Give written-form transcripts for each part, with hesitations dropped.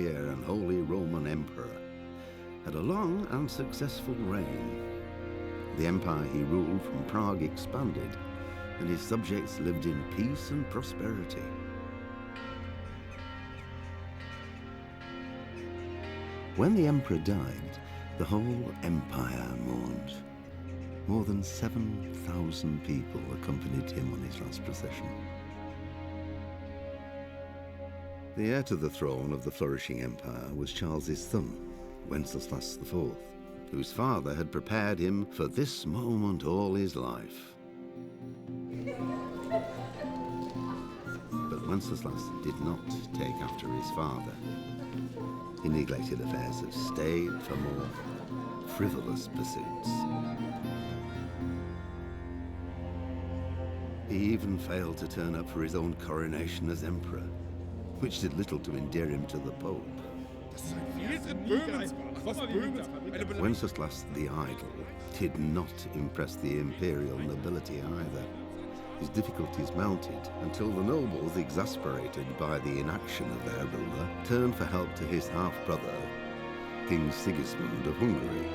and Holy Roman Emperor, had a long and successful reign. The empire he ruled from Prague expanded, and his subjects lived in peace and prosperity. When the emperor died, the whole empire mourned. More than 7,000 people accompanied him on his last procession. The heir to the throne of the flourishing empire was Charles's son, Wenceslas IV, whose father had prepared him for this moment all his life. But Wenceslas did not take after his father. He neglected affairs of state for more frivolous pursuits. He even failed to turn up for his own coronation as emperor, which did little to endear him to the Pope. Wenceslas the Idle did not impress the imperial nobility either. His difficulties mounted until the nobles, exasperated by the inaction of their ruler, turned for help to his half-brother, King Sigismund of Hungary.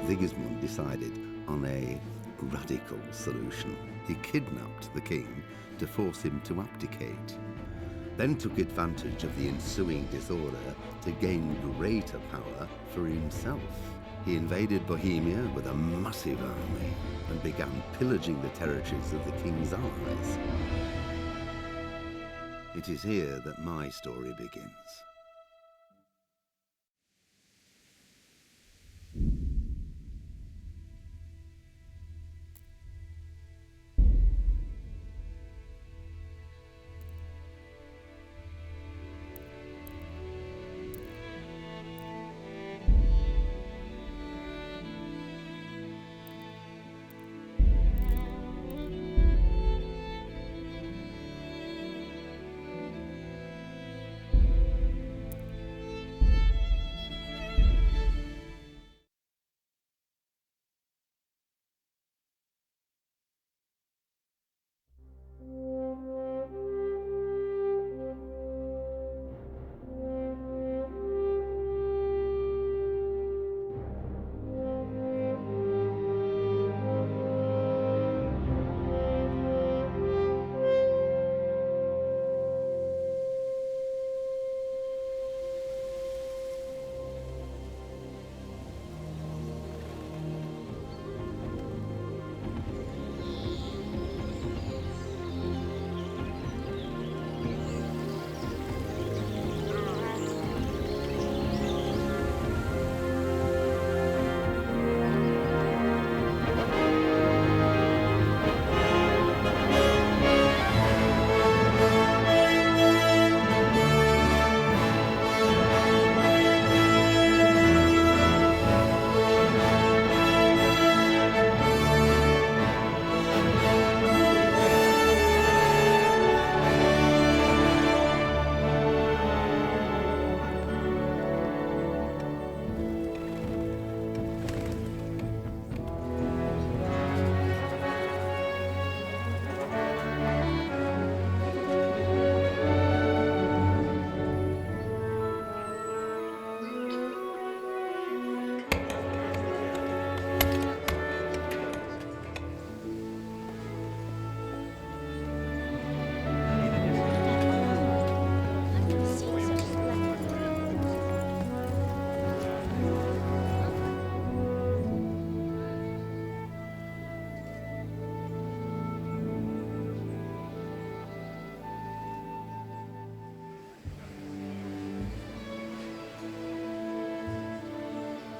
Sigismund decided on a radical solution. He kidnapped the king to force him to abdicate, then took advantage of the ensuing disorder to gain greater power for himself. He invaded Bohemia with a massive army and began pillaging the territories of the king's allies. It is here that my story begins.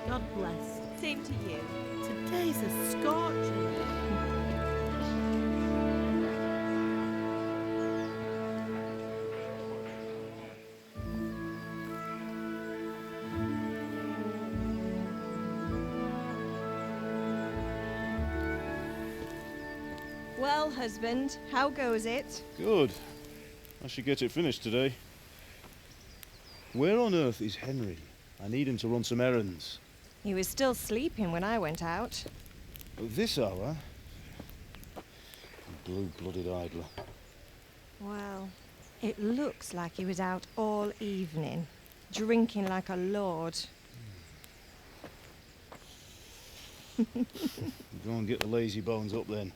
God bless. Same to you. Today's a scorcher. Well, husband, how goes it? Good. I should get it finished today. Where on earth is Henry? I need him to run some errands. He was still sleeping when I went out. At this hour? Blue-blooded idler. Well, it looks like he was out all evening, drinking like a lord. Go and get the lazy bones up then.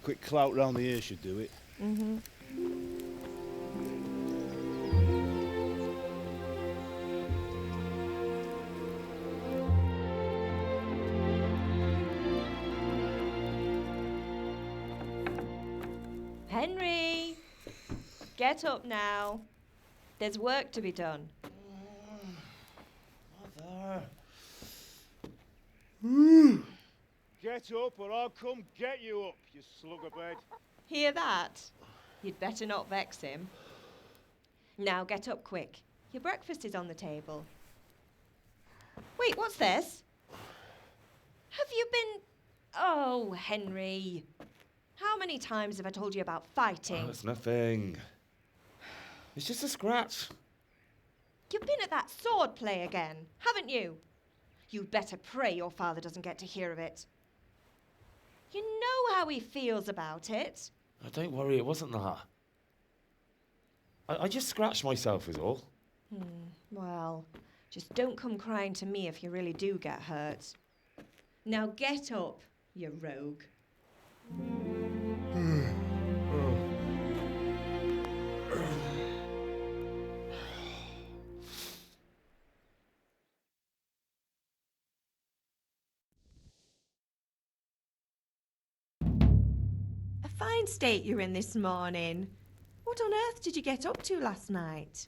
Quick clout round the ear should do it. Mm-hmm. Henry! Get up now. There's work to be done. Mother. Get up or I'll come get you up, you slugabed. Hear that? You'd better not vex him. Now get up quick. Your breakfast is on the table. Wait, what's this? Have you been... Oh, Henry. How many times have I told you about fighting? Oh, it's nothing. It's just a scratch. You've been at that sword play again, haven't you? You'd better pray your father doesn't get to hear of it. You know how he feels about it. Oh, don't worry, it wasn't that. I just scratched myself is all. Well, just don't come crying to me if you really do get hurt. Now get up, you rogue. A fine state you're in this morning. What on earth did you get up to last night?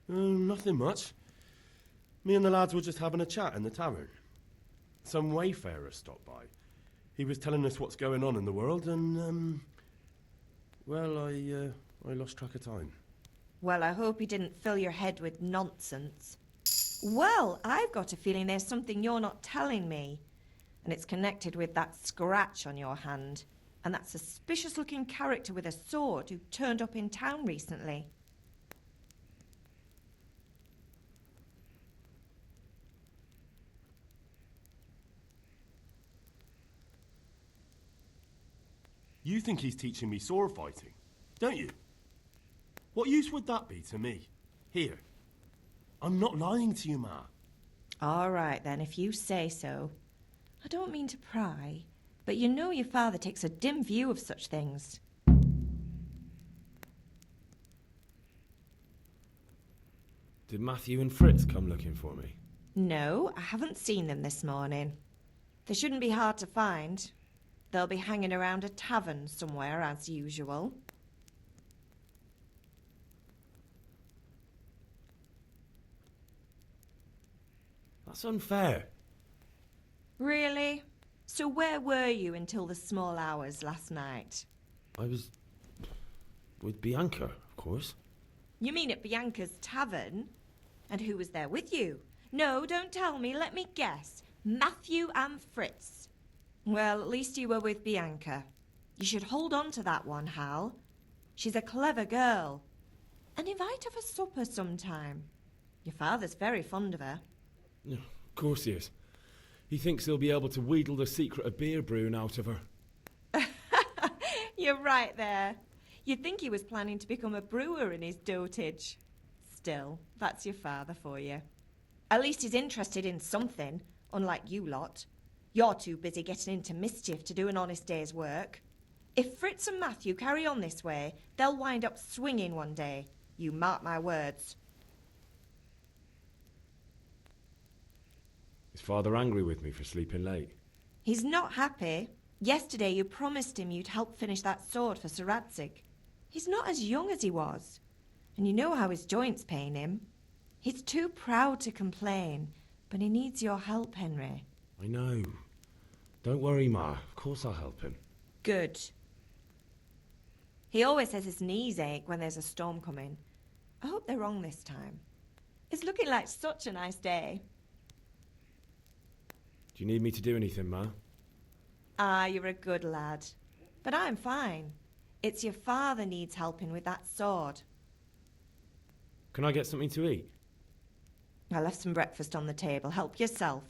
Nothing much. Me and the lads were just having a chat in the tavern. Some wayfarer stopped by. He was telling us what's going on in the world and, well, I lost track of time. Well, I hope he didn't fill your head with nonsense. Well, I've got a feeling there's something you're not telling me. And it's connected with that scratch on your hand. And that suspicious-looking character with a sword who turned up in town recently. You think he's teaching me sword fighting, don't you? What use would that be to me? Here. I'm not lying to you, Ma. All right, then, if you say so. I don't mean to pry, but you know your father takes a dim view of such things. Did Matthew and Fritz come looking for me? No, I haven't seen them this morning. They shouldn't be hard to find. They'll be hanging around a tavern somewhere, as usual. That's unfair. Really? So where were you until the small hours last night? I was with Bianca, of course. You mean at Bianca's tavern? And who was there with you? No, don't tell me. Let me guess. Matthew and Fritz. Well, at least you were with Bianca. You should hold on to that one, Hal. She's a clever girl. And invite her for supper sometime. Your father's very fond of her. Yeah, of course he is. He thinks he'll be able to wheedle the secret of beer brewing out of her. You're right there. You'd think he was planning to become a brewer in his dotage. Still, that's your father for you. At least he's interested in something, unlike you lot. You're too busy getting into mischief to do an honest day's work. If Fritz and Matthew carry on this way, they'll wind up swinging one day. You mark my words. Is Father angry with me for sleeping late? He's not happy. Yesterday you promised him you'd help finish that sword for Sir Radzig. He's not as young as he was. And you know how his joints pain him. He's too proud to complain, but he needs your help, Henry. I know. Don't worry, Ma. Of course I'll help him. Good. He always says his knees ache when there's a storm coming. I hope they're wrong this time. It's looking like such a nice day. Do you need me to do anything, Ma? Ah, you're a good lad. But I'm fine. It's your father needs helping with that sword. Can I get something to eat? I left some breakfast on the table. Help yourself.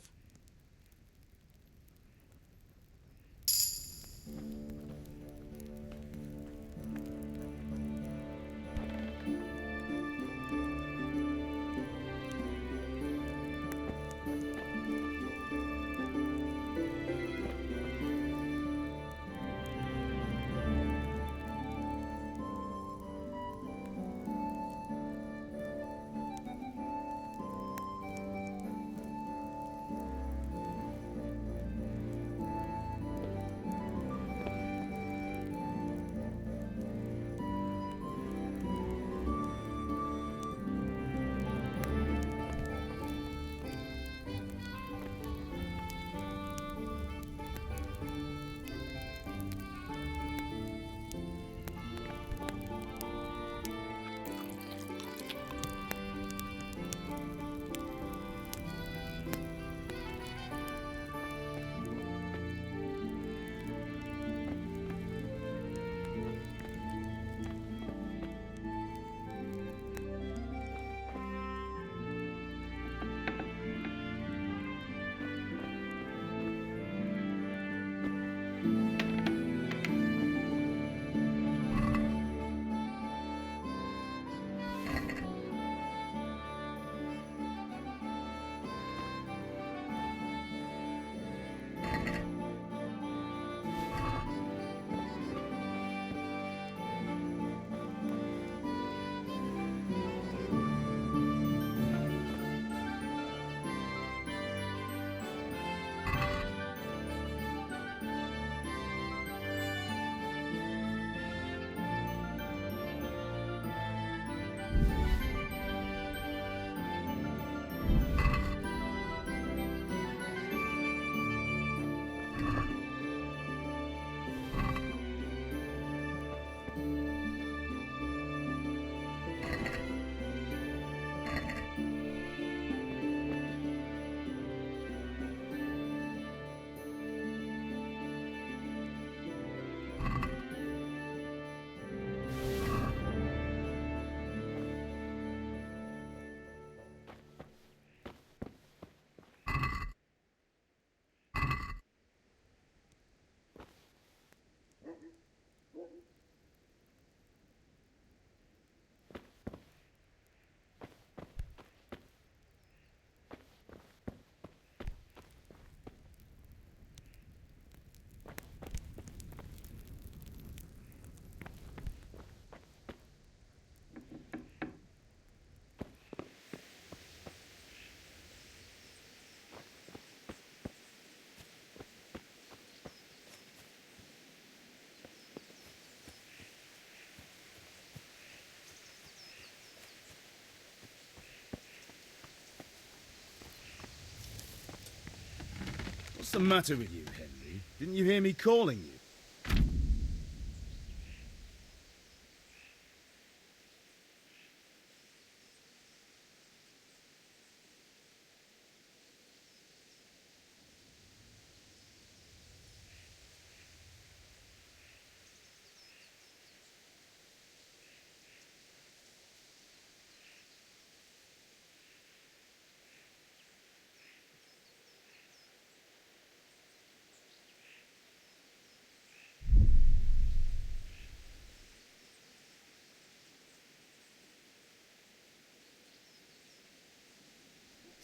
What's the matter with you, Henry? Didn't you hear me calling you?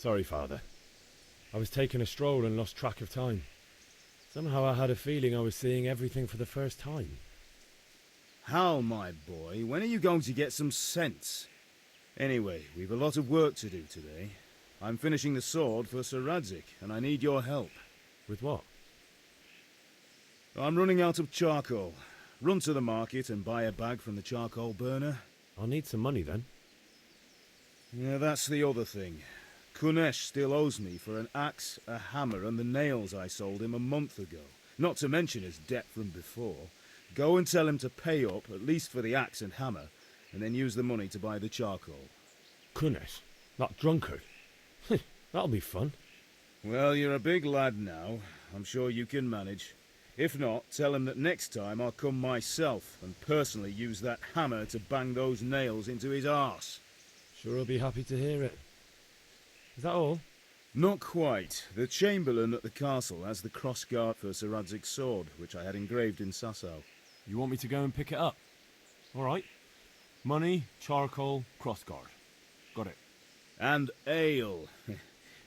Sorry, Father. I was taking a stroll and lost track of time. Somehow I had a feeling I was seeing everything for the first time. Hal, my boy, when are you going to get some sense? Anyway, we've a lot of work to do today. I'm finishing the sword for Sir Radzig, and I need your help. With what? I'm running out of charcoal. Run to the market and buy a bag from the charcoal burner. I'll need some money then. Yeah, that's the other thing. Kunesh still owes me for an axe, a hammer, and the nails I sold him a month ago. Not to mention his debt from before. Go and tell him to pay up, at least for the axe and hammer, and then use the money to buy the charcoal. Kunesh? That drunkard? That'll be fun. Well, you're a big lad now. I'm sure you can manage. If not, tell him that next time I'll come myself and personally use that hammer to bang those nails into his arse. Sure I'll be happy to hear it. Is that all? Not quite. The Chamberlain at the castle has the crossguard for Sir Radzig's sword, which I had engraved in Sasau. You want me to go and pick it up? All right. Money, charcoal, crossguard. Got it. And ale.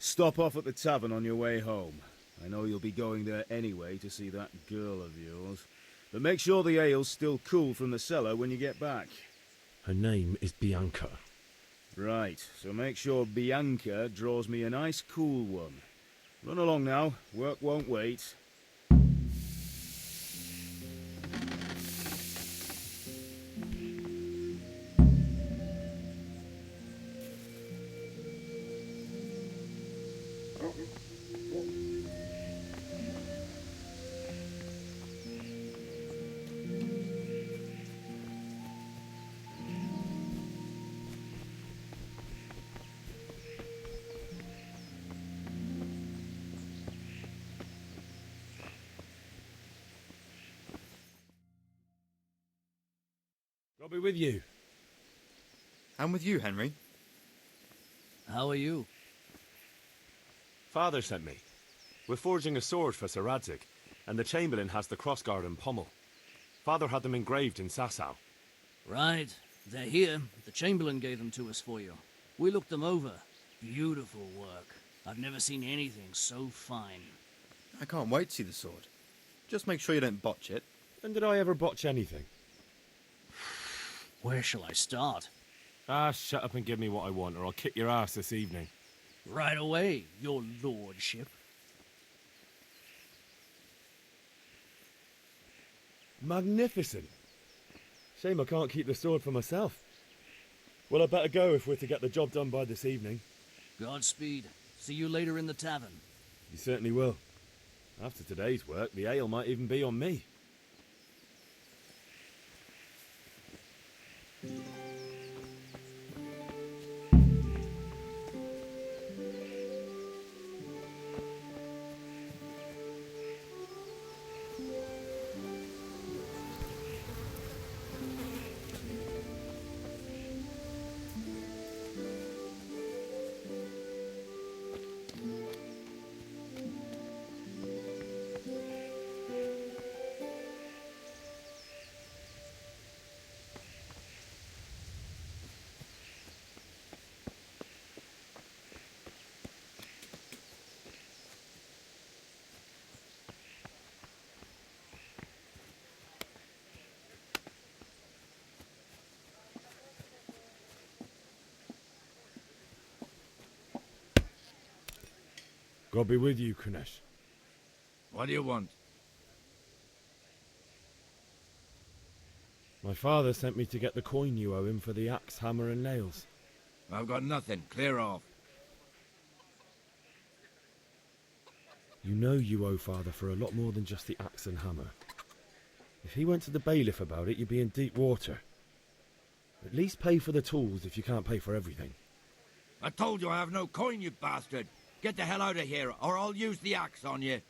Stop off at the tavern on your way home. I know you'll be going there anyway to see that girl of yours. But make sure the ale's still cool from the cellar when you get back. Her name is Bianca. Right, so make sure Bianca draws me a nice cool one. Run along now, work won't wait. I'll be with you. I'm with you, Henry. How are you? Father sent me. We're forging a sword for Sir Radzig, and the Chamberlain has the crossguard and pommel. Father had them engraved in Sasau. Right. They're here. The Chamberlain gave them to us for you. We looked them over. Beautiful work. I've never seen anything so fine. I can't wait to see the sword. Just make sure you don't botch it. When did I ever botch anything? Where shall I start? Ah, shut up and give me what I want, or I'll kick your ass this evening. Right away, your lordship. Magnificent. Shame I can't keep the sword for myself. Well, I better go if we're to get the job done by this evening. Godspeed. See you later in the tavern. You certainly will. After today's work, the ale might even be on me. God be with you, Kunesh. What do you want? My father sent me to get the coin you owe him for the axe, hammer and nails. I've got nothing. Clear off. You know you owe father for a lot more than just the axe and hammer. If he went to the bailiff about it, you'd be in deep water. At least pay for the tools if you can't pay for everything. I told you I have no coin, you bastard. Get the hell out of here, or I'll use the axe on you.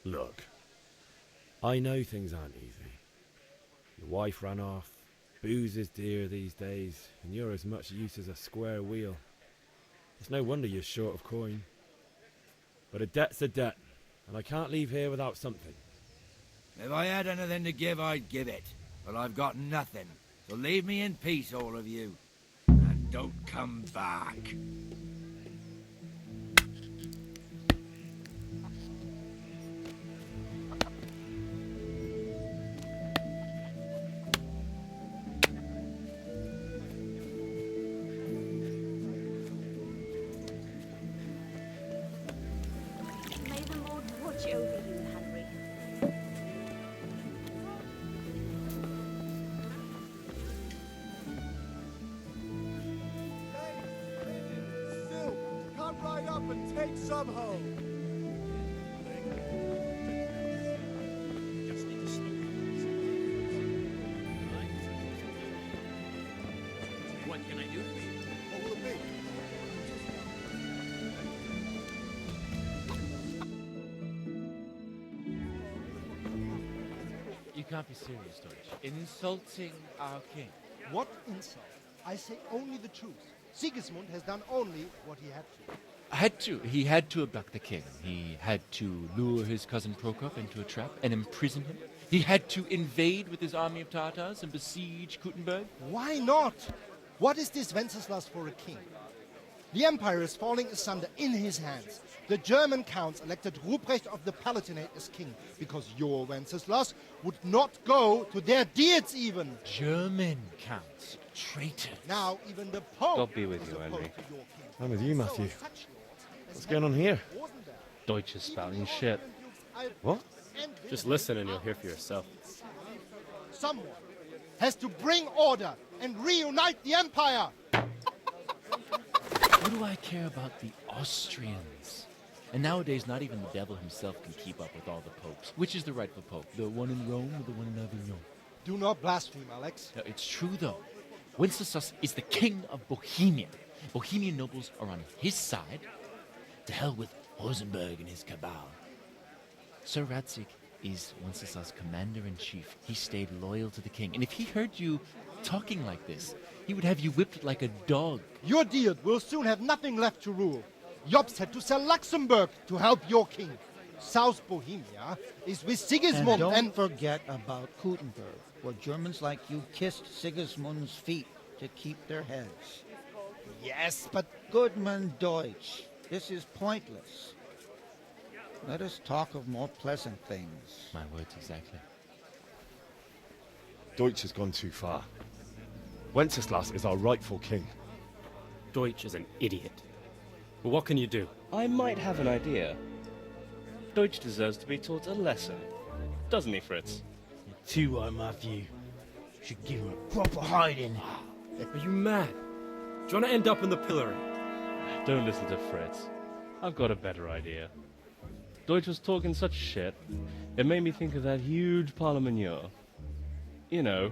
Look, I know things aren't easy. Your wife ran off, booze is dear these days, and you're as much use as a square wheel. It's no wonder you're short of coin. But a debt's a debt, and I can't leave here without something. If I had anything to give, I'd give it. But I've got nothing, so leave me in peace, all of you. And don't come back. May the Lord watch over you, Henry. Still, come right up and take some home. Just need to slow You can't be serious, Deutsch. Insulting our king. What insult? I say only the truth. Sigismund has done only what he had to. He had to abduct the king. He had to lure his cousin Prokop into a trap and imprison him. He had to invade with his army of Tatars and besiege Kuttenberg. Why not? What is this Wenceslas for a king? The empire is falling asunder in his hands. The German counts elected Ruprecht of the Palatinate as king because your Wenceslas would not go to their deeds even. German counts, traitors. Now even the Pope. God be with is you, opposed Henry. to your king. I'm with you, Matthew. So, such lords as What's going on here? wasn't there? Deutsch is spouting shit. What? Just listen and you'll hear for yourself. Someone has to bring order and reunite the empire. What do I care about the Austrians? And nowadays, not even the devil himself can keep up with all the popes. Which is the rightful pope? The one in Rome or the one in Avignon? Do not blaspheme, Alex. No, it's true, though. Wenceslas is the king of Bohemia. Bohemian nobles are on his side. To hell with Rosenberg and his cabal. Sir Radzik is Wenceslas' commander-in-chief. He stayed loyal to the king. And if he heard you talking like this, he would have you whipped like a dog. Your Diet will soon have nothing left to rule. Jobst had to sell Luxembourg to help your king. South Bohemia is with Sigismund and don't forget about Kuttenberg, where Germans like you kissed Sigismund's feet to keep their heads. Yes, but Goodman Deutsch, this is pointless. Let us talk of more pleasant things. My words exactly. Deutsch has gone too far. Wenceslas is our rightful king. Deutsch is an idiot. But what can you do? I might have an idea. Deutsch deserves to be taught a lesson. Doesn't he, Fritz? You're too right, Matthew. Should give him a proper hiding. Are you mad? Do you want to end up in the pillory? Don't listen to Fritz. I've got a better idea. Deutsch was talking such shit, it made me think of that huge parliament. You know,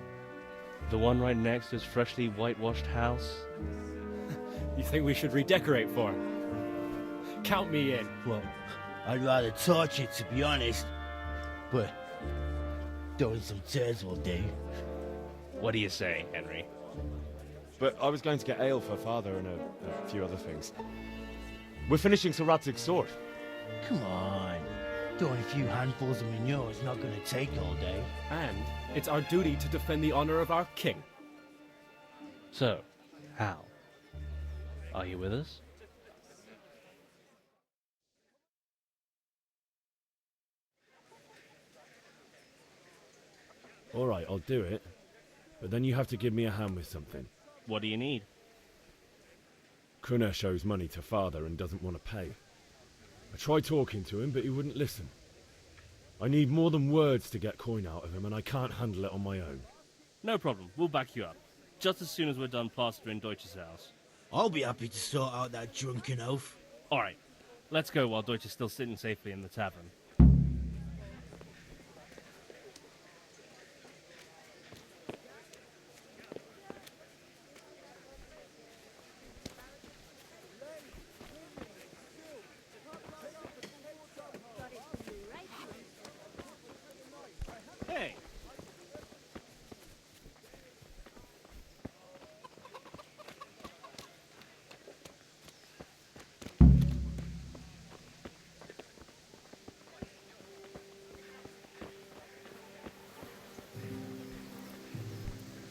the one right next to his freshly whitewashed house. You think we should redecorate for him? Count me in. Well, I'd rather torch it, to be honest. But throwing some tears will do. What do you say, Henry? But I was going to get ale for father and a few other things. We're finishing Sir Radzig's sword. Come on. Throwing a few handfuls of manure is not going to take all day. And it's our duty to defend the honor of our king. So, Hal, are you with us? All right, I'll do it. But then you have to give me a hand with something. What do you need? Krunesh owes money to father and doesn't want to pay. I tried talking to him, but he wouldn't listen. I need more than words to get coin out of him, and I can't handle it on my own. No problem. We'll back you up. Just as soon as we're done plastering Deutsch's house. I'll be happy to sort out that drunken oaf. All right. Let's go while Deutsch is still sitting safely in the tavern. Hey!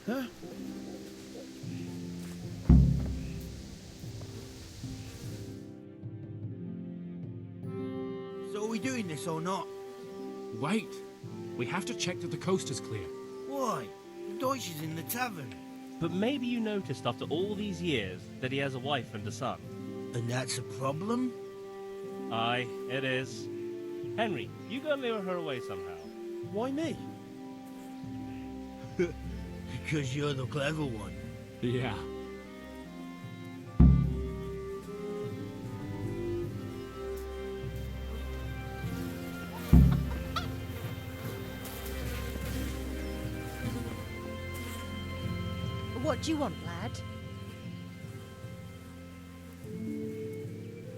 Huh? So are we doing this or not? Wait. We have to check that the coast is clear. Why? Deutsch is in the tavern. But maybe you noticed after all these years that he has a wife and a son. And that's a problem? Aye, it is. Henry, you go lure her away somehow. Why me? Because you're the clever one. Yeah. What do you want, lad?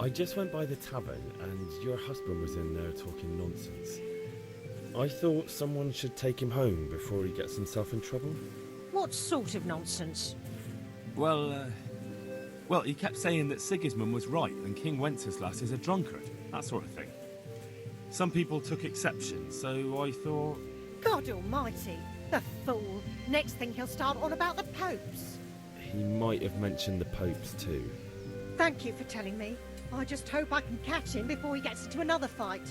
I just went by the tavern and your husband was in there talking nonsense. I thought someone should take him home before he gets himself in trouble. What sort of nonsense? Well, he kept saying that Sigismund was right and King Wenceslas is a drunkard, that sort of thing. Some people took exception, so I thought... God almighty, the fool. Next thing he'll start on about the popes. He might have mentioned the popes too. Thank you for telling me. I just hope I can catch him before he gets into another fight.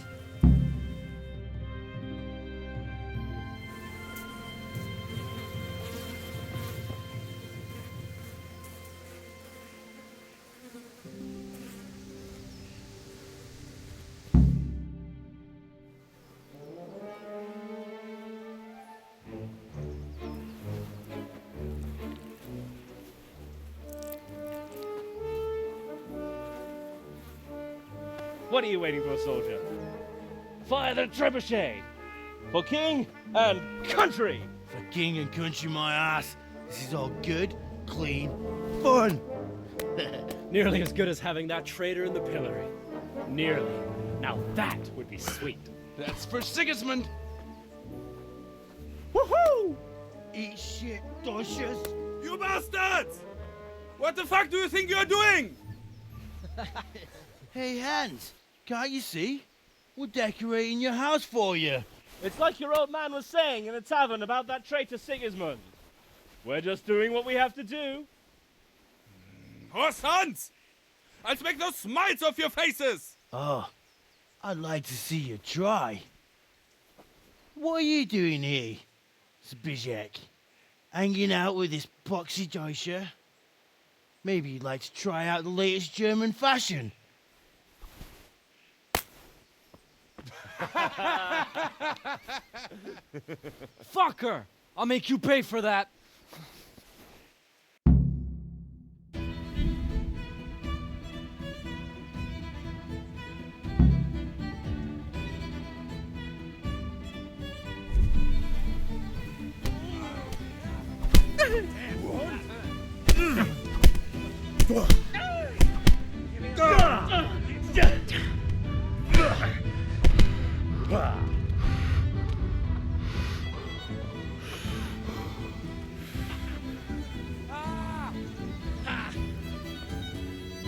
What are you waiting for, soldier? Fire the trebuchet! For king and country! For king and country, my ass. This is all good, clean, fun. Nearly as good as having that traitor in the pillory. Nearly. Now that would be sweet. That's for Sigismund. Woohoo! Eat shit, doshes. You bastards! What the fuck do you think you're doing? Hey, Hans, can't you see? We're decorating your house for you. It's like your old man was saying in the tavern about that traitor Sigismund. We're just doing what we have to do. Horse Hans! I'll make those smiles off your faces! Oh, I'd like to see you try. What are you doing here, Zbyszek? Hanging out with this poxy Deutscher? Maybe you'd like to try out the latest German fashion. Fucker! I'll make you pay for that.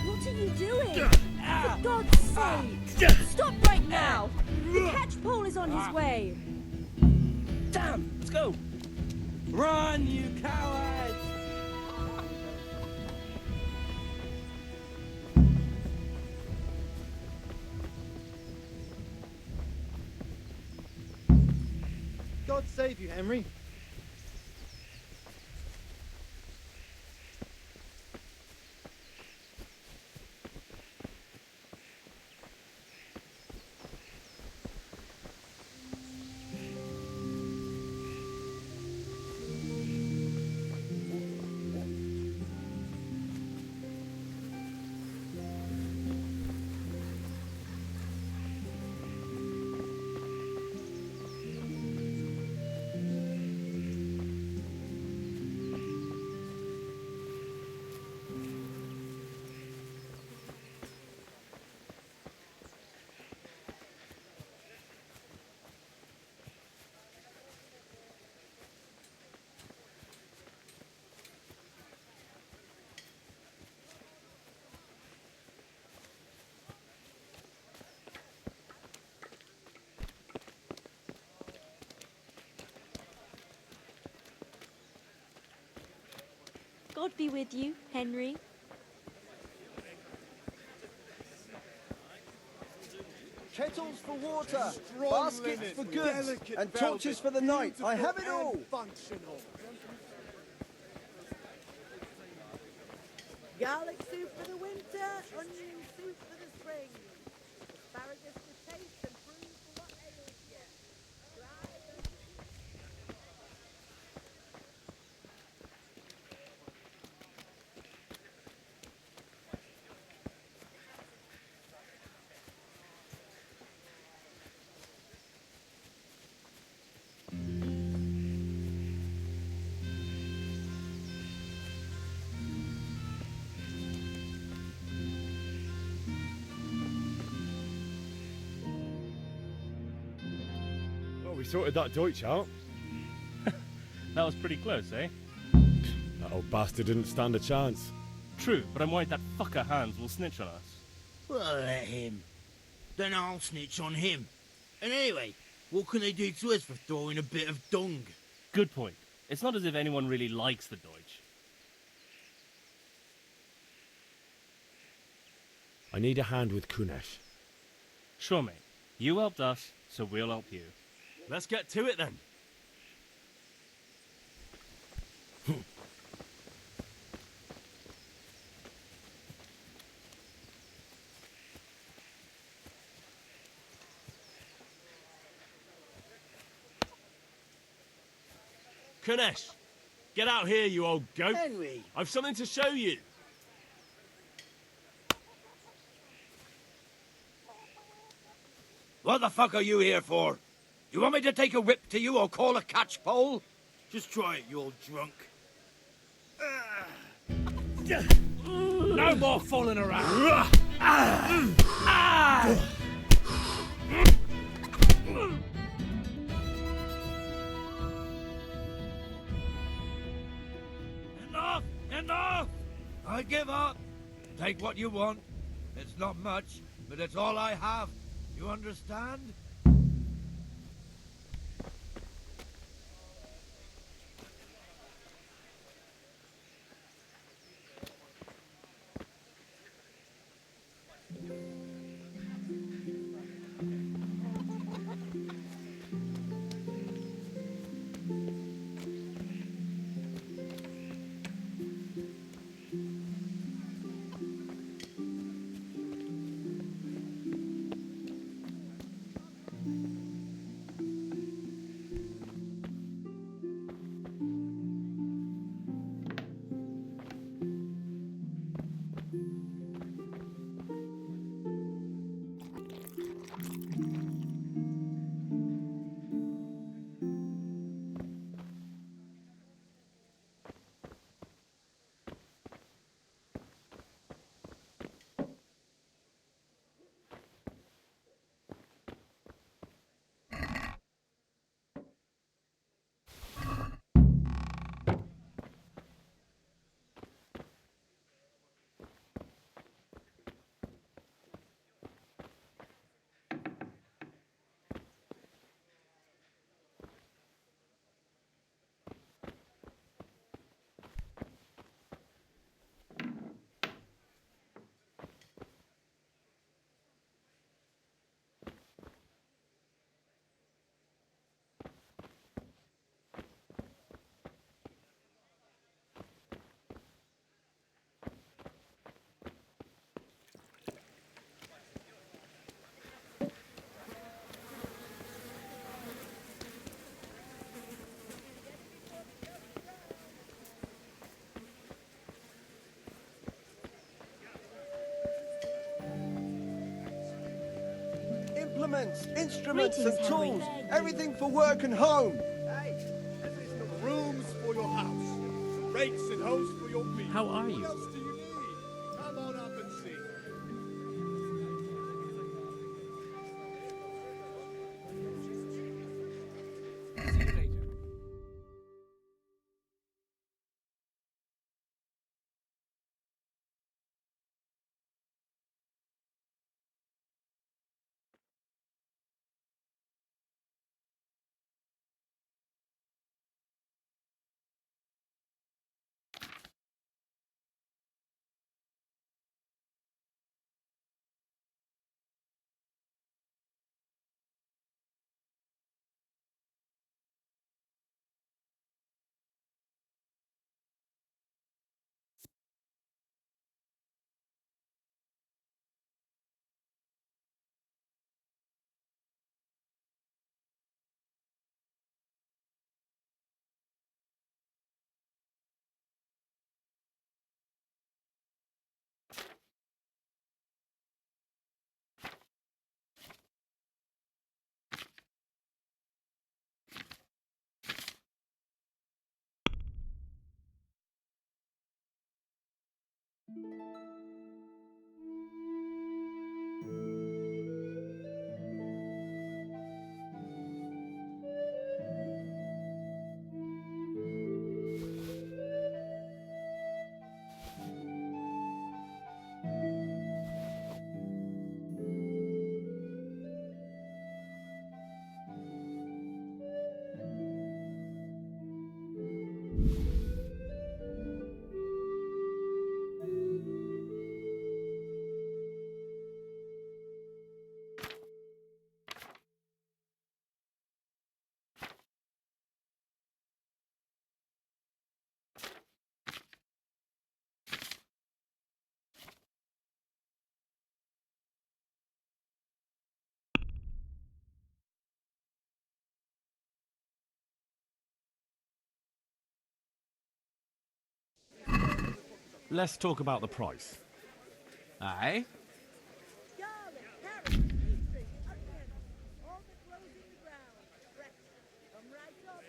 What are you doing? For God's sake! Stop right now! The catchpole is on his way! Damn! Let's go! Run, you cowards! God save you, Henry. God be with you, Henry. Kettles for water, baskets for goods, and torches for the night. I have it all. Functional. Garlic soup for the winter, onion soup for the spring. Asparagus for taste and prunes for what ails you. Well, we sorted that Deutsch out. That was pretty close, eh? That old bastard didn't stand a chance. True, but I'm worried that fucker Hans will snitch on us. Well, let him. Then I'll snitch on him. And anyway, what can they do to us for throwing a bit of dung? Good point. It's not as if anyone really likes the Deutsch. I need a hand with Kunesh. Sure, mate. You helped us, so we'll help you. Let's get to it then. Kunesh, get out here, you old goat. Henry! I've something to show you. What the fuck are you here for? Do you want me to take a whip to you or call a catchpole? Just try it, you old drunk. No more fooling around! Enough! Enough! I give up. Take what you want. It's not much, but it's all I have. You understand? Implements, instruments Greetings, and Henry. tools. Everything for work and home. Hey, this is the rooms for your house. Rakes and hoes for your meat. How are you? What else do you need? Come on up and see. See you later. Let's talk about the price. Aye? Garlic, carrots, beetroot, onions, all that grows in the ground. Fresh. Come right up.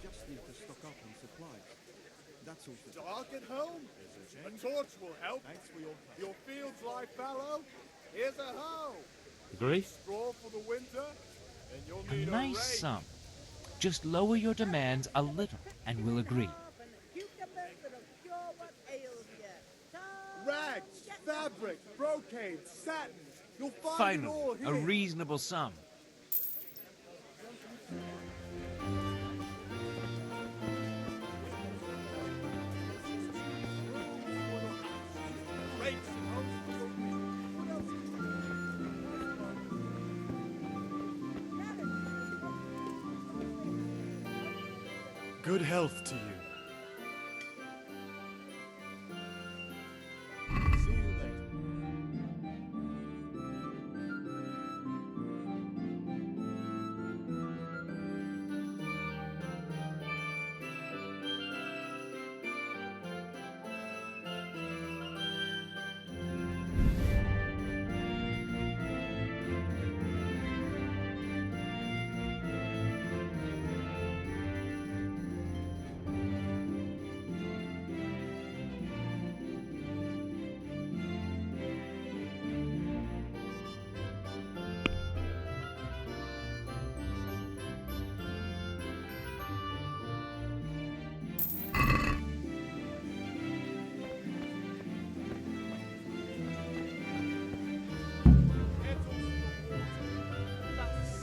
Just need to stock up on supplies. That's all. Dark at home? A torch will help. Thanks for your fields lie fallow. Here's a hoe. Agree? Straw for the winter, and you'll A need nice rake. sum. Just lower your demands a little, and we'll agree. Cucumbers that'll cure what ails you. Rags, fabric, brocade, satin. You'll find it all Finally, here. a reasonable sum. Rakes and hoes. What else? Good health to you. See you later.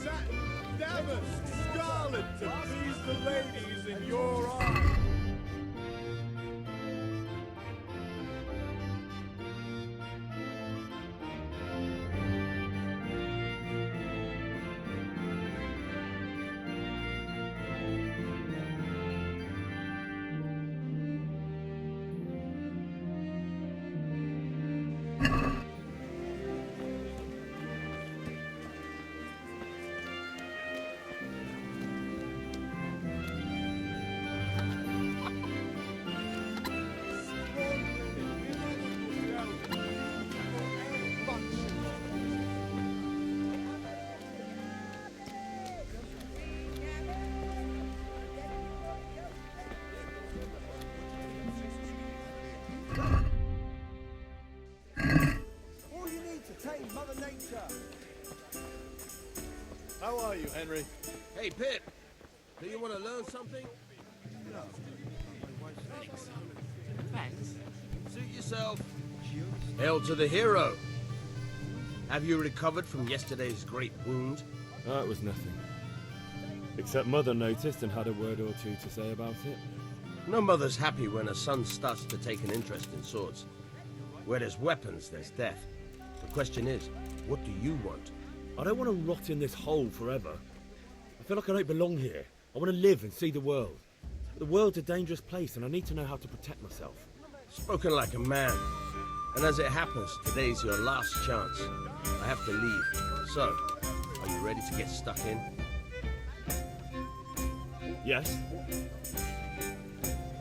Satin, damask, scarlet to please the ladies in your eyes. All you need to tame Mother Nature. How are you, Henry? Hey, Pip. Do you want to learn something? Thanks. Suit yourself. Hail to the hero. Have you recovered from yesterday's great wound? It was nothing. Except Mother noticed and had a word or two to say about it. No mother's happy when her son starts to take an interest in swords. Where there's weapons, there's death. The question is, what do you want? I don't want to rot in this hole forever. I feel like I don't belong here. I want to live and see the world. The world's a dangerous place and I need to know how to protect myself. Spoken like a man. And as it happens, today's your last chance. I have to leave. So, are you ready to get stuck in? Yes.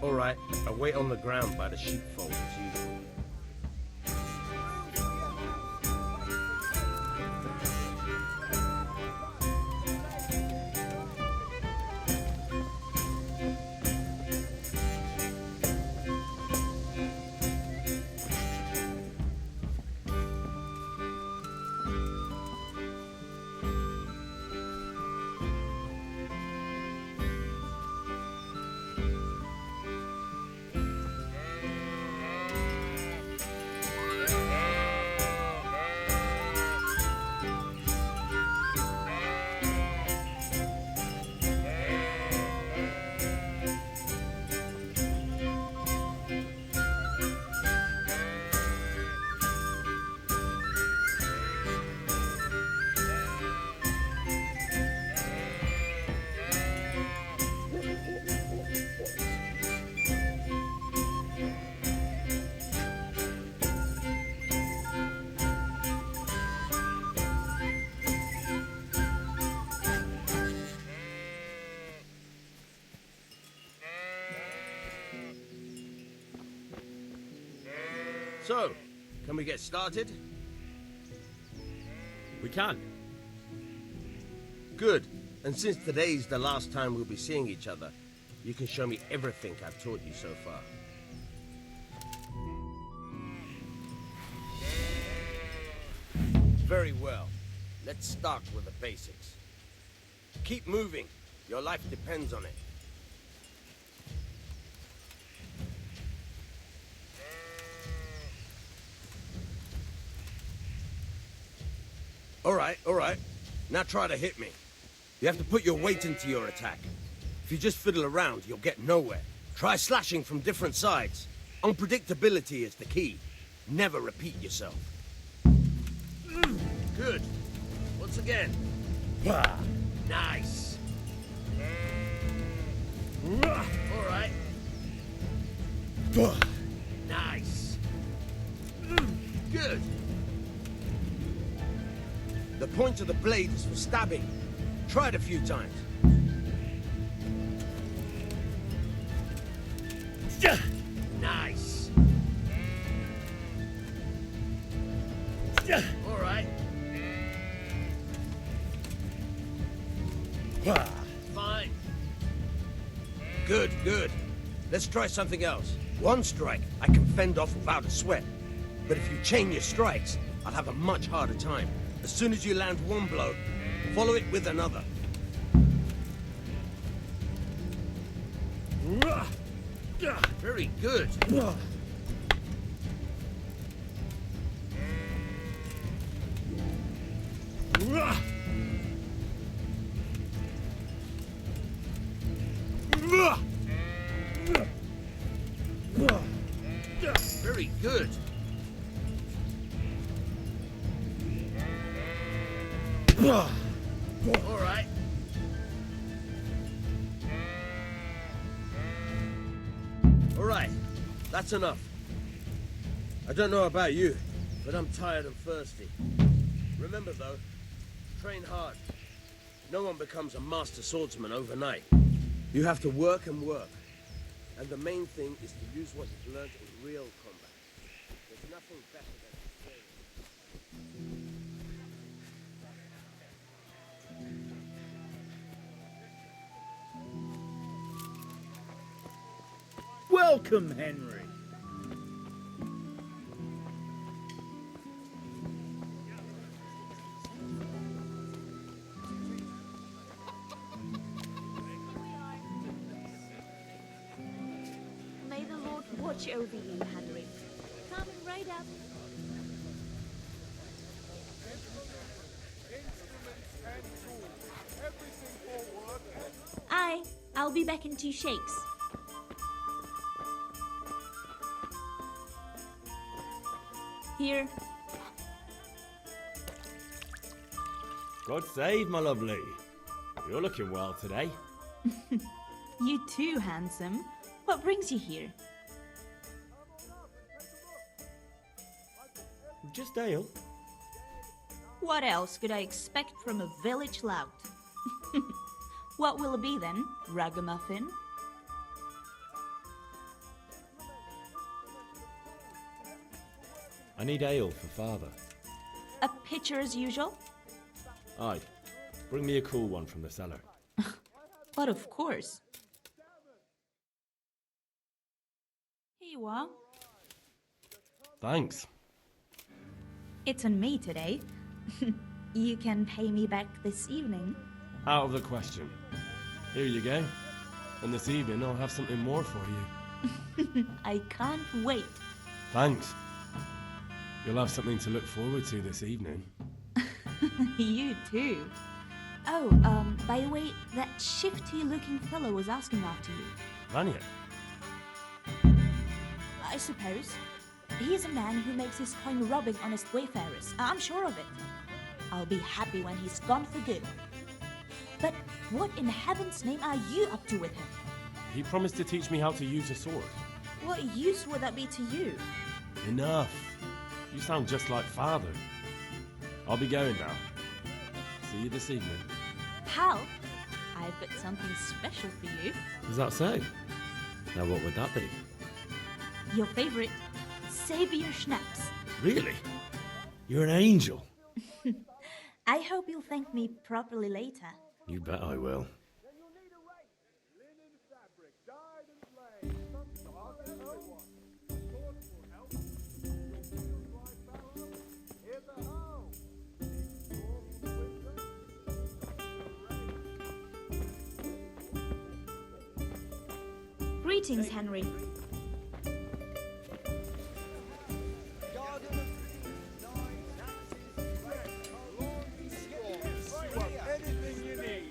All right, I'll wait on the ground by the sheepfold as usual. So, can we get started? We can. Good. And since today's the last time we'll be seeing each other, you can show me everything I've taught you so far. Very well. Let's start with the basics. Keep moving. Your life depends on it. All right. Now try to hit me. You have to put your weight into your attack. If you just fiddle around, you'll get nowhere. Try slashing from different sides. Unpredictability is the key. Never repeat yourself. Good. Once again. Nice. All right. Nice. Good. The point of the blade is for stabbing. Try it a few times. Nice. All right. Fine. Good. Let's try something else. One strike I can fend off without a sweat. But if you chain your strikes, I'll have a much harder time. As soon as you land one blow, follow it with another. Very good. Very good. All right. All right. That's enough. I don't know about you, but I'm tired and thirsty. Remember though, train hard. No one becomes a master swordsman overnight. You have to work and work. And the main thing is to use what you've learned in real combat. There's nothing better than Welcome, Henry. May the Lord watch over you, Henry. Coming right up. I'll be back in 2 shakes. Here. God save, my lovely. You're looking well today. You too, handsome. What brings you here? Just ale. What else could I expect from a village lout? What will it be then? Ragamuffin? I need ale for father. A pitcher as usual? Aye. Bring me a cool one from the cellar. But of course. Here you are. Thanks. It's on me today. You can pay me back this evening. Out of the question. Here you go. And this evening I'll have something more for you. I can't wait. Thanks. You'll have something to look forward to this evening. You too. Oh, by the way, that shifty-looking fellow was asking after you. Vanya? I suppose. He's a man who makes his coin robbing honest wayfarers. I'm sure of it. I'll be happy when he's gone for good. But what in heaven's name are you up to with him? He promised to teach me how to use a sword. What use would that be to you? Enough. You sound just like father. I'll be going now. See you this evening. Pal, I've got something special for you. Is that so? Now what would that be? Your favorite Savior Schnapps. Really? You're an angel. I hope you'll thank me properly later. You bet I will. Greetings, Henry. Anything you need.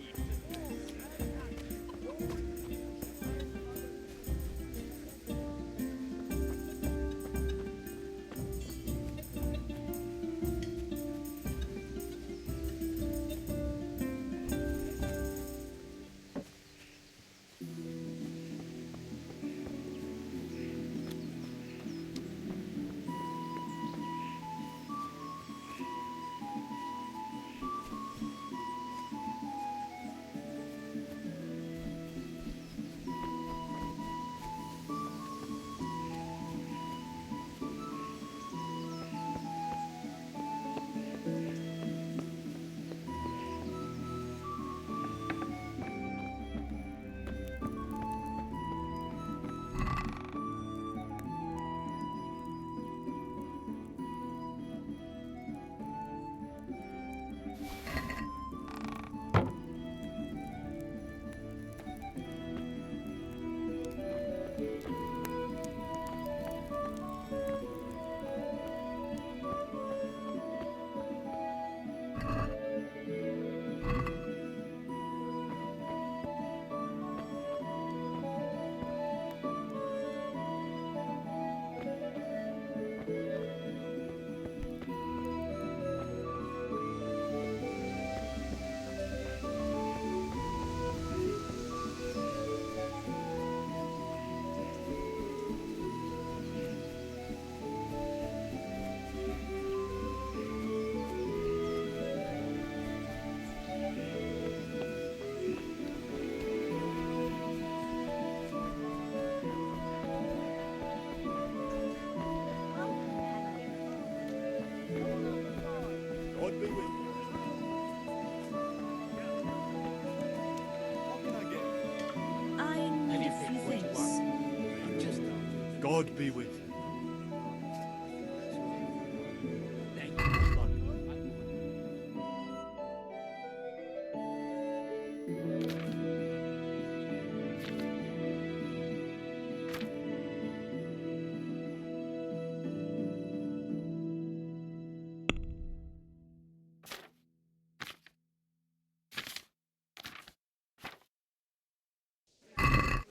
God be with you. What can I get? I need a few things. God be with you.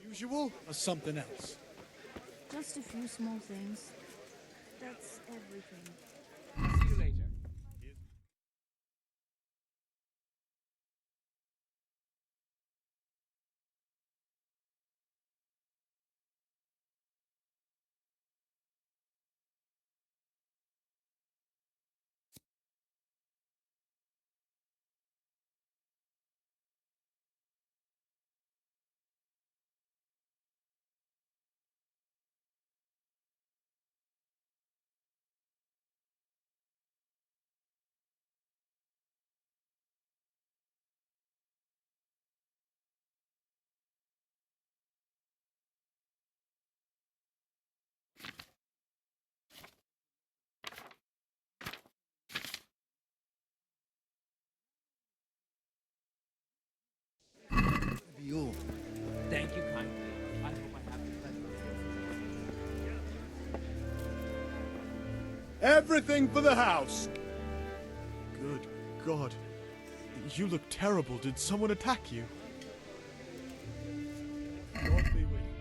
Usual or something else? Just a few small things. That's everything. See you later. You. Thank you kindly. I hope I have the pleasure. Everything for the house. Good God. You look terrible. Did someone attack you? God be with you.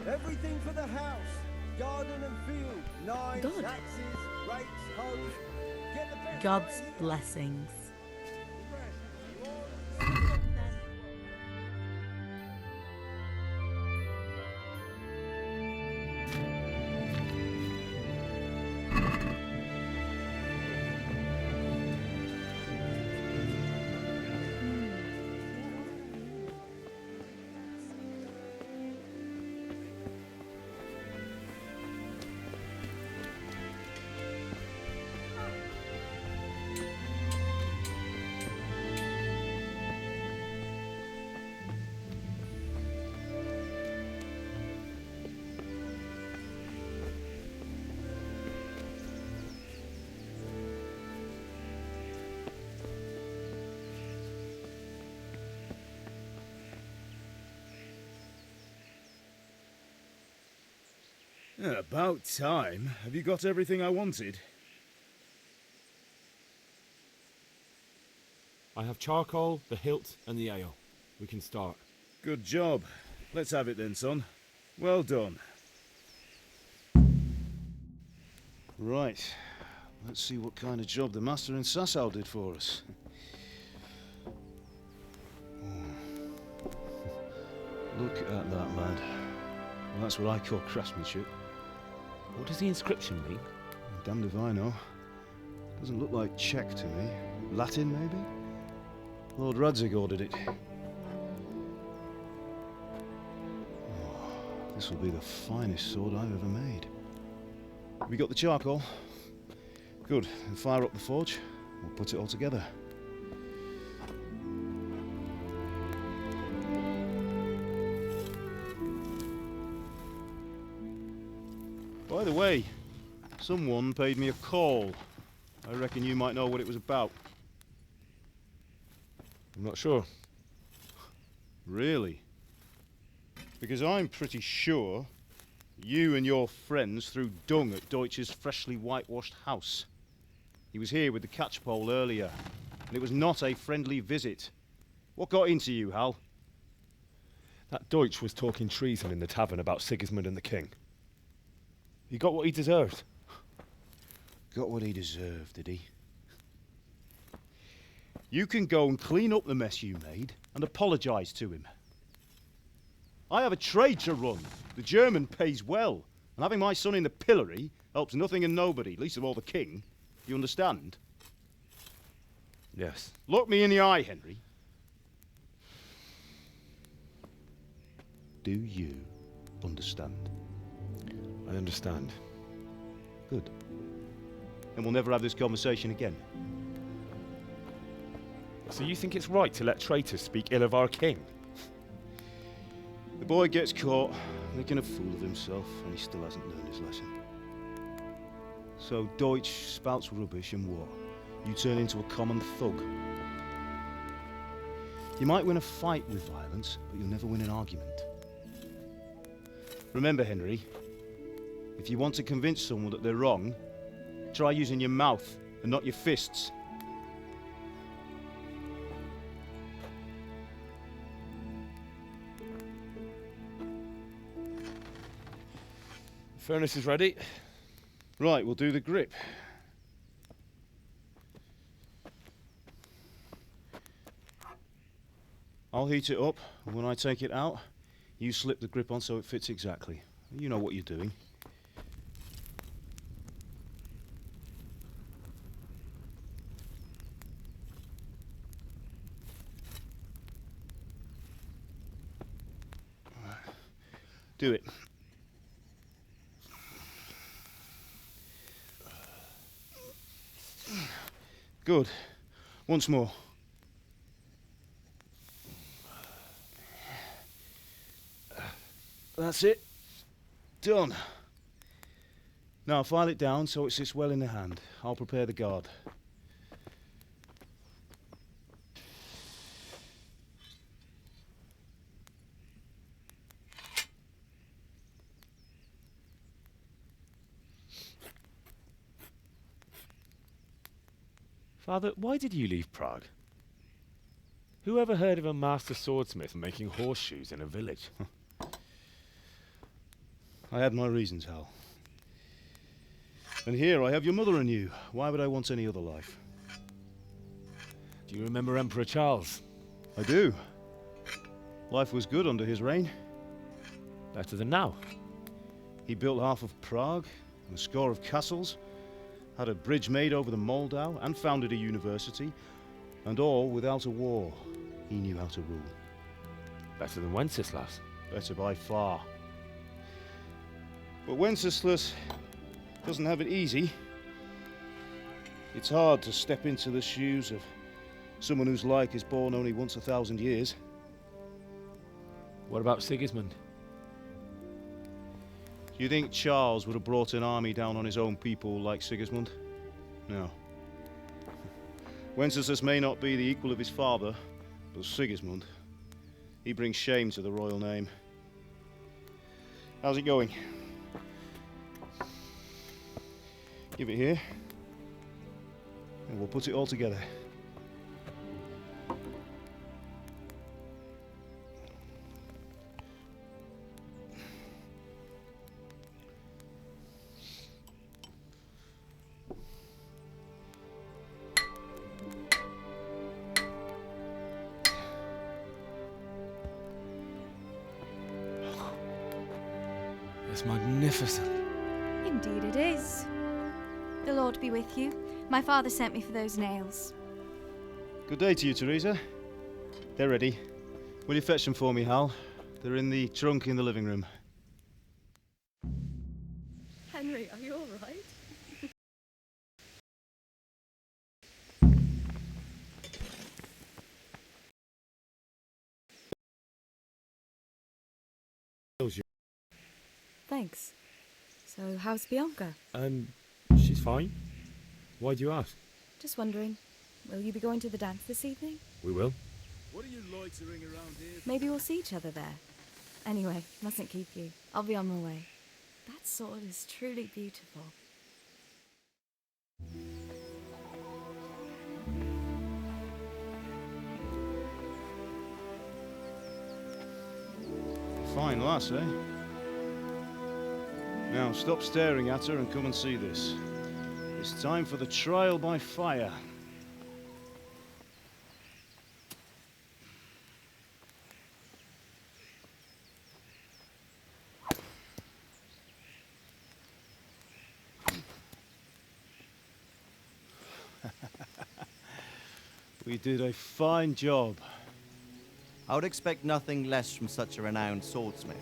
Everything for the house. Garden and field. Knives, God. axes, rakes, hoes. Get the best God's way here. blessings. Yeah, about time. Have you got everything I wanted? I have charcoal, the hilt, and the ale. We can start. Good job. Let's have it then, son. Well done. Right. Let's see what kind of job the master in Sasau did for us. Look at that, lad. Well, that's what I call craftsmanship. What does the inscription mean? Damned if I know. Doesn't look like Czech to me. Latin, maybe? Lord Radzig ordered it. Oh, this will be the finest sword I've ever made. We got the charcoal? Good. Then fire up the forge. We'll put it all together. By the way, someone paid me a call. I reckon you might know what it was about. I'm not sure. Really? Because I'm pretty sure you and your friends threw dung at Deutsch's freshly whitewashed house. He was here with the catchpole earlier, and it was not a friendly visit. What got into you, Hal? That Deutsch was talking treason in the tavern about Sigismund and the king. He got what he deserved. Got what he deserved, did he? You can go and clean up the mess you made and apologise to him. I have a trade to run. The German pays well, and having my son in the pillory helps nothing and nobody, least of all the king. You understand? Yes. Look me in the eye, Henry. Do you understand? I understand. Good. And we'll never have this conversation again. So you think it's right to let traitors speak ill of our king? The boy gets caught, making a fool of himself, and he still hasn't learned his lesson. So Deutsch spouts rubbish and what? You turn into a common thug. You might win a fight with violence, but you'll never win an argument. Remember, Henry, if you want to convince someone that they're wrong, try using your mouth and not your fists. The furnace is ready. Right, we'll do the grip. I'll heat it up, and when I take it out, you slip the grip on so it fits exactly. You know what you're doing. Do it. Good. Once more. That's it. Done. Now file it down so it sits well in the hand. I'll prepare the guard. Father, why did you leave Prague? Who ever heard of a master swordsmith making horseshoes in a village? I had my reasons, Hal. And here I have your mother and you. Why would I want any other life? Do you remember Emperor Charles? I do. Life was good under his reign. Better than now. He built half of Prague and a score of castles, had a bridge made over the Moldau, and founded a university, and all without a war. He knew how to rule. Better than Wenceslas. Better by far. But Wenceslas doesn't have it easy. It's hard to step into the shoes of someone whose like is born only once 1,000 years. What about Sigismund? Do you think Charles would have brought an army down on his own people like Sigismund? No. Wenceslas may not be the equal of his father, but Sigismund, he brings shame to the royal name. How's it going? Give it here, and we'll put it all together. It's magnificent. Indeed it is. The Lord be with you. My father sent me for those nails. Good day to you, Teresa. They're ready. Will you fetch them for me, Hal? They're in the trunk in the living room. Henry, are you all right? Thanks. So, how's Bianca? She's fine. Why do you ask? Just wondering, will you be going to the dance this evening? We will. What are you loitering around here? Maybe we'll see each other there. Anyway, mustn't keep you. I'll be on my way. That sword is truly beautiful. Fine lass, eh? Now, stop staring at her and come and see this. It's time for the trial by fire. We did a fine job. I would expect nothing less from such a renowned swordsmith.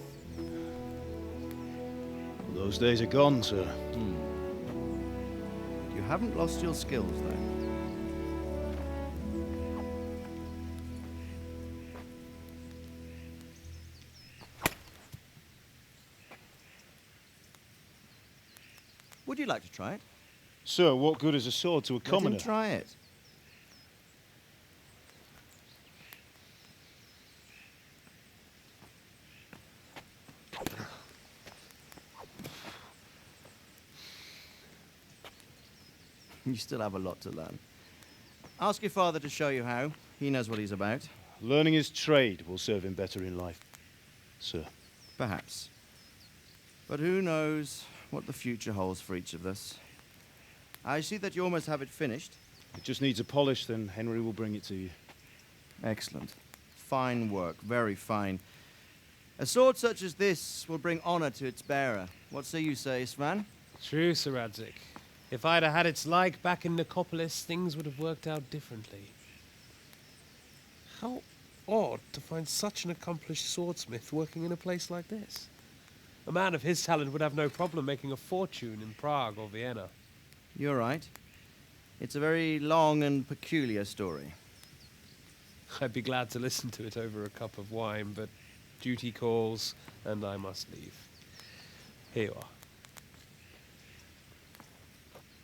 Those days are gone, sir. You haven't lost your skills, though. Would you like to try it? Sir, what good is a sword to a commoner? Let him try it. You still have a lot to learn. Ask your father to show you how. He knows what he's about. Learning his trade will serve him better in life, sir. Perhaps. But who knows what the future holds for each of us. I see that you almost have it finished. It just needs a polish, then Henry will bring it to you. Excellent. Fine work, very fine. A sword such as this will bring honor to its bearer. What say you, Svan? True, Sir Radzik. If I'd have had its like back in Nicopolis, things would have worked out differently. How odd to find such an accomplished swordsmith working in a place like this. A man of his talent would have no problem making a fortune in Prague or Vienna. You're right. It's a very long and peculiar story. I'd be glad to listen to it over a cup of wine, but duty calls, and I must leave. Here you are.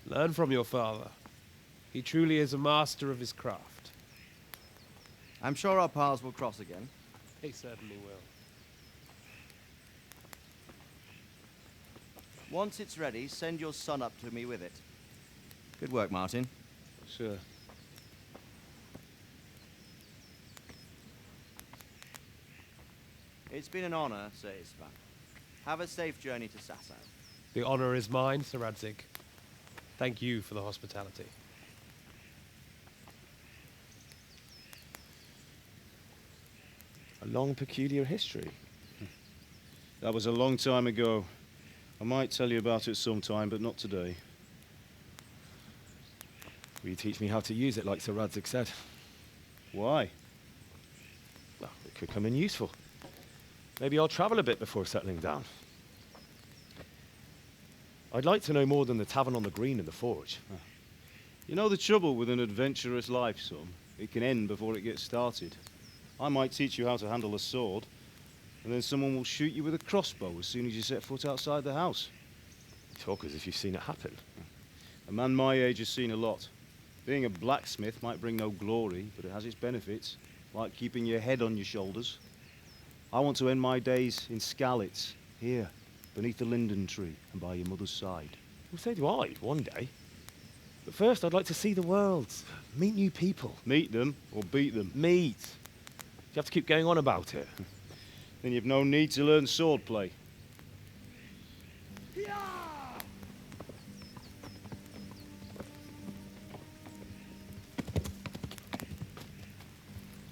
Learn from your father. He truly is a master of his craft. I'm sure our paths will cross again. He certainly will. Once it's ready, send your son up to me with it. Good work, Martin. Sure. It's been an honor, Svan. Have a safe journey to Sasau. The honor is mine, Sir Radzig. Thank you for the hospitality. A long, peculiar history. That was a long time ago. I might tell you about it sometime, but not today. Will you teach me how to use it like Sir Radzig said? Why? Well, it could come in useful. Maybe I'll travel a bit before settling down. I'd like to know more than the tavern on the green and the forge. You know the trouble with an adventurous life, son? It can end before it gets started. I might teach you how to handle a sword, and then someone will shoot you with a crossbow as soon as you set foot outside the house. You talk as if you've seen it happen. A man my age has seen a lot. Being a blacksmith might bring no glory, but it has its benefits, like keeping your head on your shoulders. I want to end my days in Skalitz, here, beneath the linden tree and by your mother's side. Well, so do I, one day. But first, I'd like to see the world, meet new people. Meet them or beat them? Meet. You have to keep going on about it. Then you've no need to learn swordplay.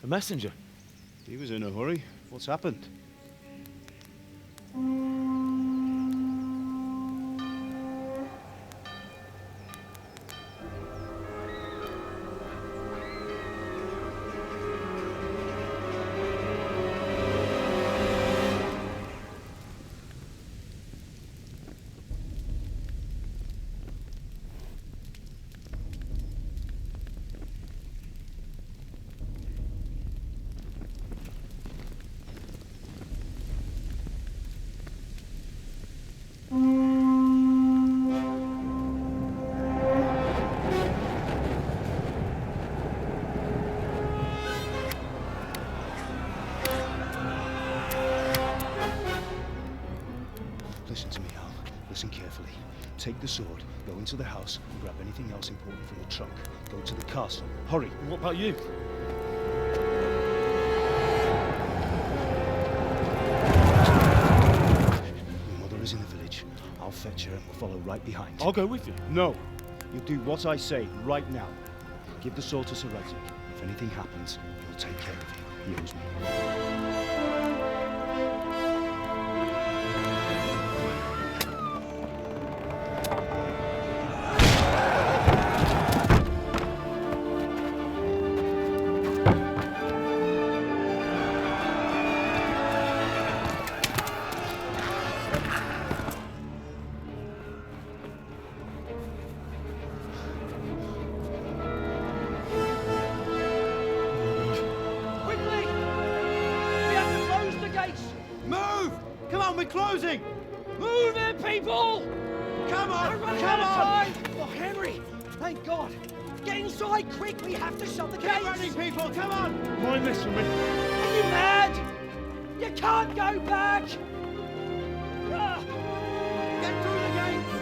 A messenger. He was in a hurry. What's happened? Listen to me, Al. Listen carefully. Take the sword, go into the house, and grab anything else important from the trunk. Go to the castle. Hurry. And what about you? Your mother is in the village. I'll fetch her and we'll follow right behind. I'll go with you. No. You do what I say right now. Give the sword to Sir Radzig. If anything happens, he'll take care of you. He owes me. We're closing! Move it, people! Come on! We're running Come out of on! time! Oh, Henry! Thank God! Get inside, quick! We have to shut the gates! Keep running, people! Come on! Mind this for me. Are you mad? You can't go back! Ah. Get through the gates!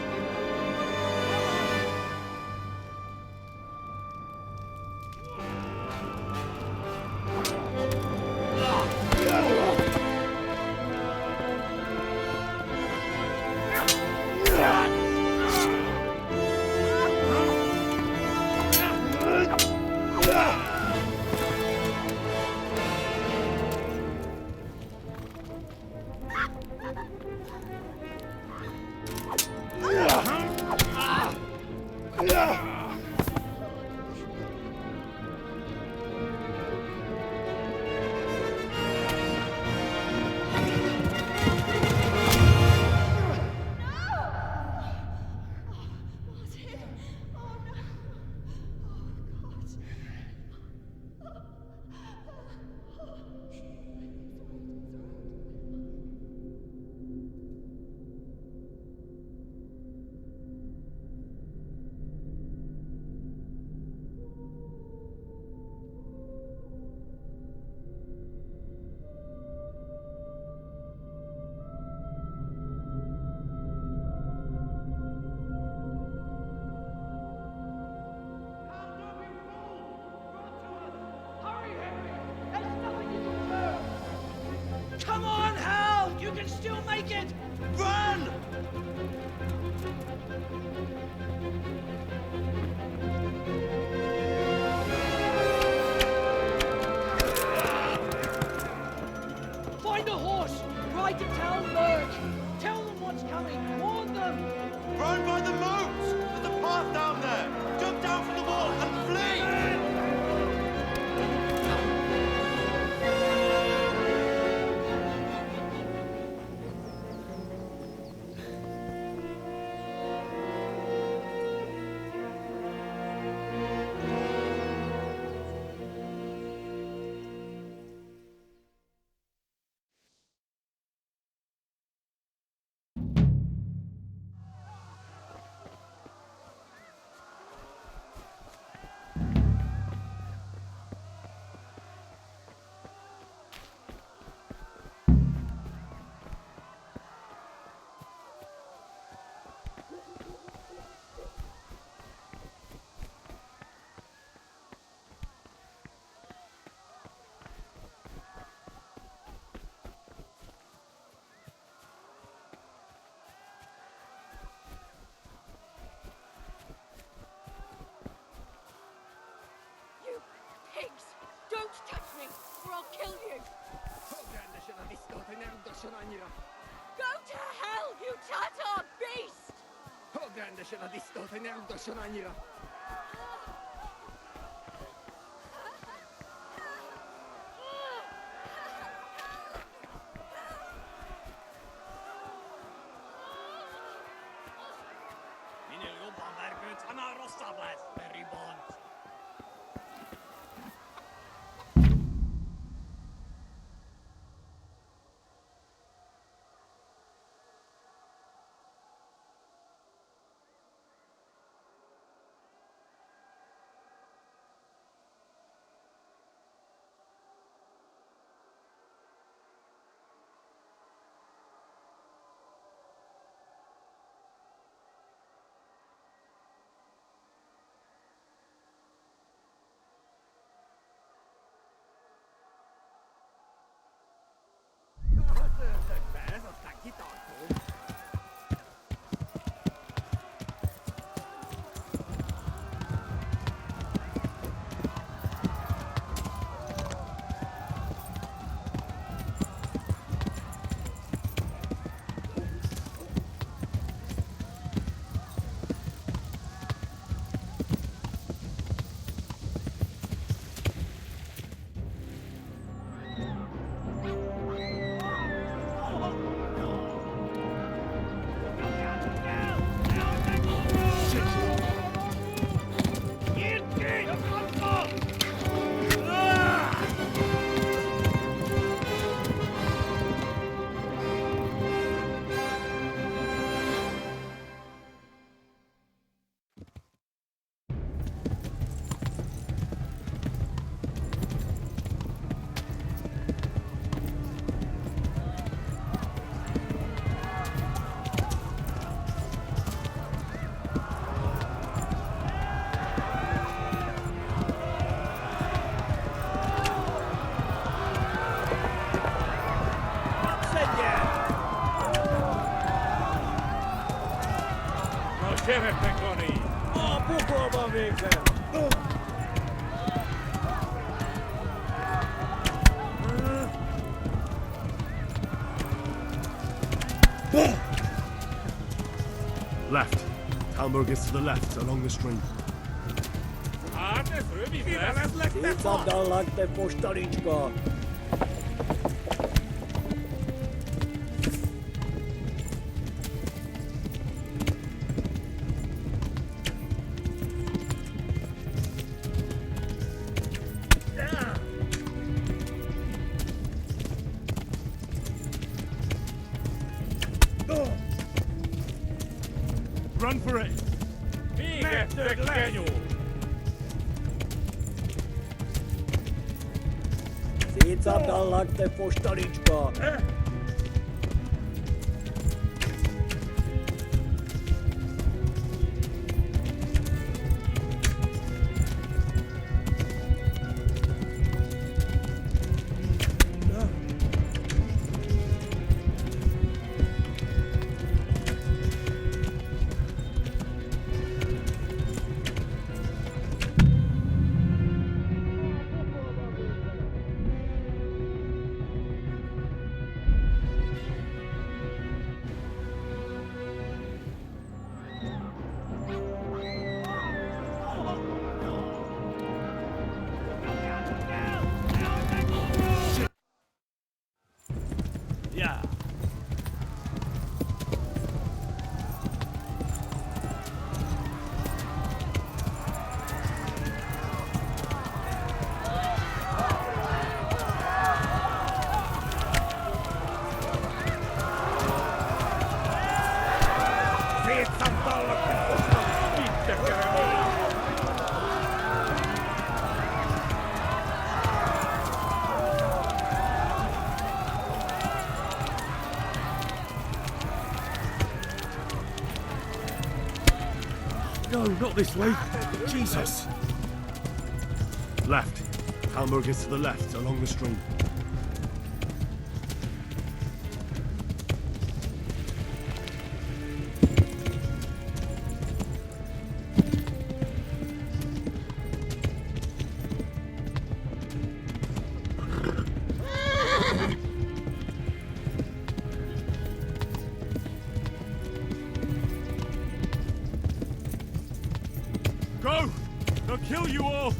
Find a horse! Ride to town, Lurch! Tell them what's coming! Warn them! Run by the moat! There's a path down there! Jump down from the wall and flee! Pigs! Don't touch me, or I'll kill you! Go to hell, you Tatar beast! Ciebie, Pekoni! O, puchło widzę! Left. Talmberg is to the left, along the stream. Tam dal te poštaričko. Run for it! Tam dal te poštaričko. No, not this way. Jesus. Left. Hamburg is to the left, along the stream. Go! They'll kill you all!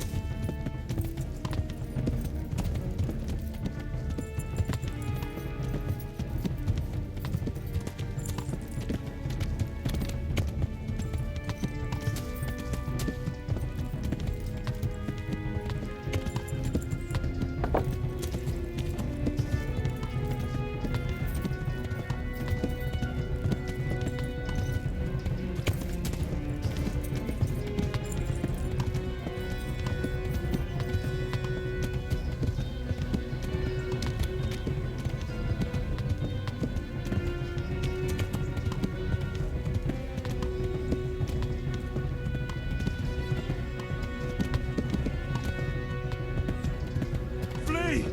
Flee!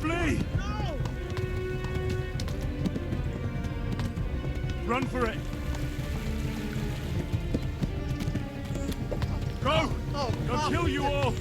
Flee! Run for it! Go! They'll kill you all!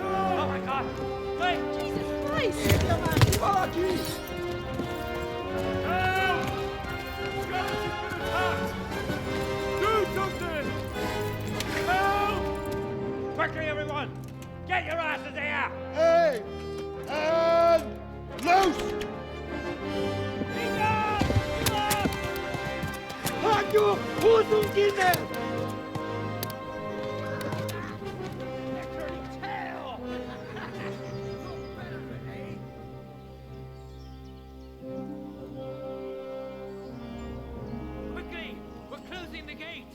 Oh my God! Wait! Jesus Christ! Do something! Help! Quickly, everyone! Get your asses here! Hey! And loose! Haku! Hosenkinder! Quickly! We're closing the gate!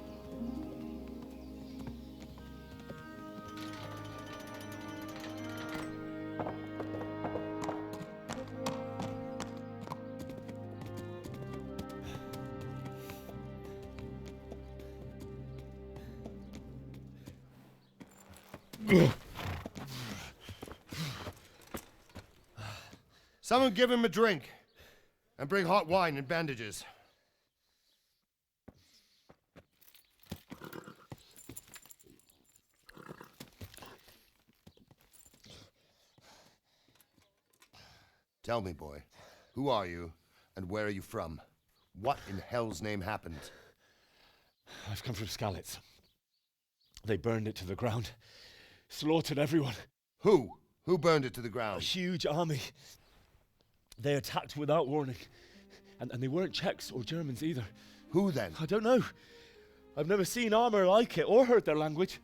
Someone give him a drink. And bring hot wine and bandages. Tell me, boy, who are you and where are you from? What in hell's name happened? I've come from Skalitz. They burned it to the ground. Slaughtered everyone. Who? Who burned it to the ground? A huge army. They attacked without warning. And they weren't Czechs or Germans either. Who then? I don't know. I've never seen armor like it or heard their language.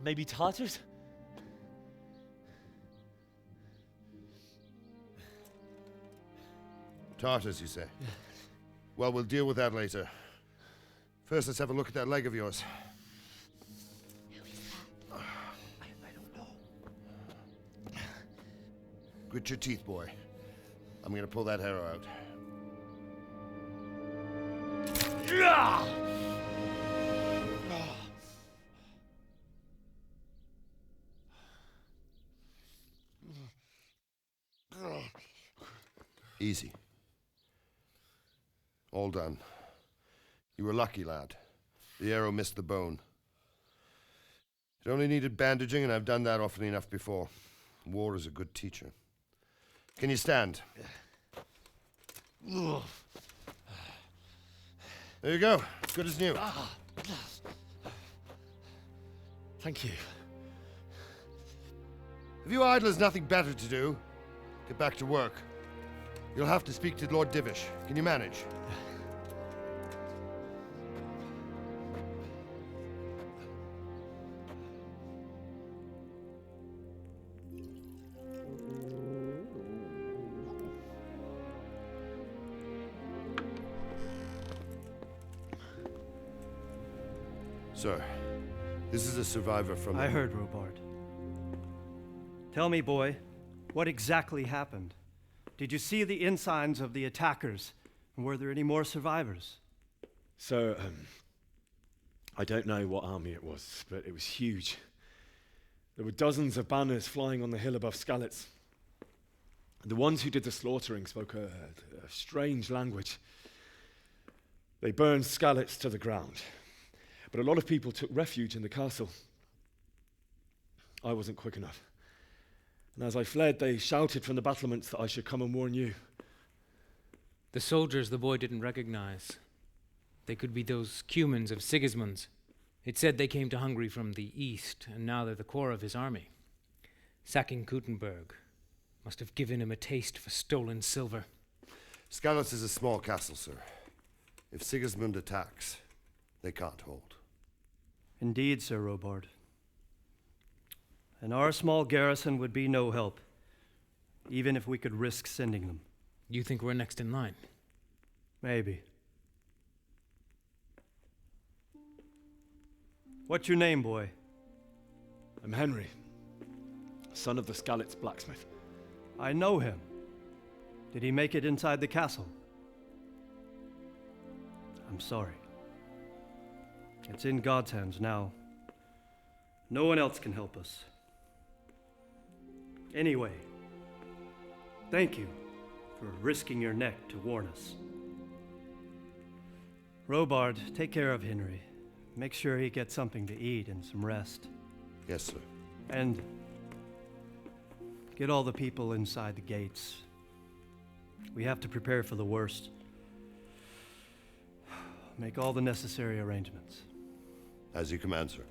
Maybe Tatars? Tartars, you say? Yeah. Well, we'll deal with that later. First, let's have a look at that leg of yours. Who is that? I don't know. Grit your teeth, boy. I'm gonna pull that arrow out. Easy. All done. You were lucky, lad. The arrow missed the bone. It only needed bandaging, and I've done that often enough before. War is a good teacher. Can you stand? There you go. Good as new. Thank you. Have you idlers nothing better to do? Get back to work. You'll have to speak to Lord Divish. Can you manage? Sir, this is a survivor from... I heard, Robard. Tell me, boy, what exactly happened? Did you see the ensigns of the attackers? And were there any more survivors? So, I don't know what army it was, but it was huge. There were dozens of banners flying on the hill above Skalitz. The ones who did the slaughtering spoke a strange language. They burned Skalitz to the ground. But a lot of people took refuge in the castle. I wasn't quick enough. And as I fled, they shouted from the battlements that I should come and warn you. The soldiers the boy didn't recognize. They could be those Cumans of Sigismund's. It said they came to Hungary from the east, and now they're the core of his army. Sacking Gutenberg must have given him a taste for stolen silver. Skalitz is a small castle, sir. If Sigismund attacks, they can't hold. Indeed, Sir Robard. And our small garrison would be no help, even if we could risk sending them. You think we're next in line? Maybe. What's your name, boy? I'm Henry, son of the Skalitz blacksmith. I know him. Did he make it inside the castle? I'm sorry. It's in God's hands now. No one else can help us. Anyway, thank you for risking your neck to warn us. Robard, take care of Henry. Make sure he gets something to eat and some rest. Yes, sir. And get all the people inside the gates. We have to prepare for the worst. Make all the necessary arrangements. As you command, sir.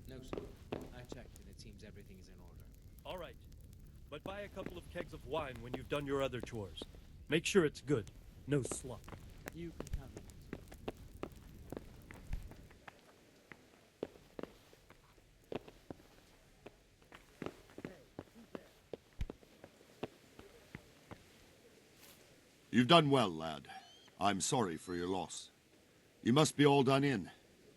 No, sir. I checked, and it seems everything is in order. All right. But buy a couple of kegs of wine when you've done your other chores. Make sure it's good. No slop. You can count on it. You've done well, lad. I'm sorry for your loss. You must be all done in.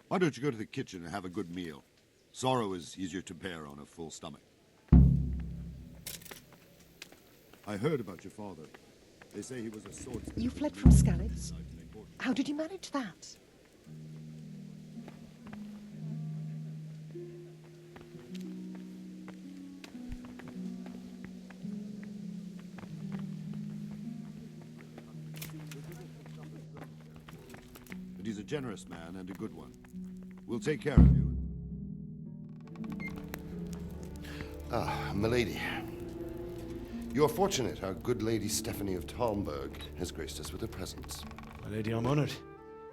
Why don't you go to the kitchen and have a good meal? Sorrow is easier to bear on a full stomach. I heard about your father. They say he was a swordsman. You fled from Skalitz? How did you manage that? But he's a generous man and a good one. We'll take care of you. Ah, milady. You're fortunate our good lady Stephanie of Talmberg has graced us with her presence. My lady, I'm honored.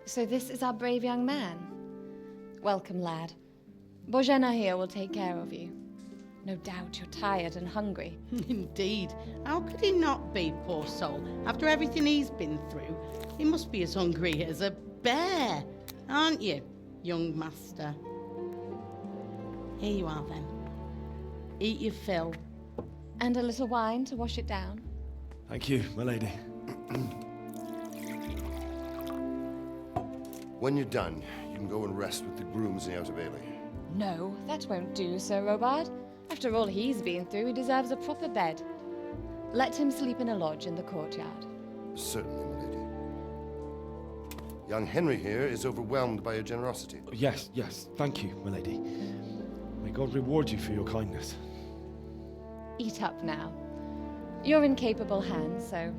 So this is our brave young man. Welcome, lad. Bozhena here will take care of you. No doubt you're tired and hungry. Indeed. How could he not be, poor soul? After everything he's been through, he must be as hungry as a bear, aren't you, young master? Here you are, then. Eat your fill. And a little wine to wash it down. Thank you, my lady. When you're done, you can go and rest with the grooms in the Outer Bailey. No, that won't do, Sir Robard. After all he's been through, he deserves a proper bed. Let him sleep in a lodge in the courtyard. Certainly, milady. Young Henry here is overwhelmed by your generosity. Yes, thank you, milady. May God reward you for your kindness. Eat up now. You're in capable hands, so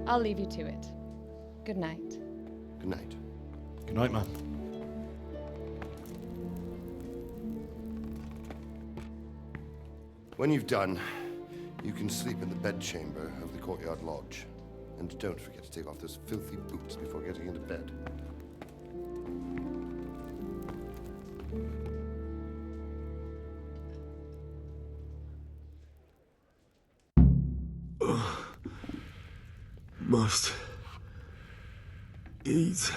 I'll leave you to it. Good night. Good night. Good night, ma'am. When you've done, you can sleep in the bedchamber of the courtyard lodge. And don't forget to take off those filthy boots before getting into bed. Must eat.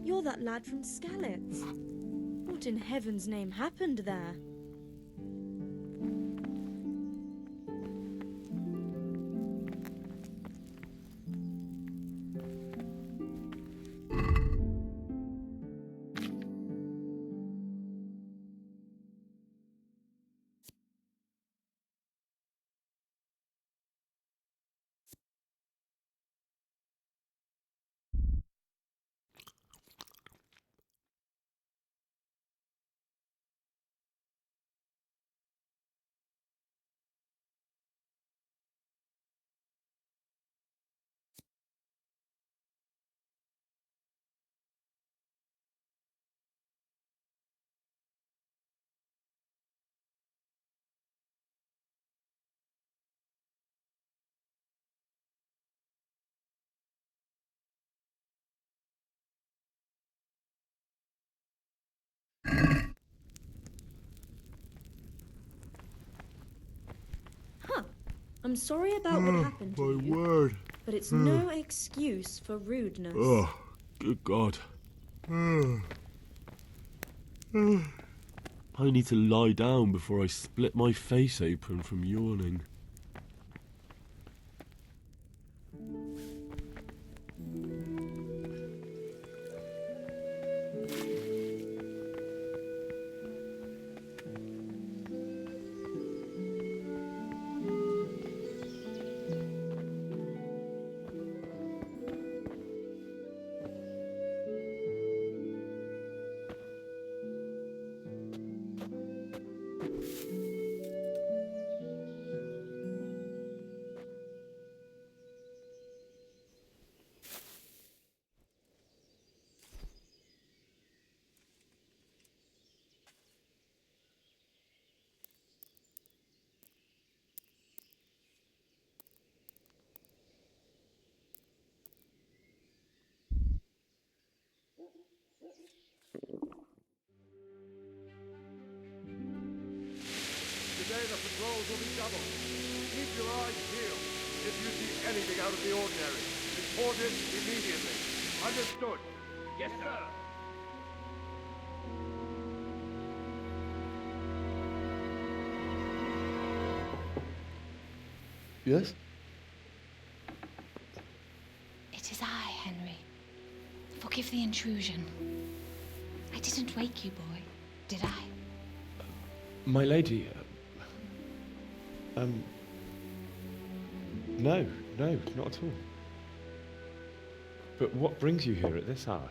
You're that lad from Skalitz. What in heaven's name happened there? I'm sorry about what happened to you. My word. But it's no excuse for rudeness. Oh, good God. I need to lie down before I split my face open from yawning. Today the patrols will be doubled. Keep your eyes peeled. If you see anything out of the ordinary, report it immediately. Understood? Yes, sir. Yes? It is I, Henry. Forgive the intrusion. I didn't wake you, boy, did I? My lady, No, not at all. But what brings you here at this hour?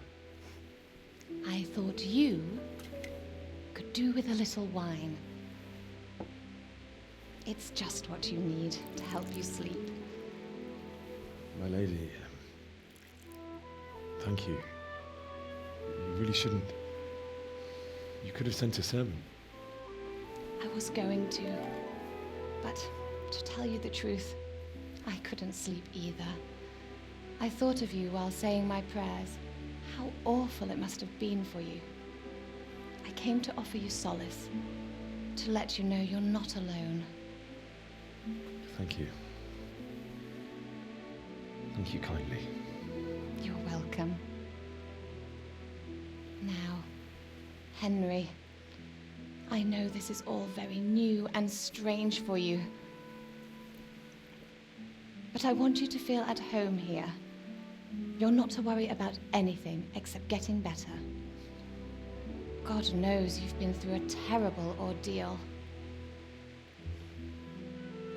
I thought you could do with a little wine. It's just what you need to help you sleep. My lady, thank you. You really shouldn't. You could have sent a servant. I was going to, but to tell you the truth, I couldn't sleep either. I thought of you while saying my prayers. How awful it must have been for you. I came to offer you solace, to let you know you're not alone. Thank you. Thank you kindly. You're welcome. Now, Henry, I know this is all very new and strange for you, but I want you to feel at home here. You're not to worry about anything except getting better. God knows you've been through a terrible ordeal.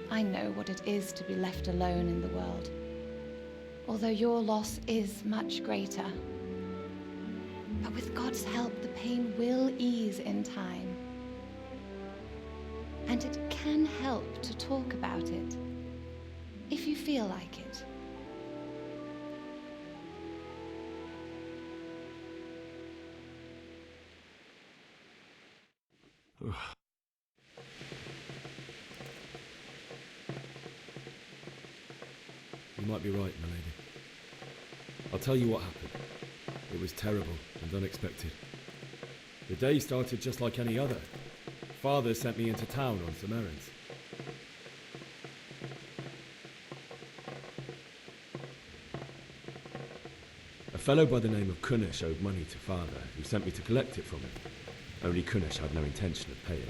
I know what it is to be left alone in the world, although your loss is much greater. But with God's help, the pain will ease in time. And it can help to talk about it, if you feel like it. You might be right, my lady. I'll tell you what happened. It was terrible and unexpected. The day started just like any other. Father sent me into town on some errands. A fellow by the name of Kunesh owed money to Father, who sent me to collect it from him. Only Kunesh had no intention of paying.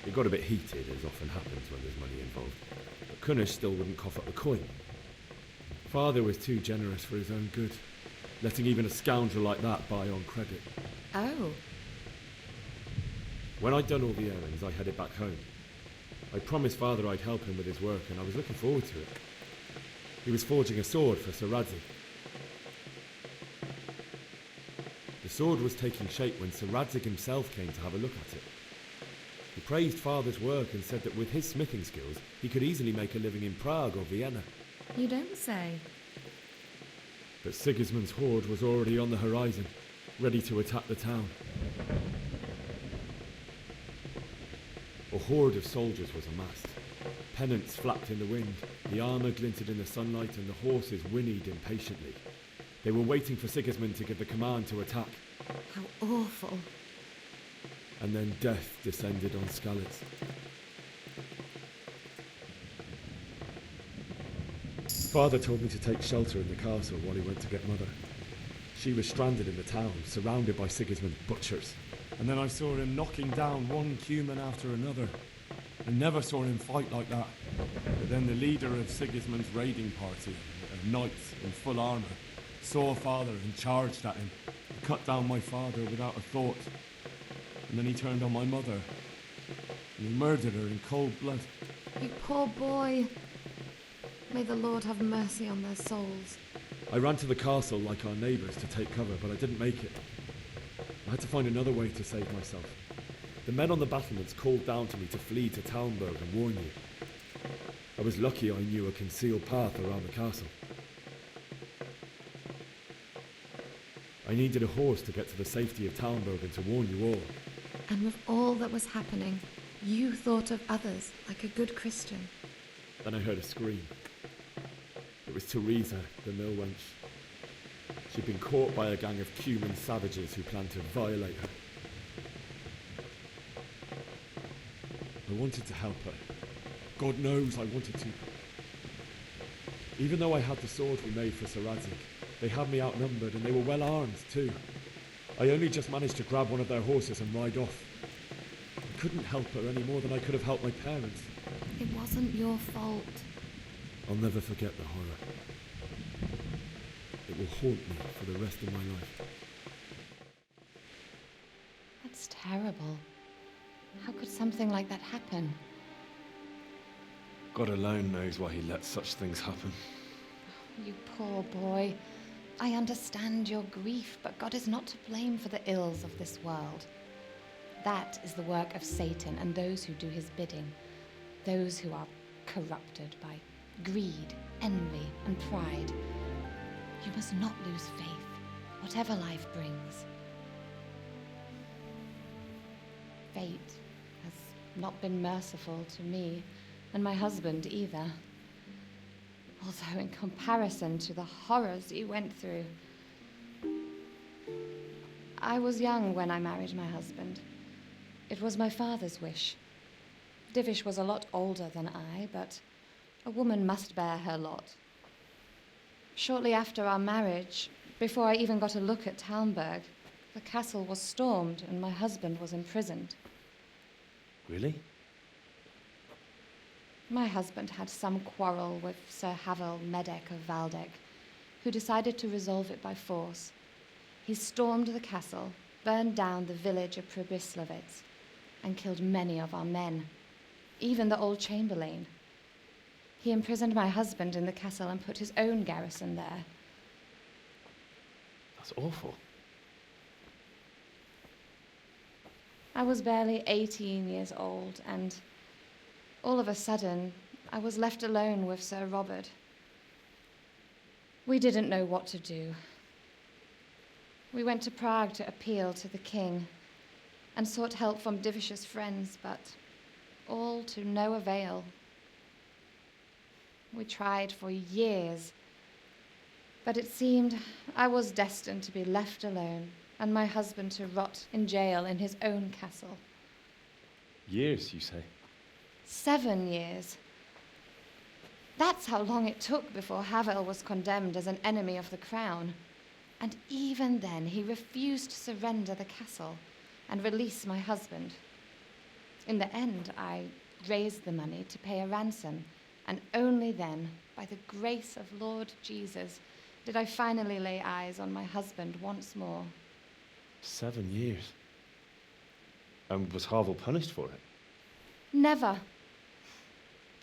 It got a bit heated, as often happens when there's money involved, but Kunesh still wouldn't cough up the coin. Father was too generous for his own good, letting even a scoundrel like that buy on credit. Oh. When I'd done all the errands, I headed back home. I promised Father I'd help him with his work, and I was looking forward to it. He was forging a sword for Sir Radzig. The sword was taking shape when Sir Radzig himself came to have a look at it. He praised Father's work and said that with his smithing skills, he could easily make a living in Prague or Vienna. You don't say. But Sigismund's horde was already on the horizon, ready to attack the town. A horde of soldiers was amassed. Pennants flapped in the wind, the armour glinted in the sunlight, and the horses whinnied impatiently. They were waiting for Sigismund to give the command to attack. How awful. And then death descended on Skalitz. Father told me to take shelter in the castle while he went to get Mother. She was stranded in the town, surrounded by Sigismund's butchers. And then I saw him knocking down one Cuman after another. I never saw him fight like that. But then the leader of Sigismund's raiding party, of knights in full armour, saw Father and charged at him. He cut down my father without a thought. And then he turned on my mother. And he murdered her in cold blood. You poor boy. May the Lord have mercy on their souls. I ran to the castle like our neighbours to take cover, but I didn't make it. I had to find another way to save myself. The men on the battlements called down to me to flee to Talmberg and warn you. I was lucky I knew a concealed path around the castle. I needed a horse to get to the safety of Talmberg and to warn you all. And with all that was happening, you thought of others like a good Christian. Then I heard a scream. It was Teresa, the mill wench. She'd been caught by a gang of Cuman savages who planned to violate her. I wanted to help her. God knows I wanted to. Even though I had the sword we made for Sir Radzig, they had me outnumbered and they were well armed too. I only just managed to grab one of their horses and ride off. I couldn't help her any more than I could have helped my parents. It wasn't your fault. I'll never forget the horror. It will haunt me for the rest of my life. That's terrible. How could something like that happen? God alone knows why he lets such things happen. You poor boy. I understand your grief, but God is not to blame for the ills of this world. That is the work of Satan and those who do his bidding, those who are corrupted by greed, envy, and pride. You must not lose faith, whatever life brings. Fate has not been merciful to me, and my husband either. Although in comparison to the horrors he went through. I was young when I married my husband. It was my father's wish. Divish was a lot older than I, but a woman must bear her lot. Shortly after our marriage, before I even got a look at Talmberg, the castle was stormed and my husband was imprisoned. Really? My husband had some quarrel with Sir Havel Medek of Valdek, who decided to resolve it by force. He stormed the castle, burned down the village of Pribyslavitz, and killed many of our men, even the old chamberlain. He imprisoned my husband in the castle and put his own garrison there. That's awful. I was barely 18 years old, and all of a sudden, I was left alone with Sir Robert. We didn't know what to do. We went to Prague to appeal to the king and sought help from Divish's friends, but all to no avail. We tried for years, but it seemed I was destined to be left alone and my husband to rot in jail in his own castle. Years, you say? 7 years. That's how long it took before Havel was condemned as an enemy of the crown. And even then, he refused to surrender the castle and release my husband. In the end, I raised the money to pay a ransom, and only then, by the grace of Lord Jesus, did I finally lay eyes on my husband once more. 7 years? And was Havel punished for it? Never.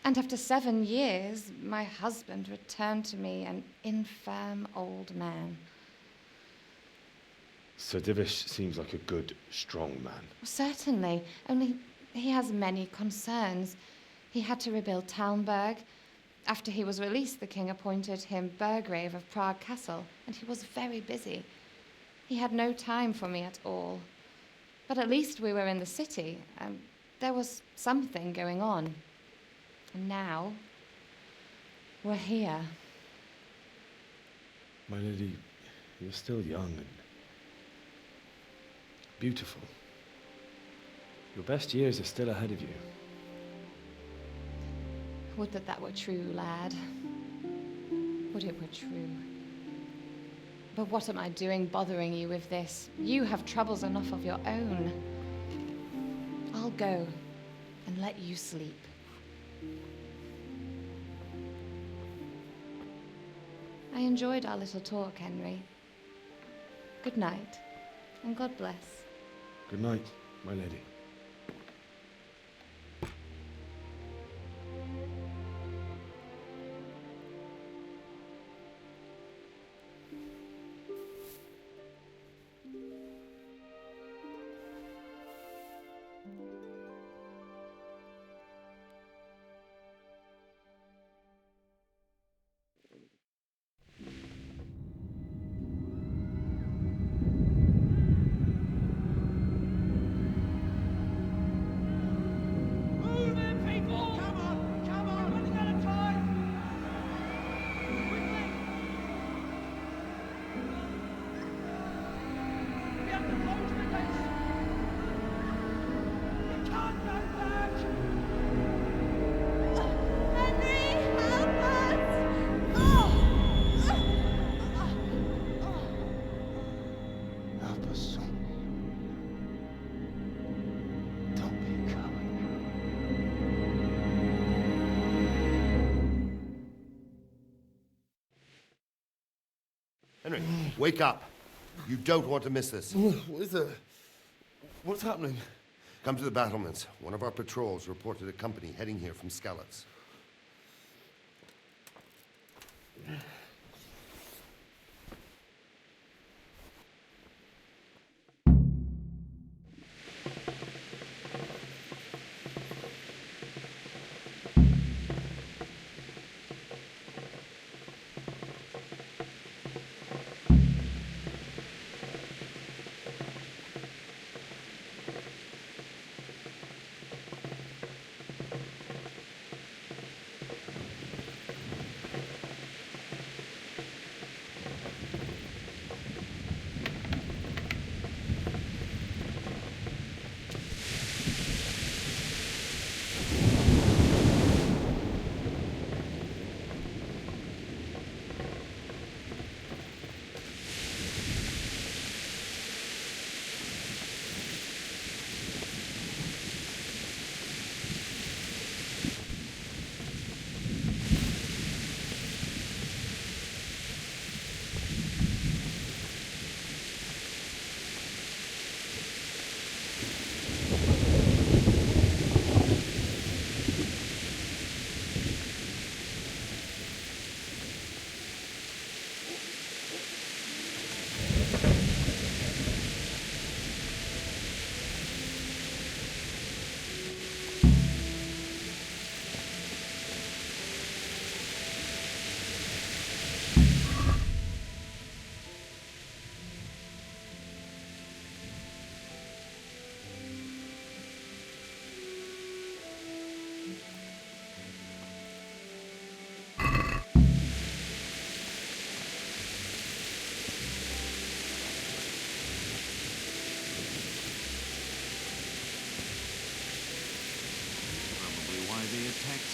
And after 7 years, my husband returned to me an infirm old man. Sir Divish seems like a good, strong man. Certainly, only he has many concerns. He had to rebuild Talmberg. After he was released, the king appointed him Burgrave of Prague Castle, and he was very busy. He had no time for me at all. But at least we were in the city, and there was something going on. And now, we're here. My lady, you're still young and beautiful. Your best years are still ahead of you. Would that were true, lad. Would it were true. But what am I doing bothering you with this? You have troubles enough of your own. I'll go and let you sleep. I enjoyed our little talk, Henry. Good night, and God bless. Good night, my lady. Henry, wake up. You don't want to miss this. What is it? What's happening? Come to the battlements. One of our patrols reported a company heading here from Skalitz.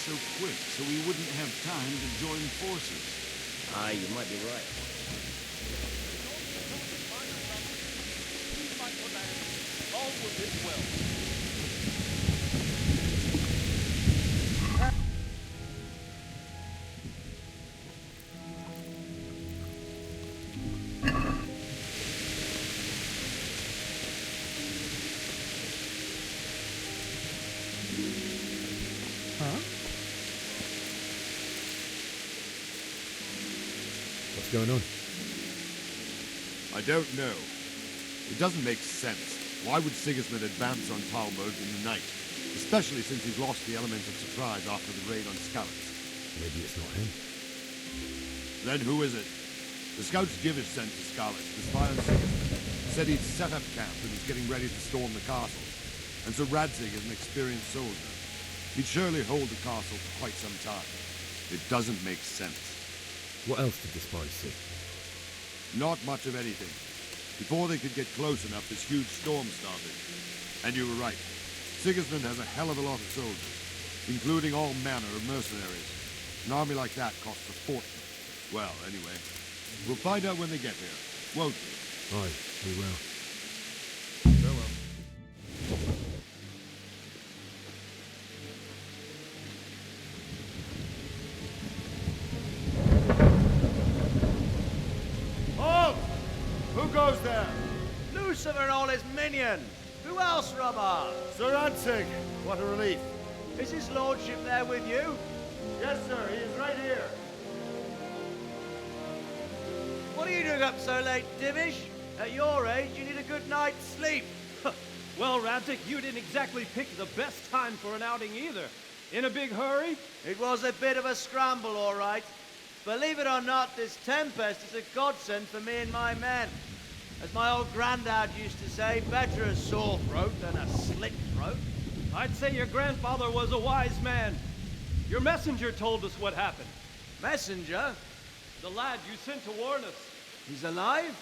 So quick, so we wouldn't have time to join forces. Aye, you might be right. All will live well. What's going on? I don't know. It doesn't make sense. Why would Sigismund advance on Talmud in the night? Especially since he's lost the element of surprise after the raid on Skalitz. Maybe it's not him. Then who is it? The scouts Jivish sent to Skalitz to spy on Sigismund. Said he'd set up camp and was getting ready to storm the castle. And so Radzig is an experienced soldier. He'd surely hold the castle for quite some time. It doesn't make sense. What else did the spies see? Not much of anything. Before they could get close enough, this huge storm started. And you were right. Sigismund has a hell of a lot of soldiers, including all manner of mercenaries. An army like that costs a fortune. Well, anyway, we'll find out when they get here, won't we? Aye, we will. Farewell. Halt! Who goes there? Lucifer and all his minions. Who else, Robert? Sir Ansig, what a relief. Is his lordship there with you? Yes, sir, he is right here. What are you doing up so late, Divish? At your age, you need a good night's sleep. Well, Radzig, you didn't exactly pick the best time for an outing either. In a big hurry? It was a bit of a scramble, all right. Believe it or not, this tempest is a godsend for me and my men. As my old granddad used to say, better a sore throat than a slit throat. I'd say your grandfather was a wise man. Your messenger told us what happened. Messenger? The lad you sent to warn us. He's alive?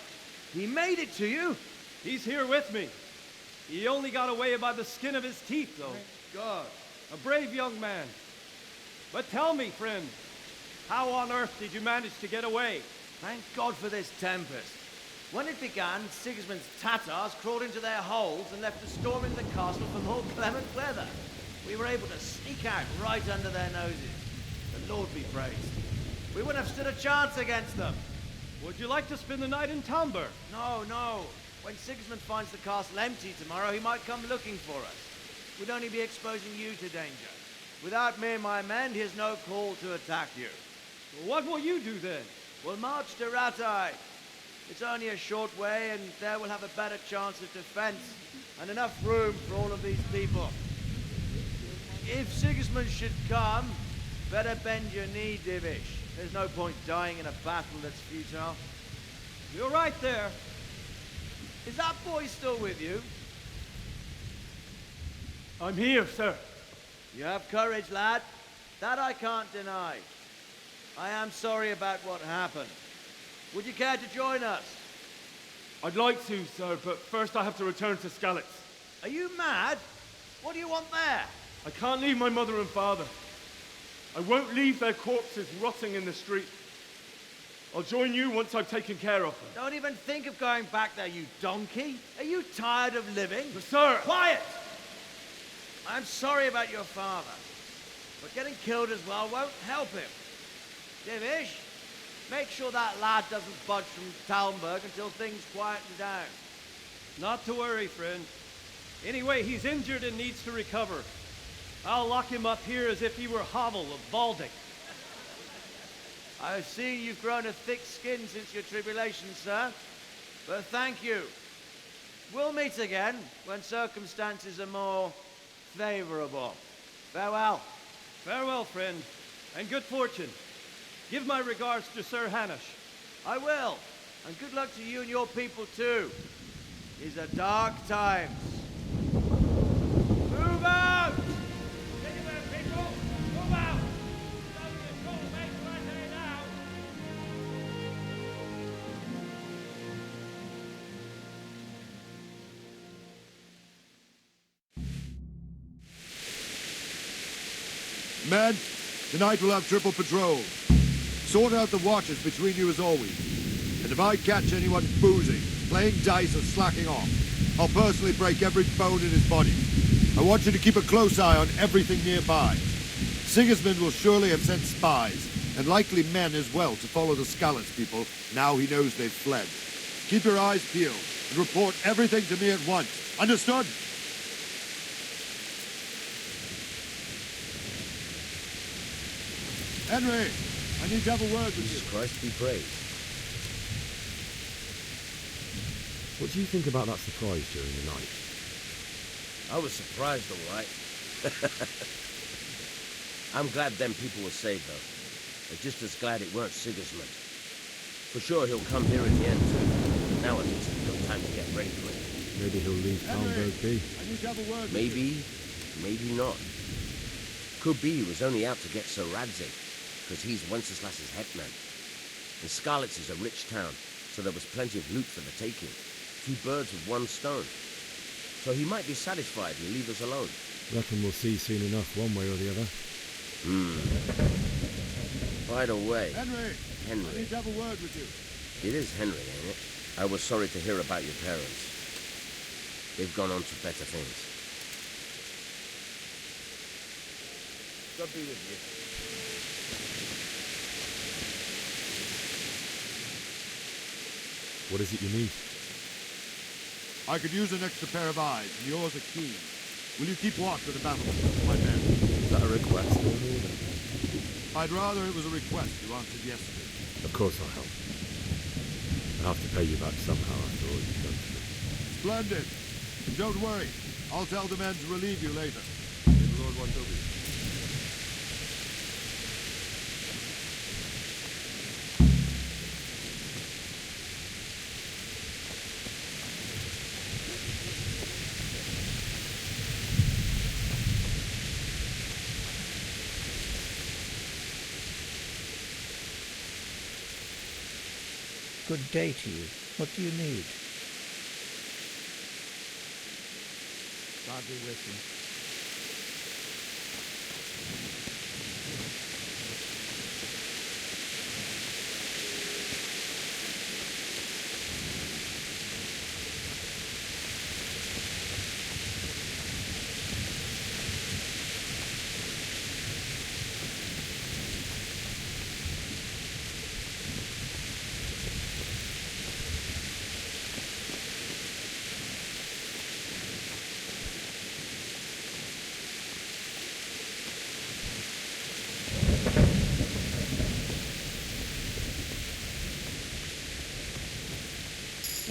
He made it to you? He's here with me. He only got away by the skin of his teeth, though. Thank God. A brave young man. But tell me, friend, how on earth did you manage to get away? Thank God for this tempest. When it began, Sigismund's Tatars crawled into their holes and left a storm in the castle for more clement weather. We were able to sneak out right under their noses. The Lord be praised. We wouldn't have stood a chance against them. Would you like to spend the night in Talmber? No, no. When Sigismund finds the castle empty tomorrow, he might come looking for us. We'd only be exposing you to danger. Without me and my men, he has no call to attack you. What will you do then? We'll march to Ratai. It's only a short way, and there we'll have a better chance of defense and enough room for all of these people. If Sigismund should come, better bend your knee, Divish. There's no point dying in a battle that's futile. You're right there. Is that boy still with you? I'm here, sir. You have courage, lad. That I can't deny. I am sorry about what happened. Would you care to join us? I'd like to, sir, but first I have to return to Skalitz. Are you mad? What do you want there? I can't leave my mother and father. I won't leave their corpses rotting in the street. I'll join you once I've taken care of them. Don't even think of going back there, you donkey. Are you tired of living? But sir! Quiet! I'm sorry about your father, but getting killed as well won't help him. Divish, make sure that lad doesn't budge from Talmberg until things quieten down. Not to worry, friend. Anyway, he's injured and needs to recover. I'll lock him up here as if he were Havel of Baldic. I see you've grown a thick skin since your tribulation, sir. But thank you. We'll meet again when circumstances are more favorable. Farewell. Farewell, friend, and good fortune. Give my regards to Sir Hanush. I will. And good luck to you and your people, too. These are dark times. Move out! Anywhere, people! Move out! Now. Men, tonight we'll have triple patrol. Sort out the watches between you as always. And if I catch anyone boozing, playing dice or slacking off, I'll personally break every bone in his body. I want you to keep a close eye on everything nearby. Sigismund will surely have sent spies, and likely men as well, to follow the Skalitz people now he knows they've fled. Keep your eyes peeled and report everything to me at once. Understood? Henry, I need to have a word with you. Jesus Christ be praised. What do you think about that surprise during the night? I was surprised, all right. I'm glad them people were saved, though. I'm just as glad it weren't Sigismund. For sure he'll come here in the end, too. Now at least we've got time to get ready for it. Maybe he'll leave Talmberg be. I need to have a word Maybe, maybe not. Could be he was only out to get Sir Radzig, because he's Wenceslas's hetman. And Skalitz is a rich town, so there was plenty of loot for the taking. 2 birds with 1 stone. So he might be satisfied and leave us alone. Reckon we'll see soon enough, one way or the other. By the way, Henry, I Henry. need to have a word with you. It is Henry, ain't it? I was sorry to hear about your parents. They've gone on to better things. God be with you. What is it you need? I could use an extra pair of eyes, and yours are keen. Will you keep watch with the battlements with my men? Is that a request or an order? I'd rather it was a request you answered yesterday. Of course I'll help. I'll have to pay you back somehow after all you've done for me. Splendid. And don't worry. I'll tell the men to relieve you later. May the Lord watch over you. Good day to you. What do you need? God be with you.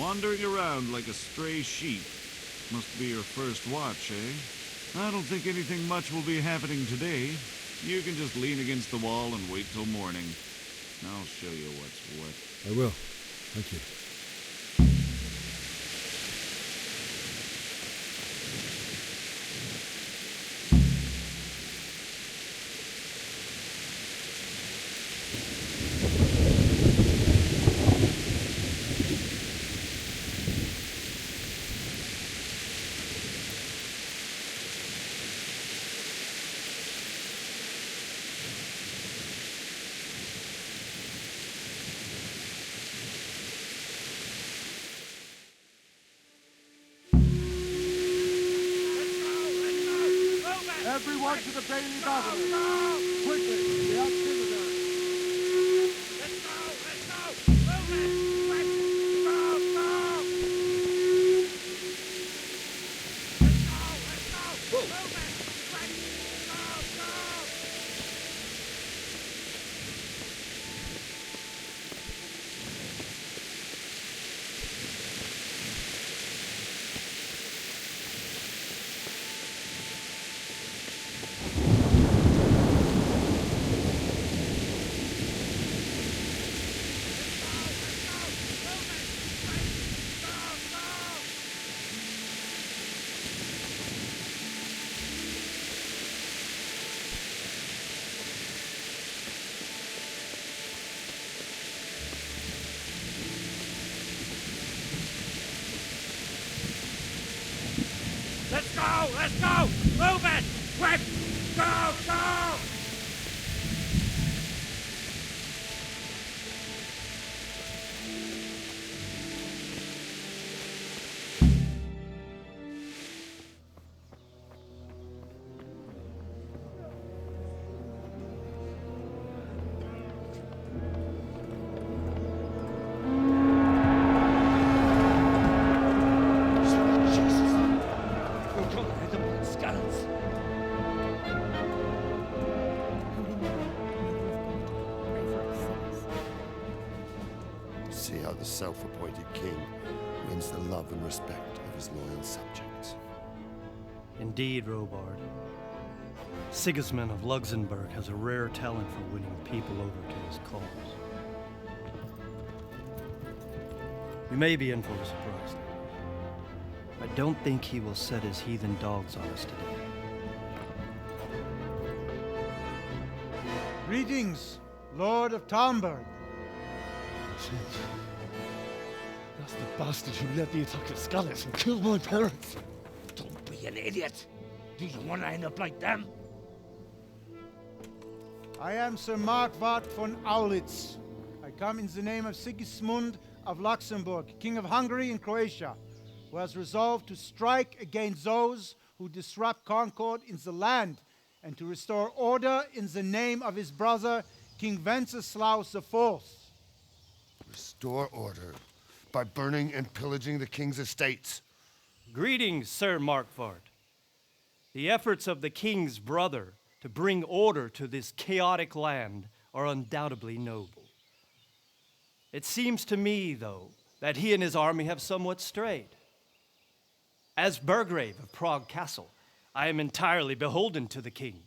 Wandering around like a stray sheep. Must be your first watch, eh? I don't think anything much will be happening today. You can just lean against the wall and wait till morning. I'll show you what's what. I will. Thank you. Everyone to the Bailey Battery! Quickly, the auxiliary! Let's go! Move it! Let's go! Move it! Let's go! Move it! Quick! Go! Go! See how the self-appointed king wins the love and respect of his loyal subjects. Indeed, Robard. Sigismund of Luxembourg has a rare talent for winning people over to his cause. We may be in for a surprise. I don't think he will set his heathen dogs on us today. Greetings, Lord of Talmberg. That's the bastard who led the attack at Skalitz and killed my parents. Don't be an idiot. Do you want to end up like them? I am Sir Markwart von Aulitz. I come in the name of Sigismund of Luxembourg, King of Hungary and Croatia, who has resolved to strike against those who disrupt concord in the land and to restore order in the name of his brother, King Wenceslaus IV. Restore order by burning and pillaging the king's estates. Greetings, Sir Markwart. The efforts of the king's brother to bring order to this chaotic land are undoubtedly noble. It seems to me, though, that he and his army have somewhat strayed. As Burgrave of Prague Castle, I am entirely beholden to the king,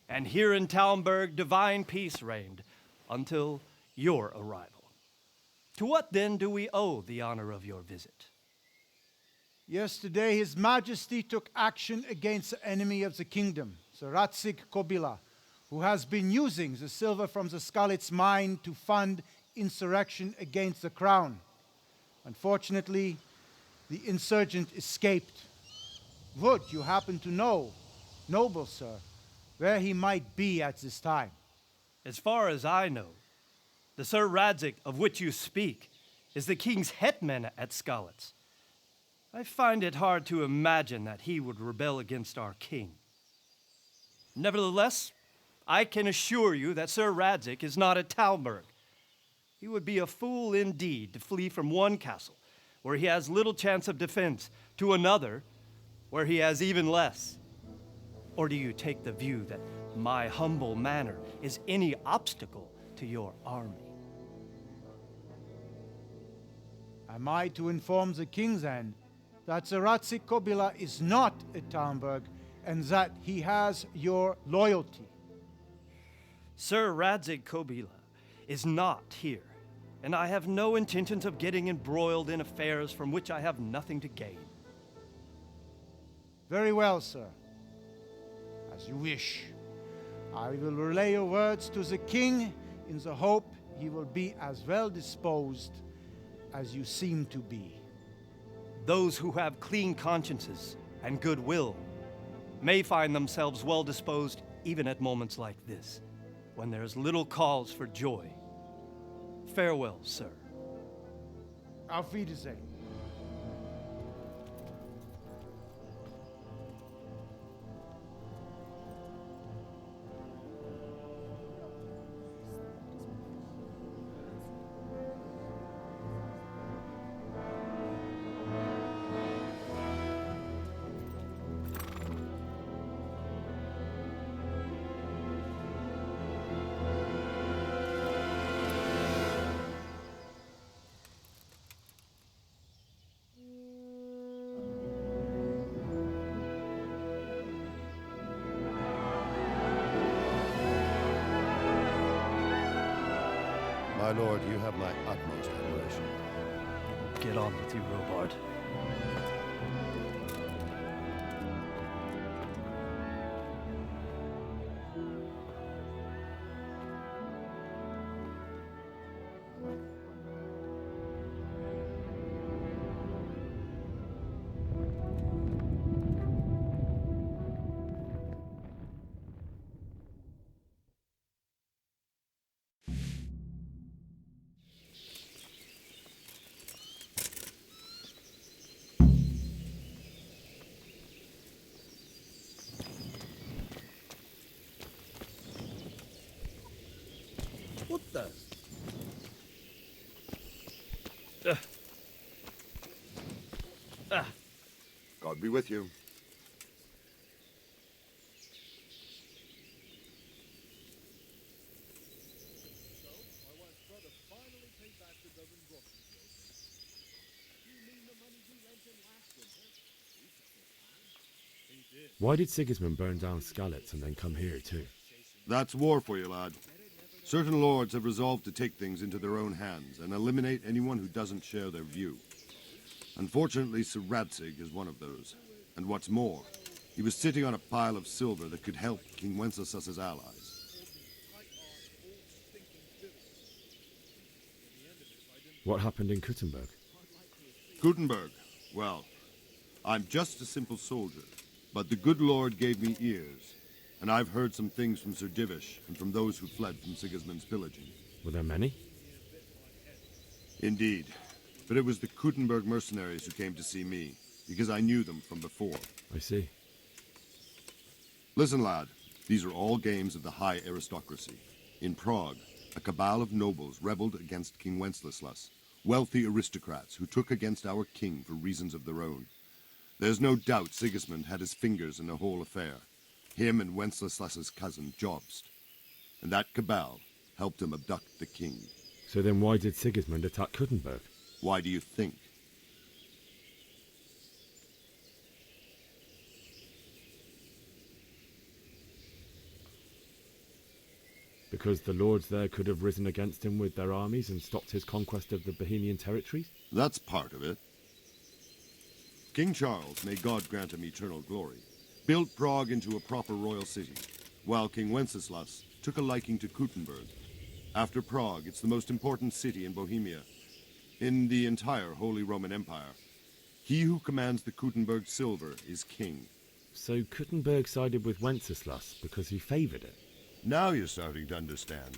and here in Talmberg divine peace reigned until your arrival. To what then do we owe the honor of your visit? Yesterday, His Majesty took action against the enemy of the kingdom, Sir Radzig Kobyla, who has been using the silver from the Skalitz mine to fund insurrection against the crown. Unfortunately, the insurgent escaped. Would you happen to know, noble sir, where he might be at this time? As far as I know, the Sir Radzig of which you speak is the king's hetman at Skalitz. I find it hard to imagine that he would rebel against our king. Nevertheless, I can assure you that Sir Radzig is not at Talmberg. He would be a fool indeed to flee from one castle where he has little chance of defense to another where he has even less. Or do you take the view that my humble manner is any obstacle to your army? Am I to inform the king then that the Kobila is not at Talmberg and that he has your loyalty? Sir Radzig Kobila is not here, and I have no intentions of getting embroiled in affairs from which I have nothing to gain. Very well, sir. As you wish. I will relay your words to the king in the hope he will be as well disposed as you seem to be. Those who have clean consciences and goodwill may find themselves well disposed even at moments like this, when there is little cause for joy. Farewell, sir. Auf Wiedersehen. My lord, you have my utmost admiration. Get on with you, Robard. What the? God be with you. Why did Sigismund burn down Skalitz and then come here too? That's war for you, lad. Certain lords have resolved to take things into their own hands and eliminate anyone who doesn't share their view. Unfortunately, Sir Radzig is one of those. And what's more, he was sitting on a pile of silver that could help King Wenceslas's allies. What happened in Kuttenberg? Gutenberg, well, I'm just a simple soldier, but the good Lord gave me ears, and I've heard some things from Sir Divish and from those who fled from Sigismund's pillaging. Were there many? Indeed, but it was the Kuttenberg mercenaries who came to see me, because I knew them from before. I see. Listen, lad, these are all games of the high aristocracy. In Prague, a cabal of nobles rebelled against King Wenceslas, wealthy aristocrats who took against our king for reasons of their own. There's no doubt Sigismund had his fingers in the whole affair. Him and Wenceslas's cousin, Jobst. And that cabal helped him abduct the king. So then why did Sigismund attack Kuttenberg? Why do you think? Because the lords there could have risen against him with their armies and stopped his conquest of the Bohemian territories? That's part of it. King Charles, may God grant him eternal glory, built Prague into a proper royal city, while King Wenceslas took a liking to Kuttenberg. After Prague, it's the most important city in Bohemia, in the entire Holy Roman Empire. He who commands the Kuttenberg silver is king. So Kuttenberg sided with Wenceslas because he favoured it? Now you're starting to understand.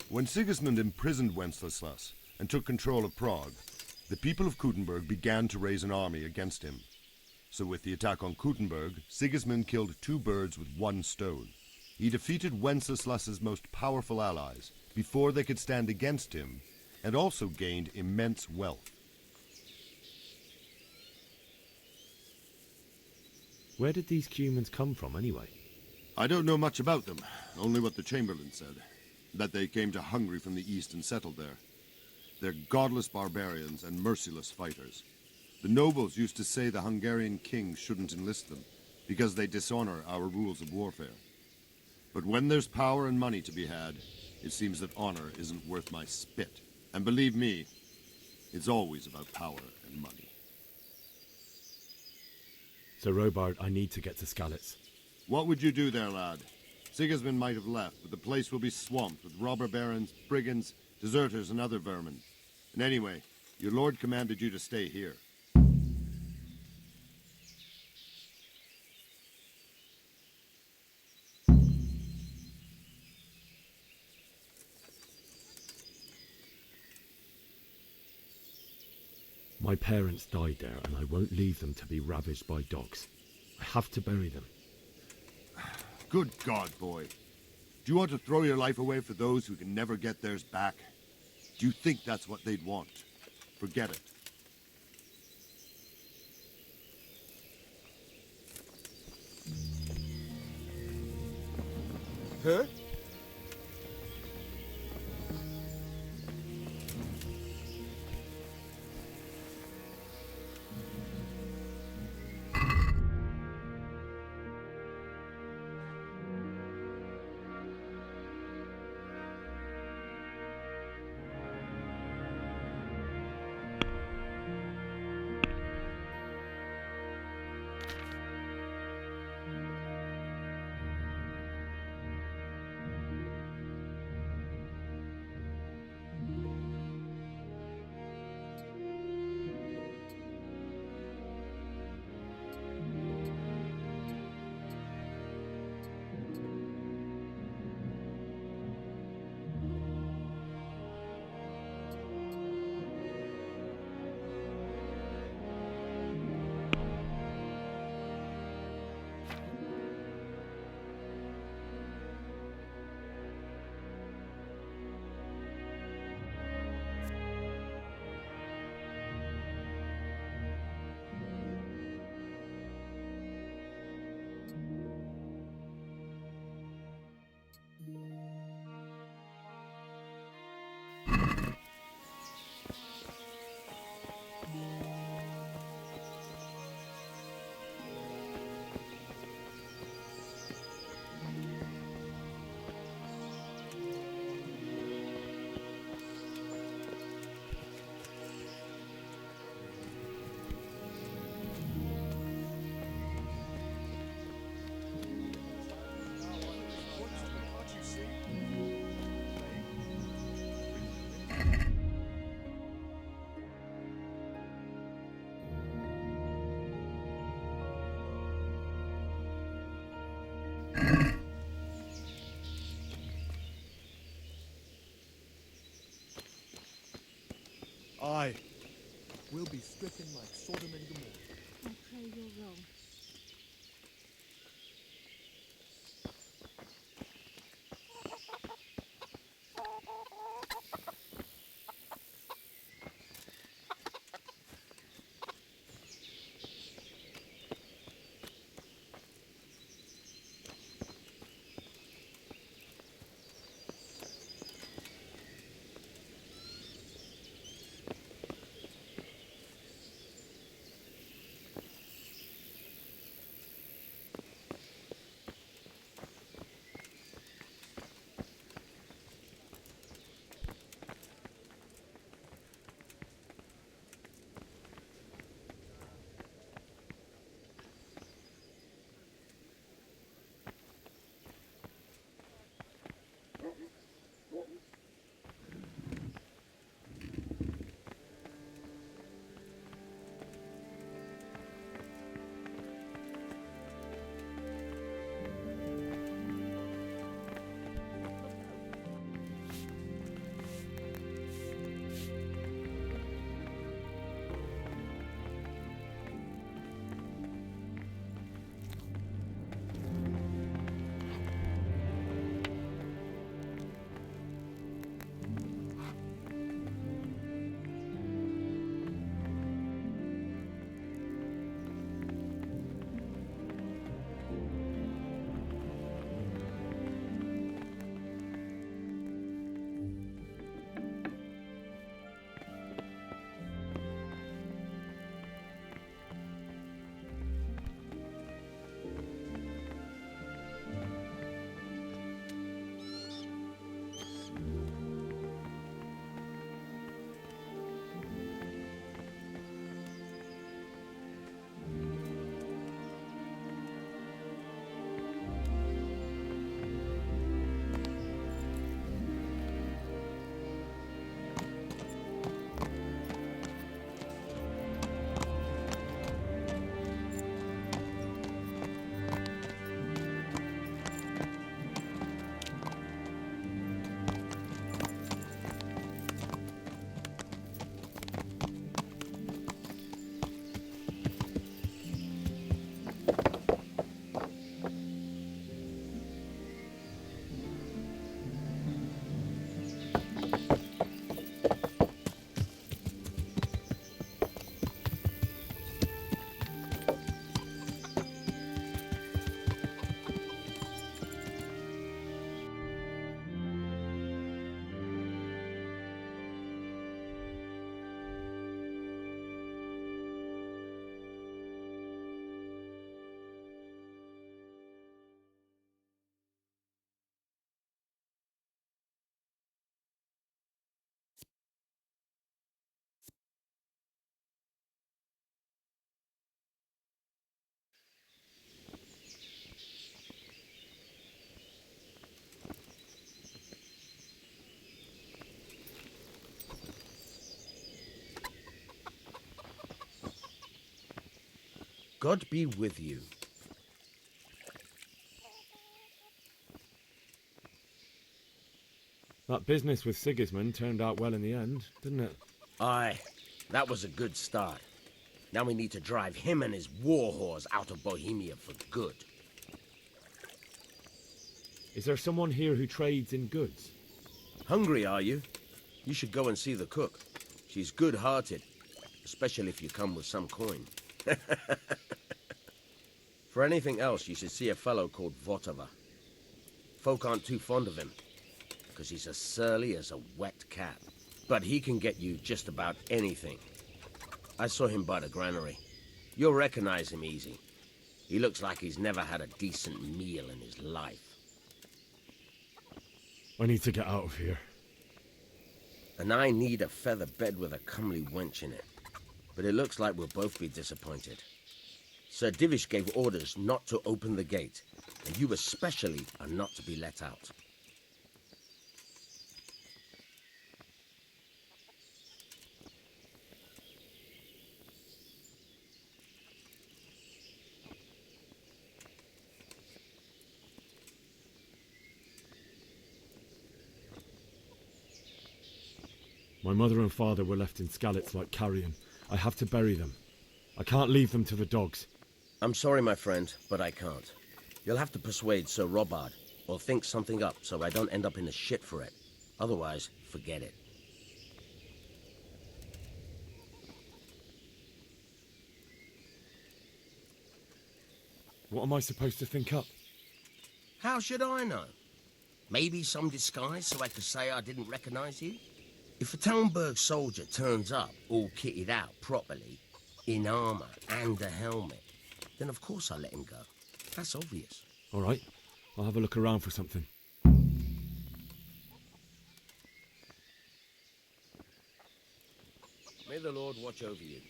When Sigismund imprisoned Wenceslas and took control of Prague, the people of Kuttenberg began to raise an army against him. So with the attack on Kuttenberg, Sigismund killed two birds with one stone. He defeated Wenceslas's most powerful allies before they could stand against him, and also gained immense wealth. Where did these Cumans come from anyway? I don't know much about them, only what the Chamberlain said, that they came to Hungary from the east and settled there. They're godless barbarians and merciless fighters. The nobles used to say the Hungarian king shouldn't enlist them, because they dishonor our rules of warfare. But when there's power and money to be had, it seems that honor isn't worth my spit. And believe me, it's always about power and money. Sir Robard, I need to get to Skalitz. What would you do there, lad? Sigismund might have left, but the place will be swamped with robber barons, brigands, deserters, and other vermin. And anyway, your lord commanded you to stay here. My parents died there, and I won't leave them to be ravaged by dogs. I have to bury them. Good God, boy. Do you want to throw your life away for those who can never get theirs back? Do you think that's what they'd want? Forget it. Huh? I will be stricken like Sodom and Gomorrah. I pray you're wrong. God be with you. That business with Sigismund turned out well in the end, didn't it? Aye, that was a good start. Now we need to drive him and his war whores out of Bohemia for good. Is there someone here who trades in goods? Hungry, are you? You should go and see the cook. She's good-hearted, especially if you come with some coin. For anything else, you should see a fellow called Votava. Folk aren't too fond of him, because he's as surly as a wet cat. But he can get you just about anything. I saw him by the granary. You'll recognize him easy. He looks like he's never had a decent meal in his life. I need to get out of here. And I need a feather bed with a comely wench in it. But it looks like we'll both be disappointed. Sir Divish gave orders not to open the gate, and you especially are not to be let out. My mother and father were left in Skalitz like carrion. I have to bury them. I can't leave them to the dogs. I'm sorry, my friend, but I can't. You'll have to persuade Sir Robard, or think something up so I don't end up in the shit for it. Otherwise, forget it. What am I supposed to think up? How should I know? Maybe some disguise so I could say I didn't recognize you? If a Talmberg soldier turns up all kitted out properly, in armor and a helmet, then of course I'll let him go. That's obvious. All right, I'll have a look around for something. May the Lord watch over you.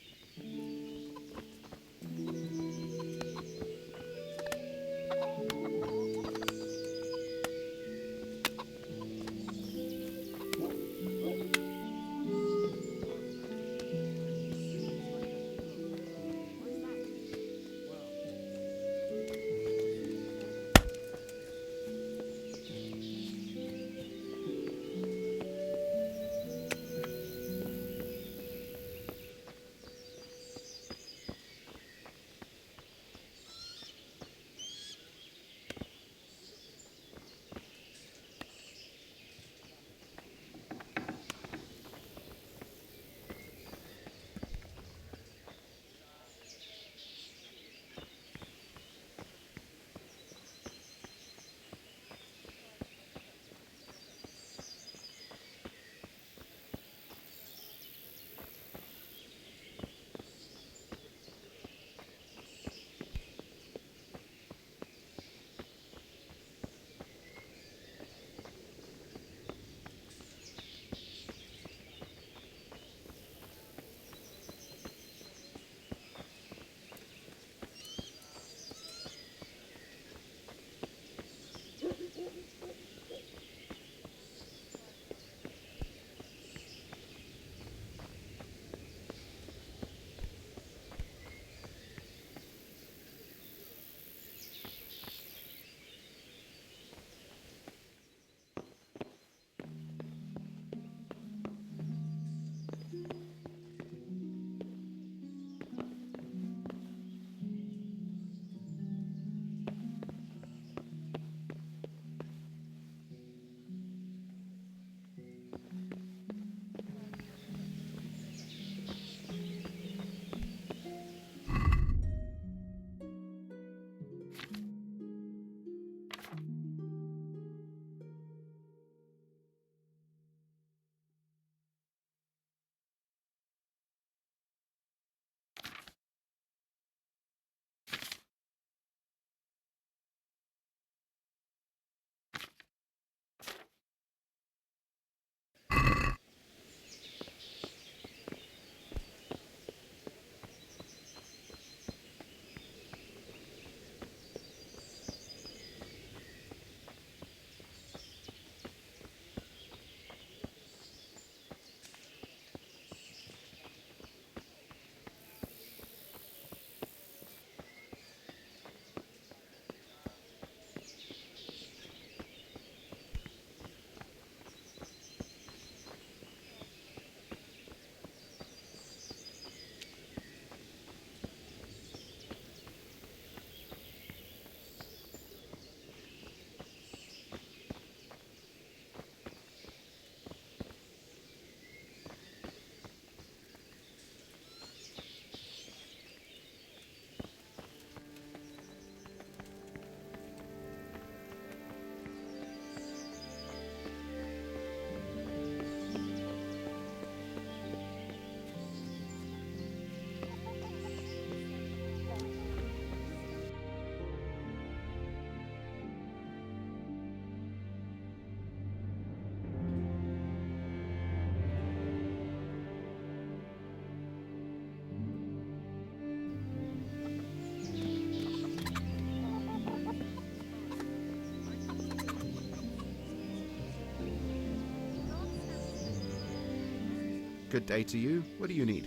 Good day to you. What do you need?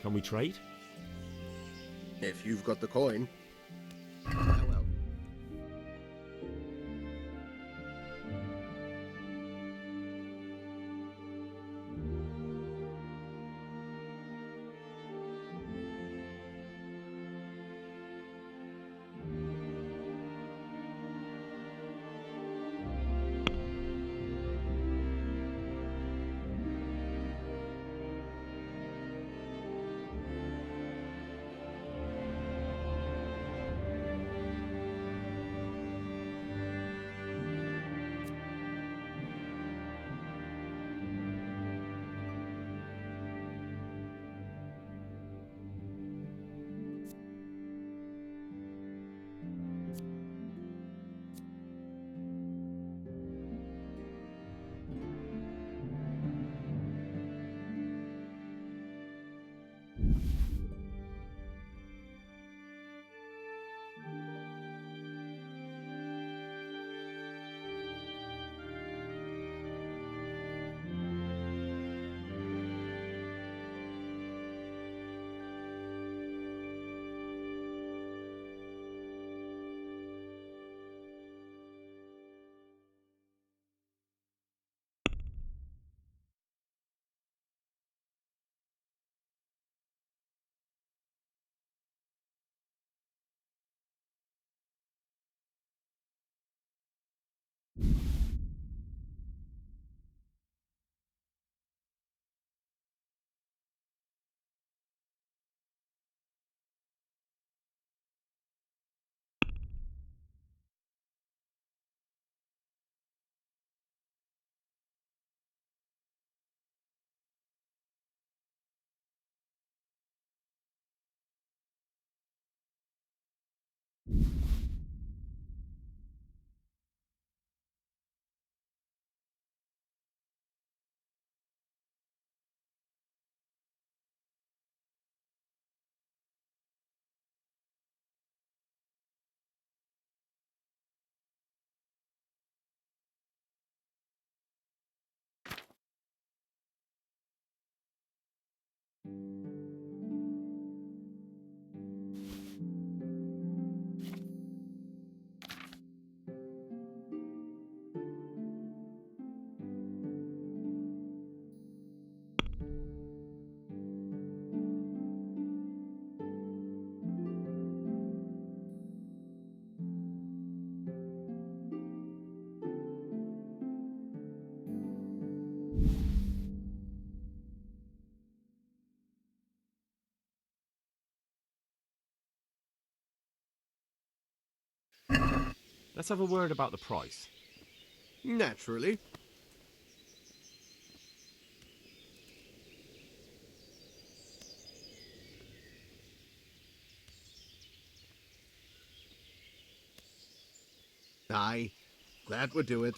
Can we trade? If you've got the coin. Let's have a word about the price. Naturally. Aye, that would do it.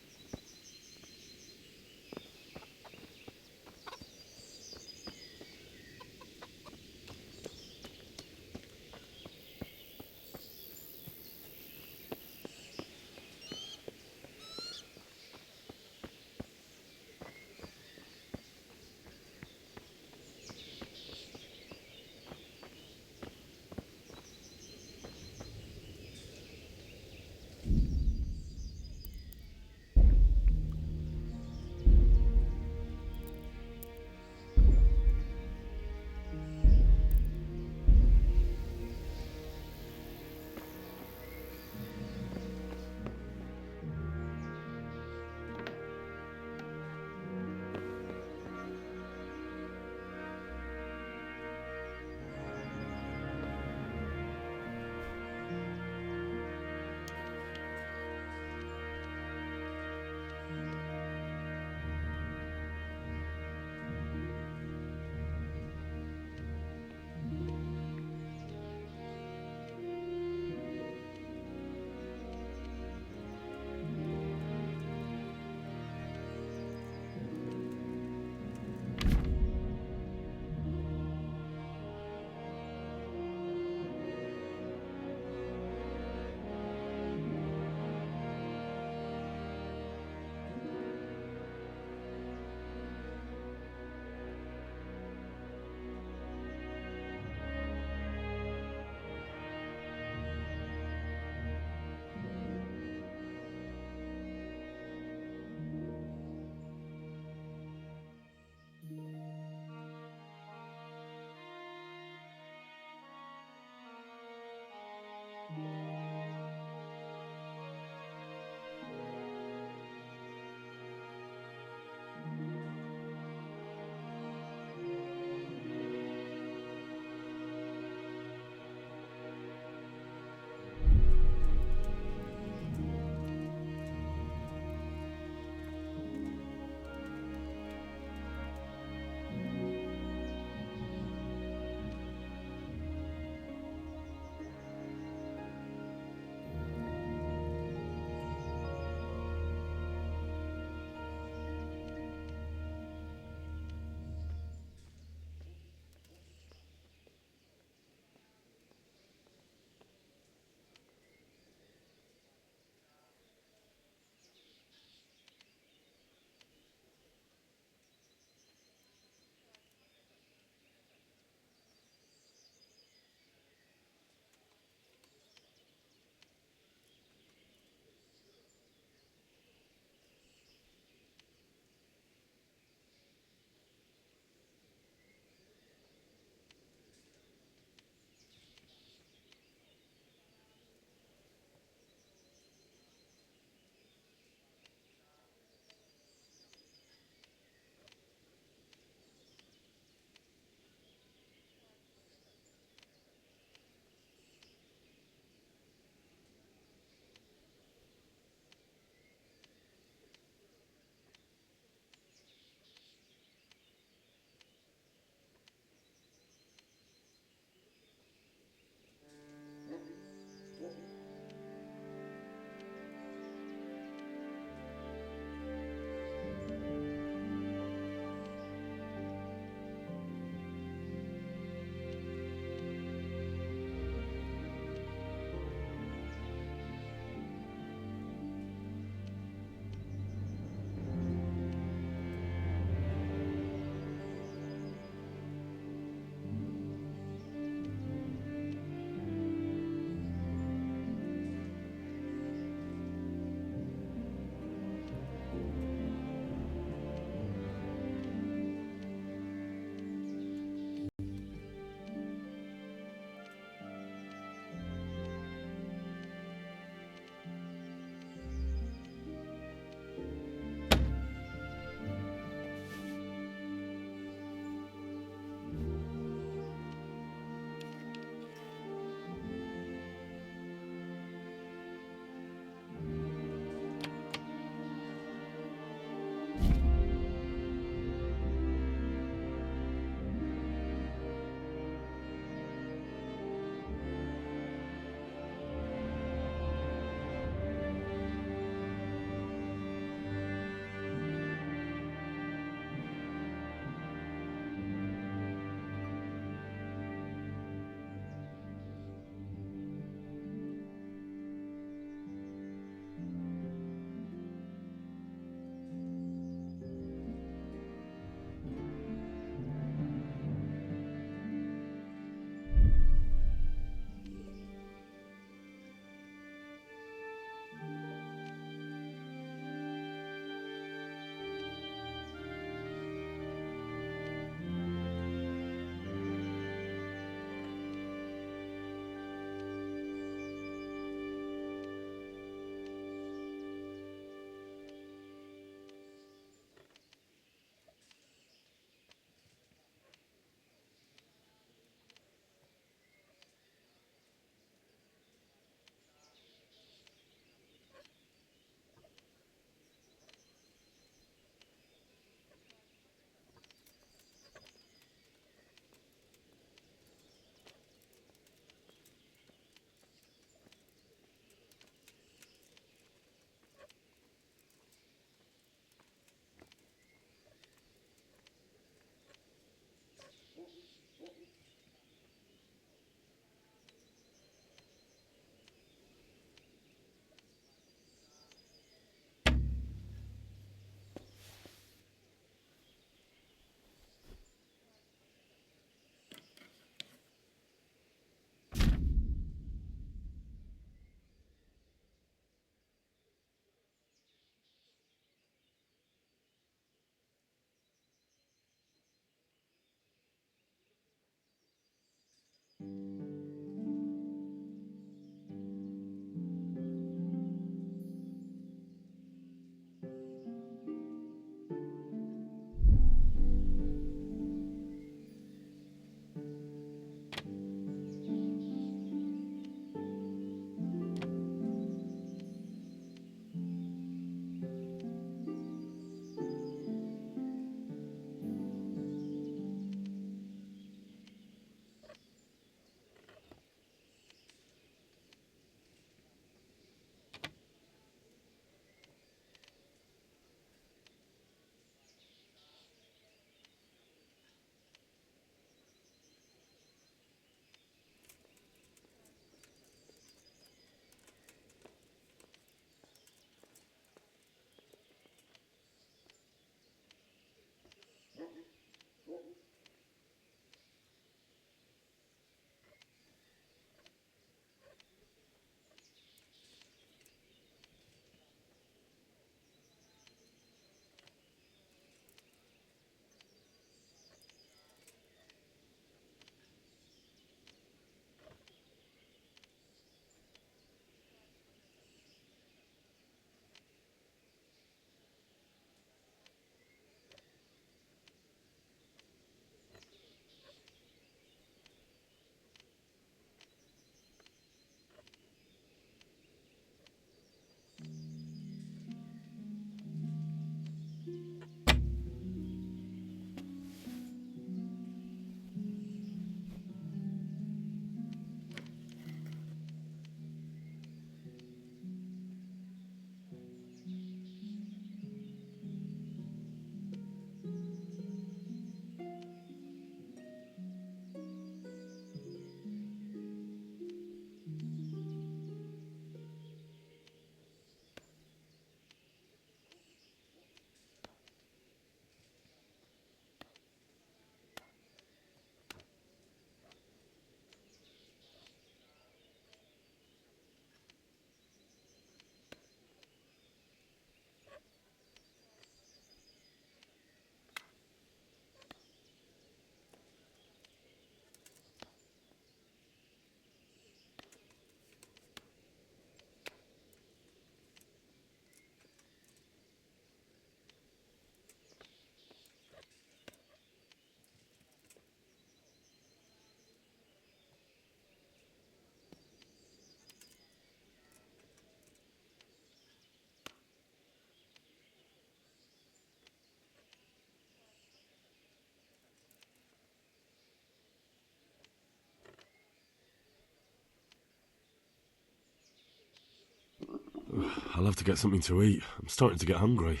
I'll have to get something to eat. I'm starting to get hungry.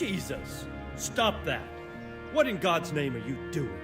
Jesus! Stop that! What in God's name are you doing?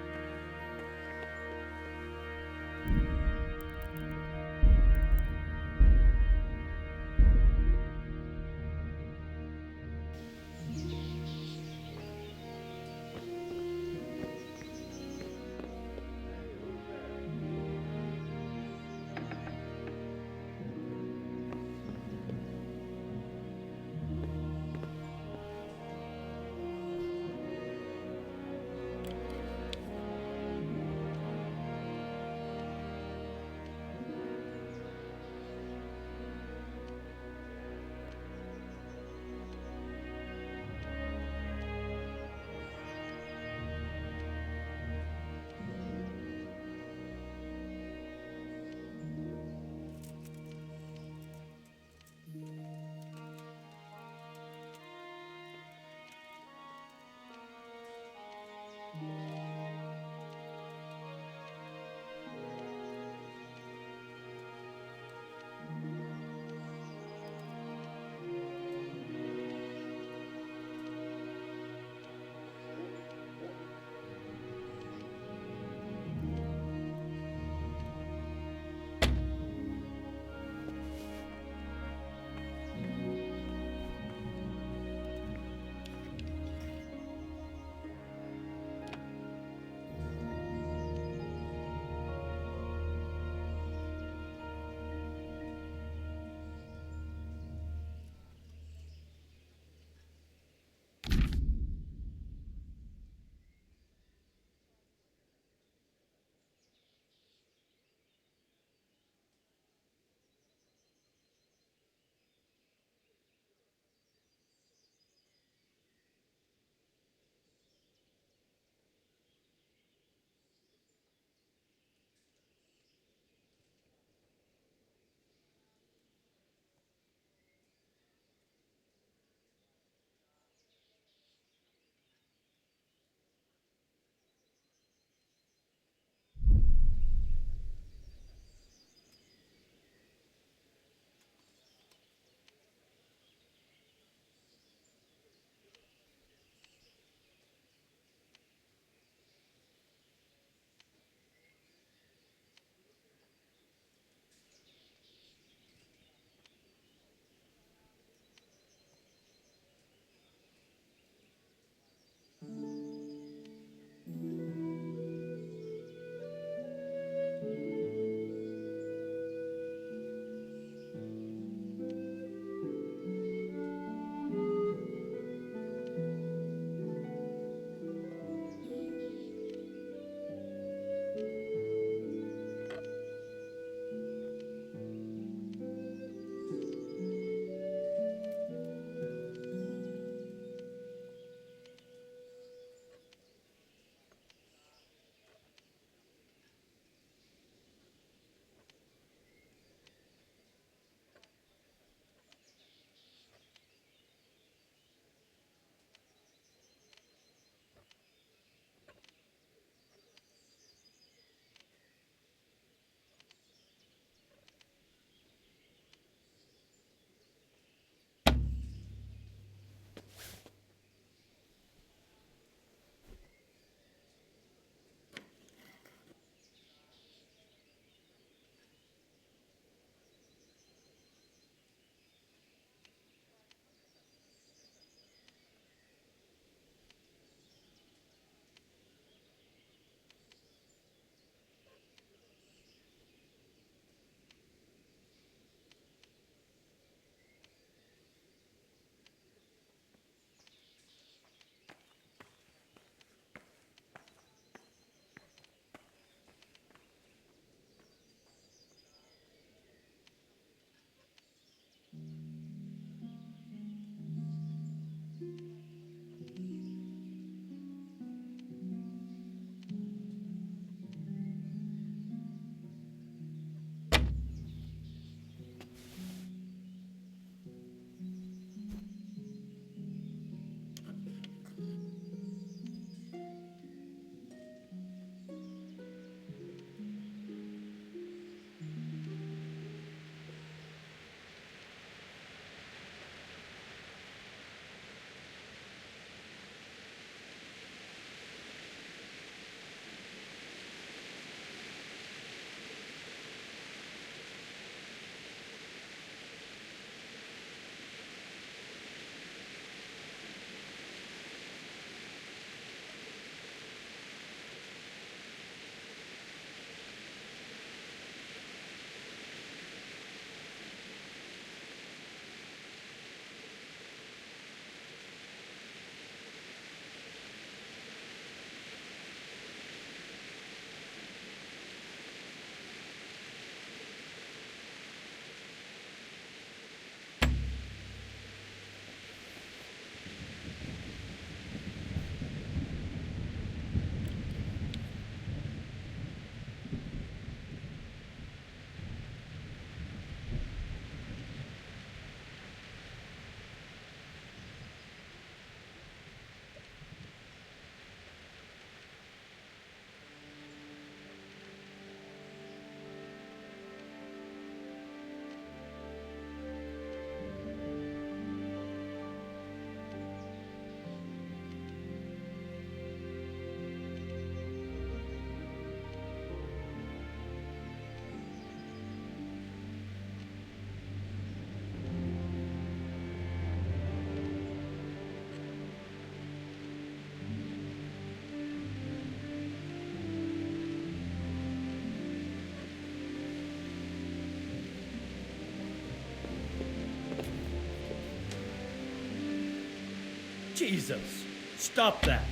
Jesus! Stop that!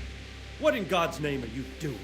What in God's name are you doing?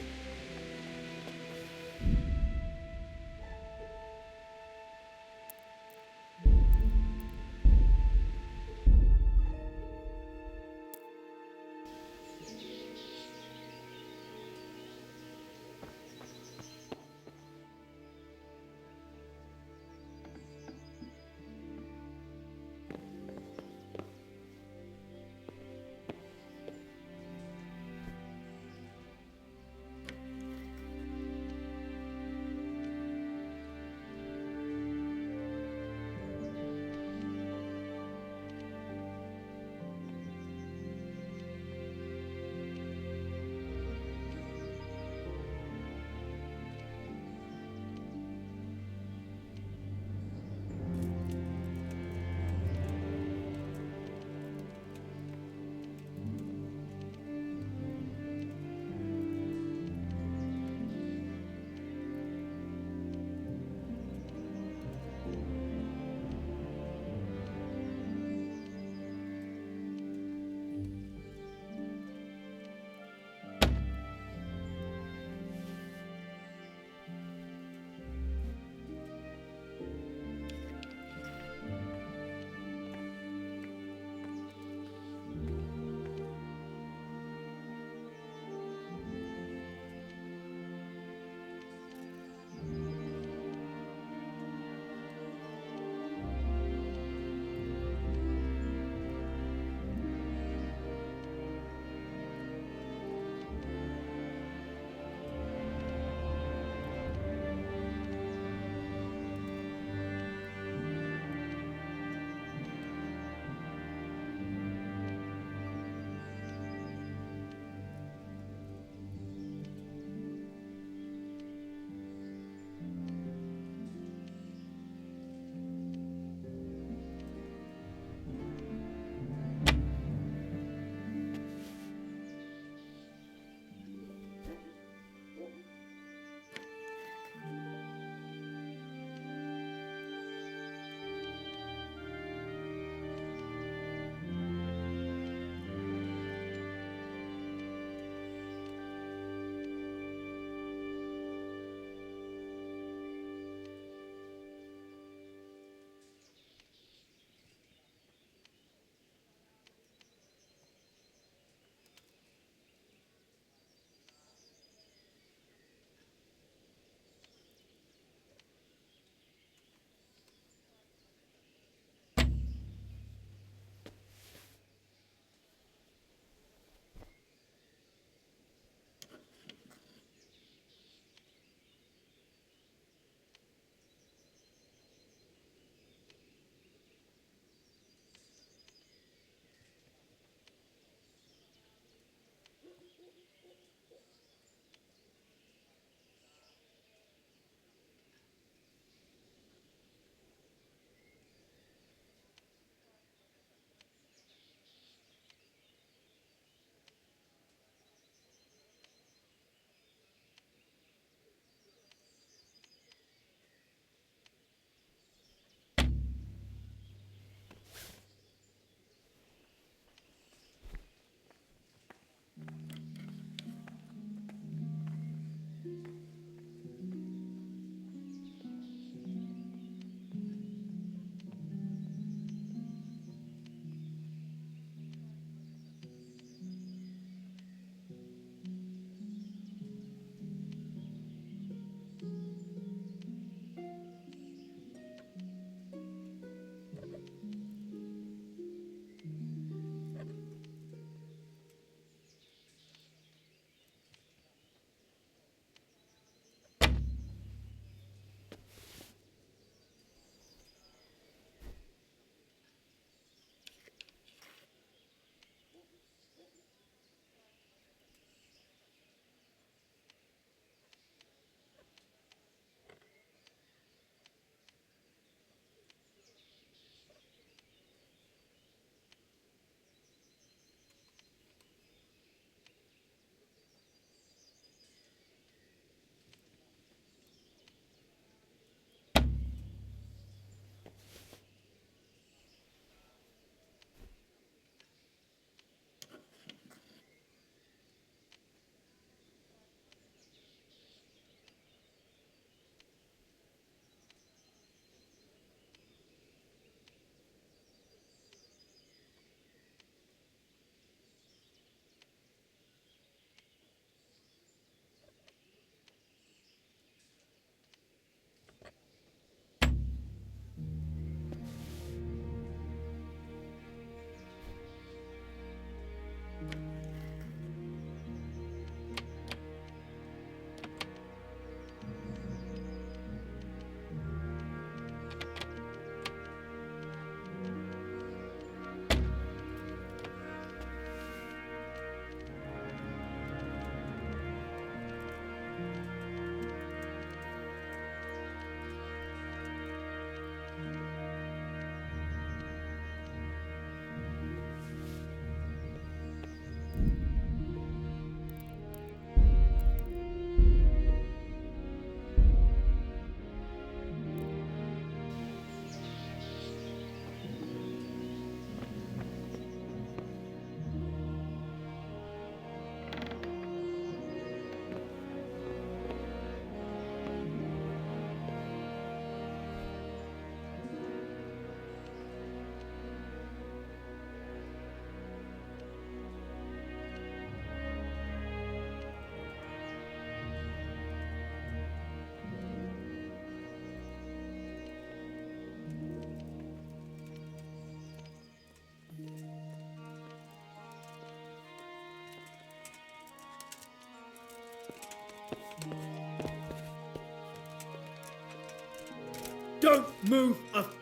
Move up.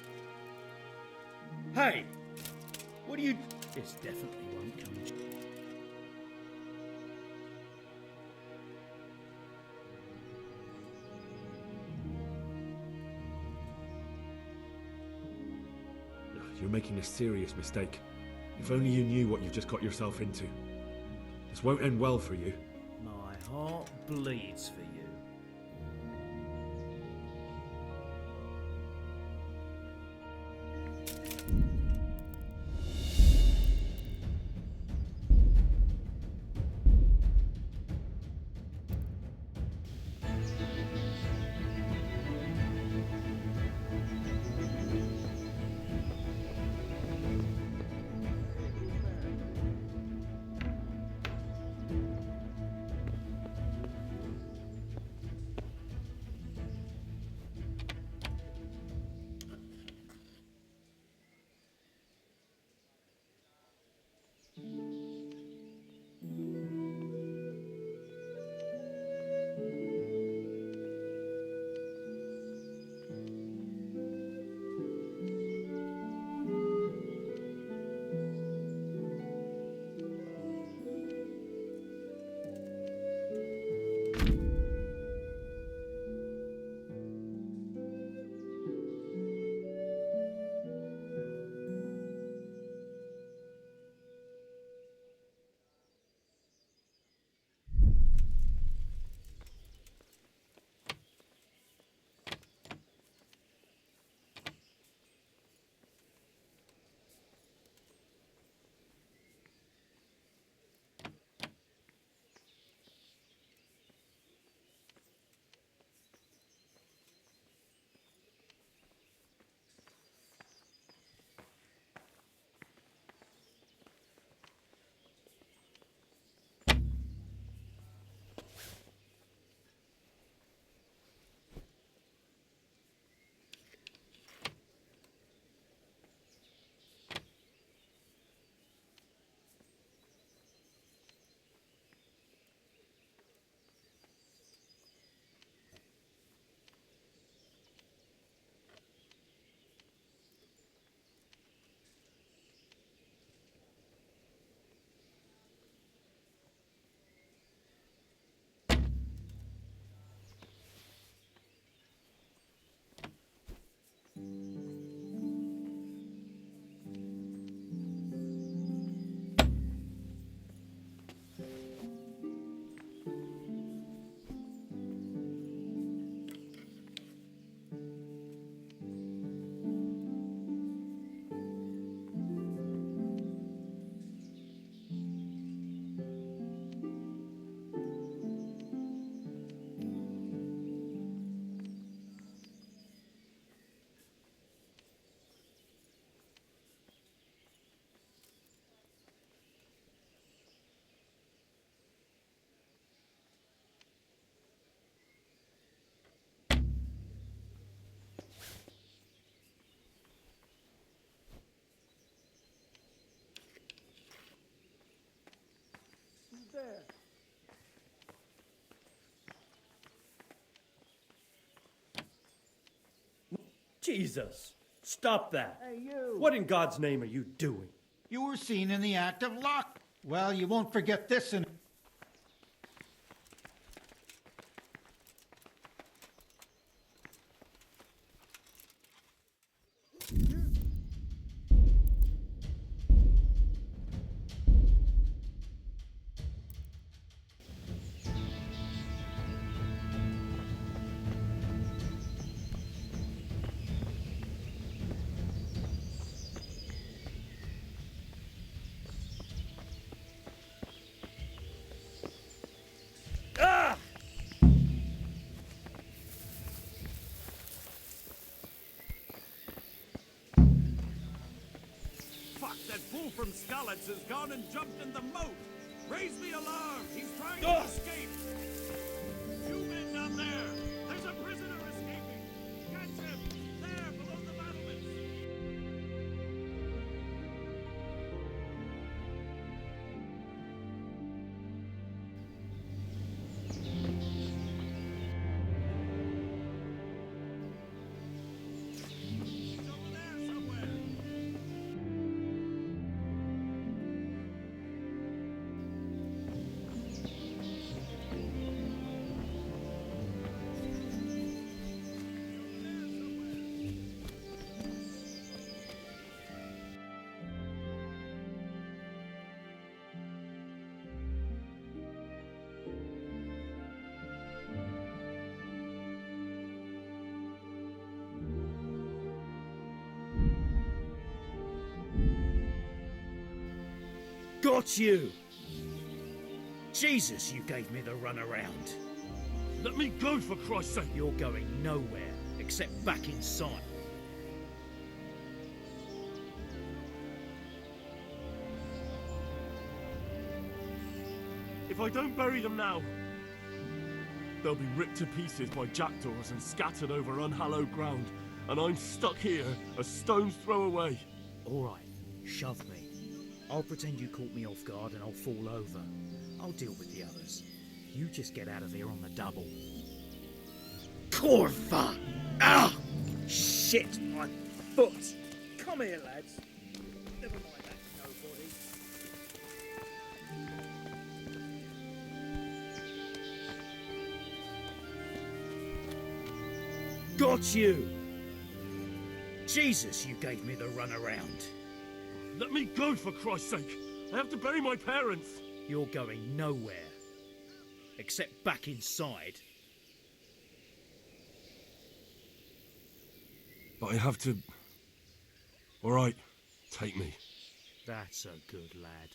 Hey! What do you... This definitely won't come. You're making a serious mistake. If only you knew what you've just got yourself into. This won't end well for you. My heart bleeds for you. There. Jesus! Stop that! Hey, you! What in God's name are you doing? You were seen in the act of lock. Well, you won't forget this in... Fuck, that fool from Skalitz has gone and jumped in the moat! Raise the alarm! He's trying to escape! You men down there! There's a prisoner escaping! Catch him! There, below the battlements! Got you! Jesus, you gave me the runaround. Let me go, for Christ's sake! You're going nowhere, except back inside. If I don't bury them now, they'll be ripped to pieces by jackdaws and scattered over unhallowed ground, and I'm stuck here, a stone's throw away. All right, shove me. I'll pretend you caught me off guard and I'll fall over. I'll deal with the others. You just get out of here on the double. Corva! Ah! Shit, my foot! Come here, lads. Never mind that, nobody. Got you! Jesus, you gave me the runaround. Let me go, for Christ's sake! I have to bury my parents! You're going nowhere. Except back inside. But I have to... All right, take me. That's a good lad.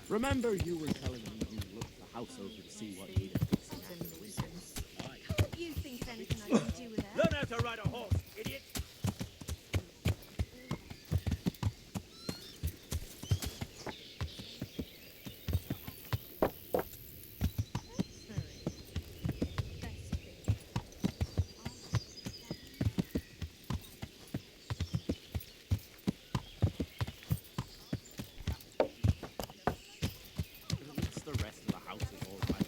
Remember you were telling me you looked the house over to see what needed fixing. You think there's anything I can do with that? Learn how to ride a horse, idiot! At least the rest of the house is all right.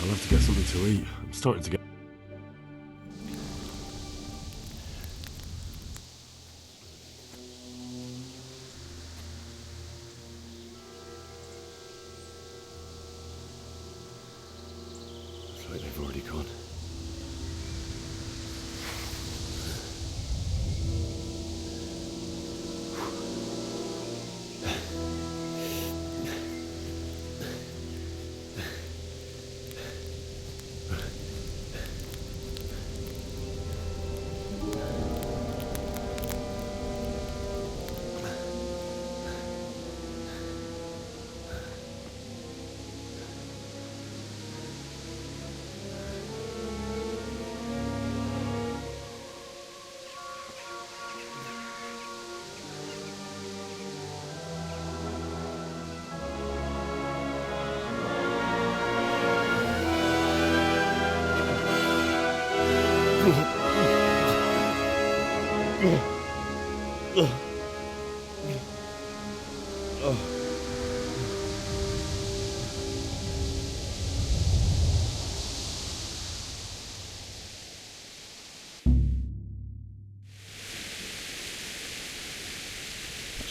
I'll have to get something to eat. I'm starting to get... Looks like they've already gone.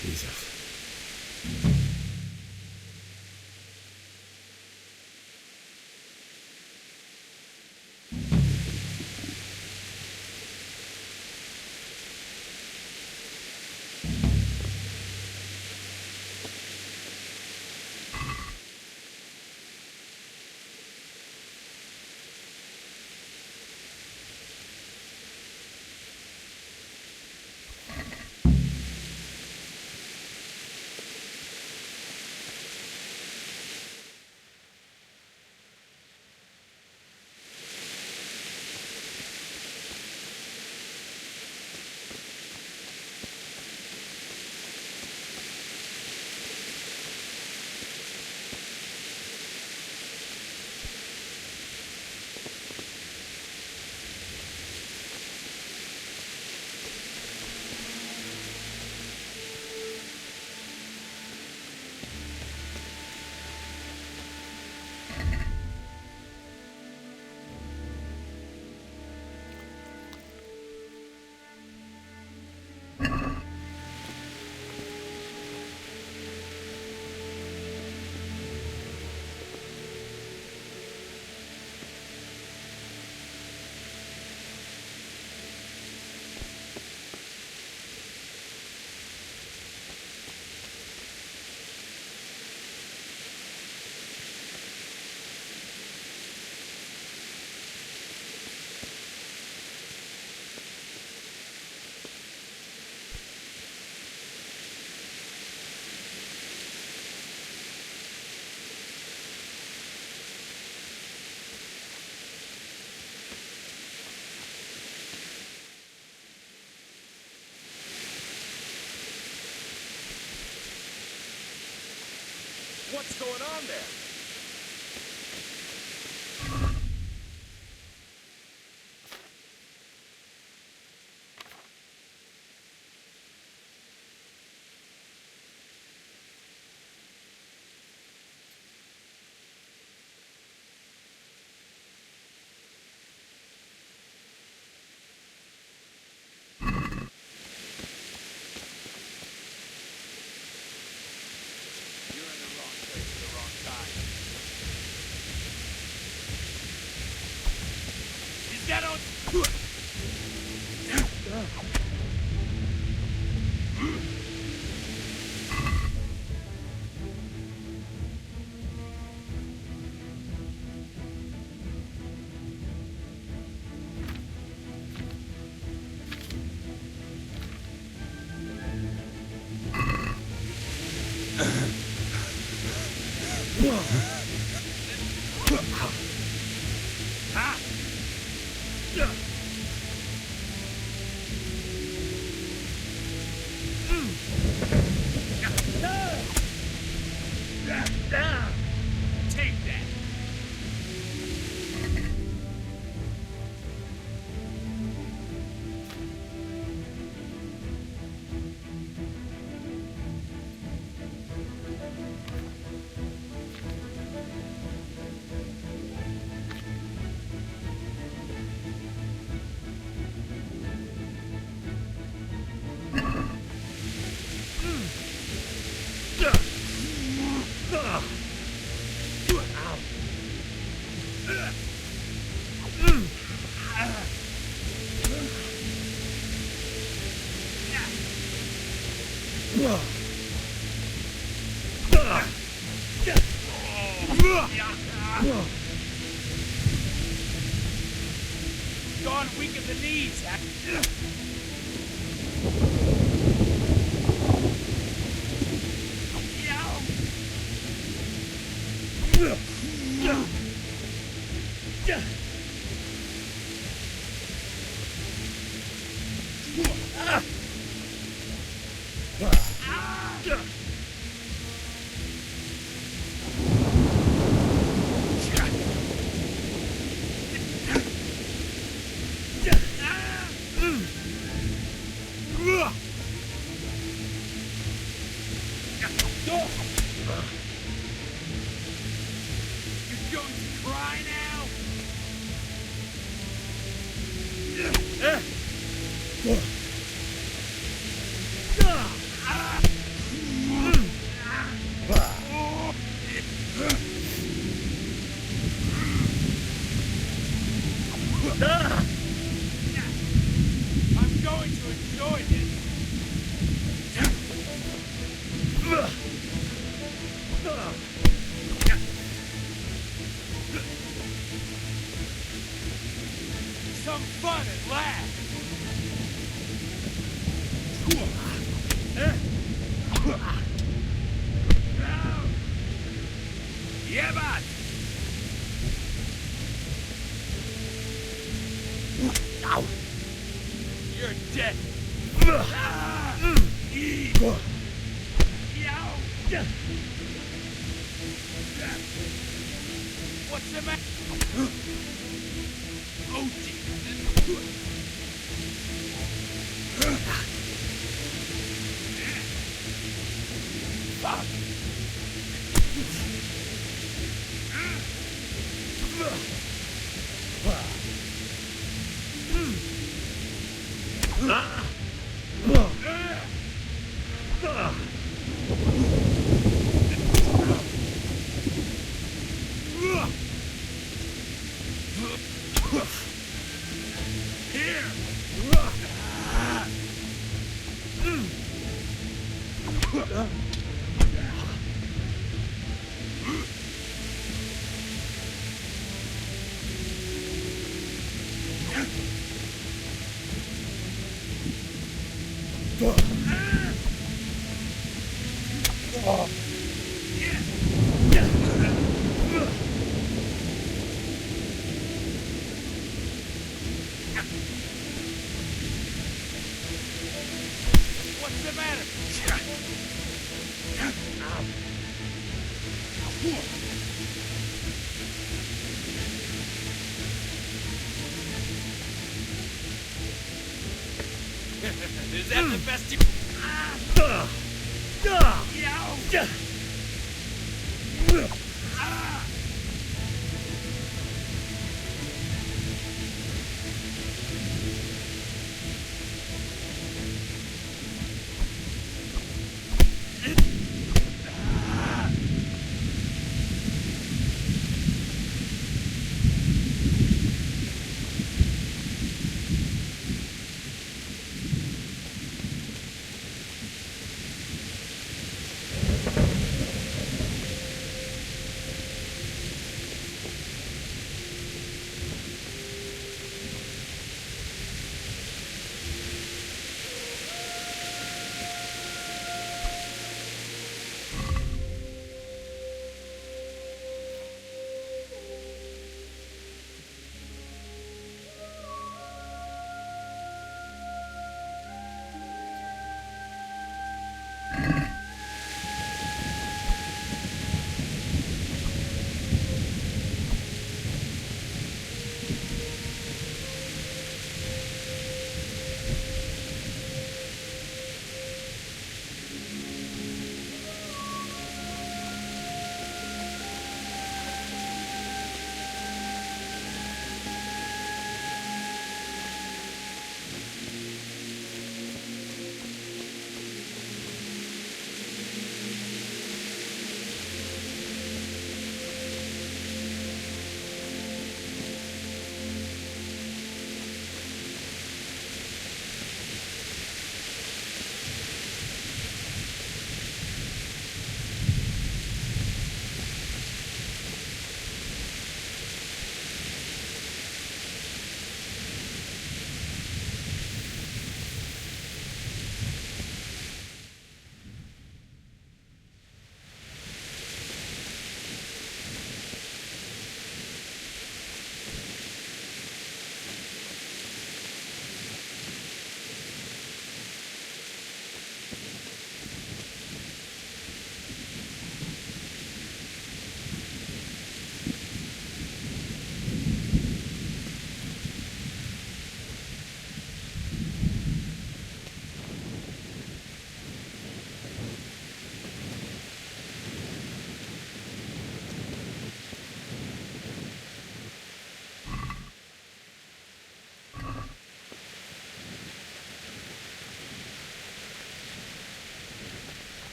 Jesus. What's going on there? Gone weak at the knees. I'm going to enjoy this. Some fun at last. Yeah, man. Ow. You're dead. What's the matter? Oh, Jesus. Fuck. What's the matter? Is that the best you...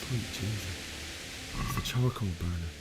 Sweet Jesus. It's the charcoal burner.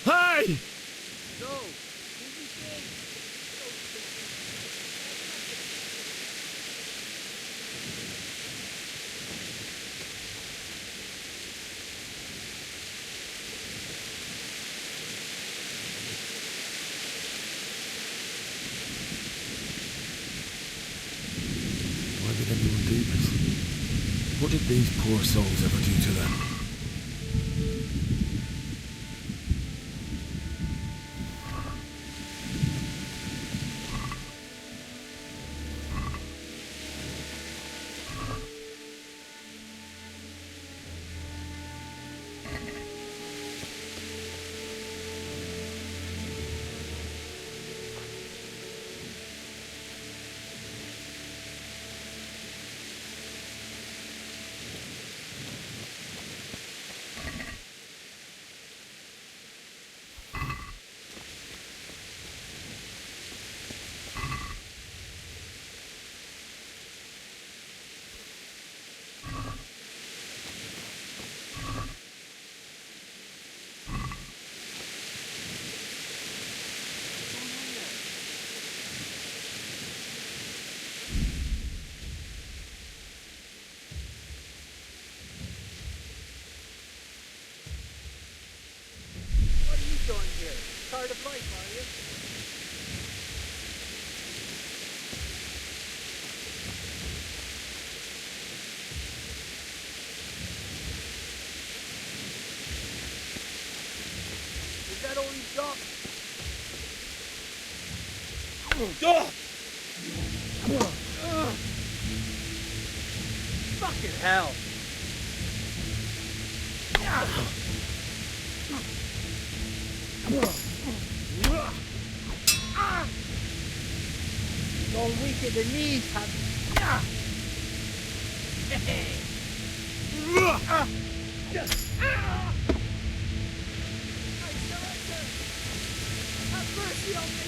Hey! Why did anyone do this? What did these poor souls ever do to them? Tired of life, are you? Is that all you've got? Fucking hell! All weak at the knees, have have mercy on me!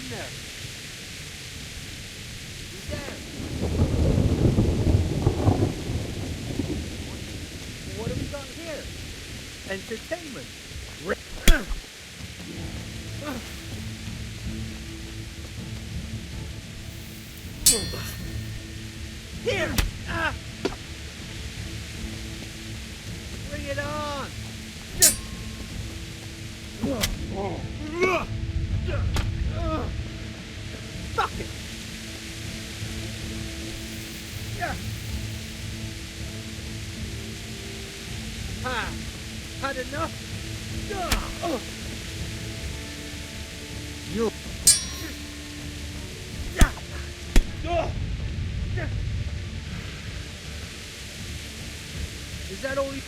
there? Who's there? What have we got here? Entertainment. Here! Bring it on! Fuck it! Had enough? You. Is that all you...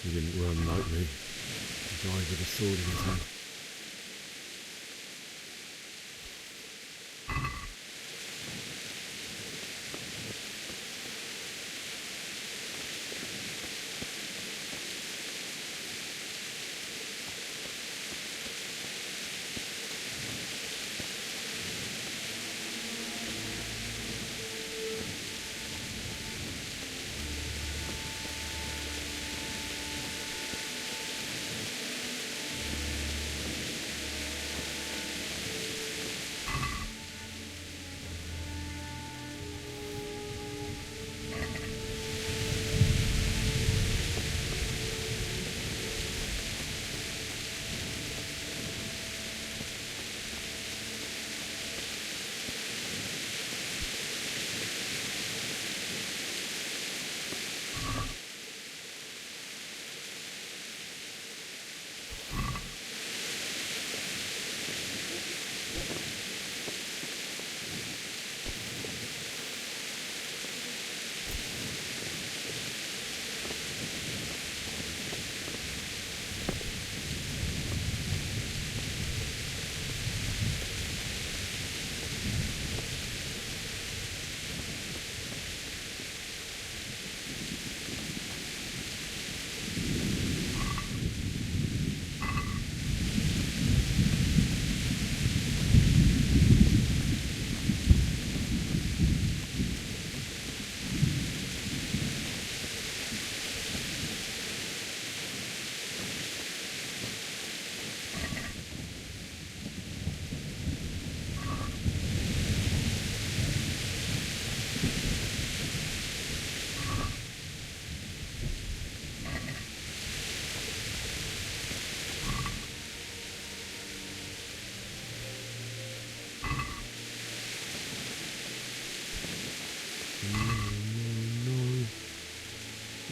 He didn't run like me. He died with a sword in his hand.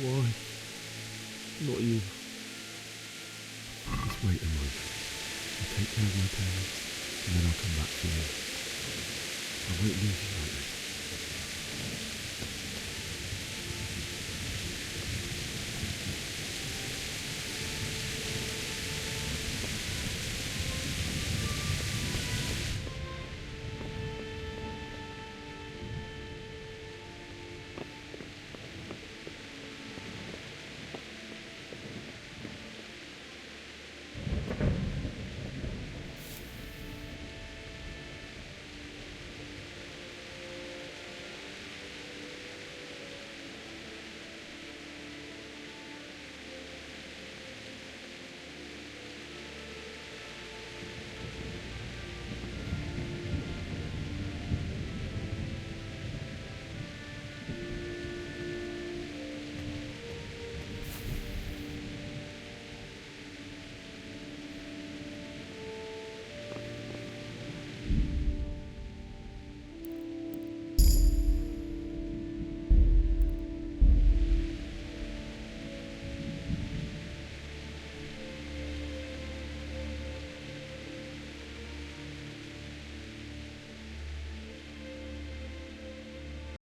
Why? Not you. Just wait a moment. I'll take care of my parents, and then I'll come back for you. I won't leave you like that.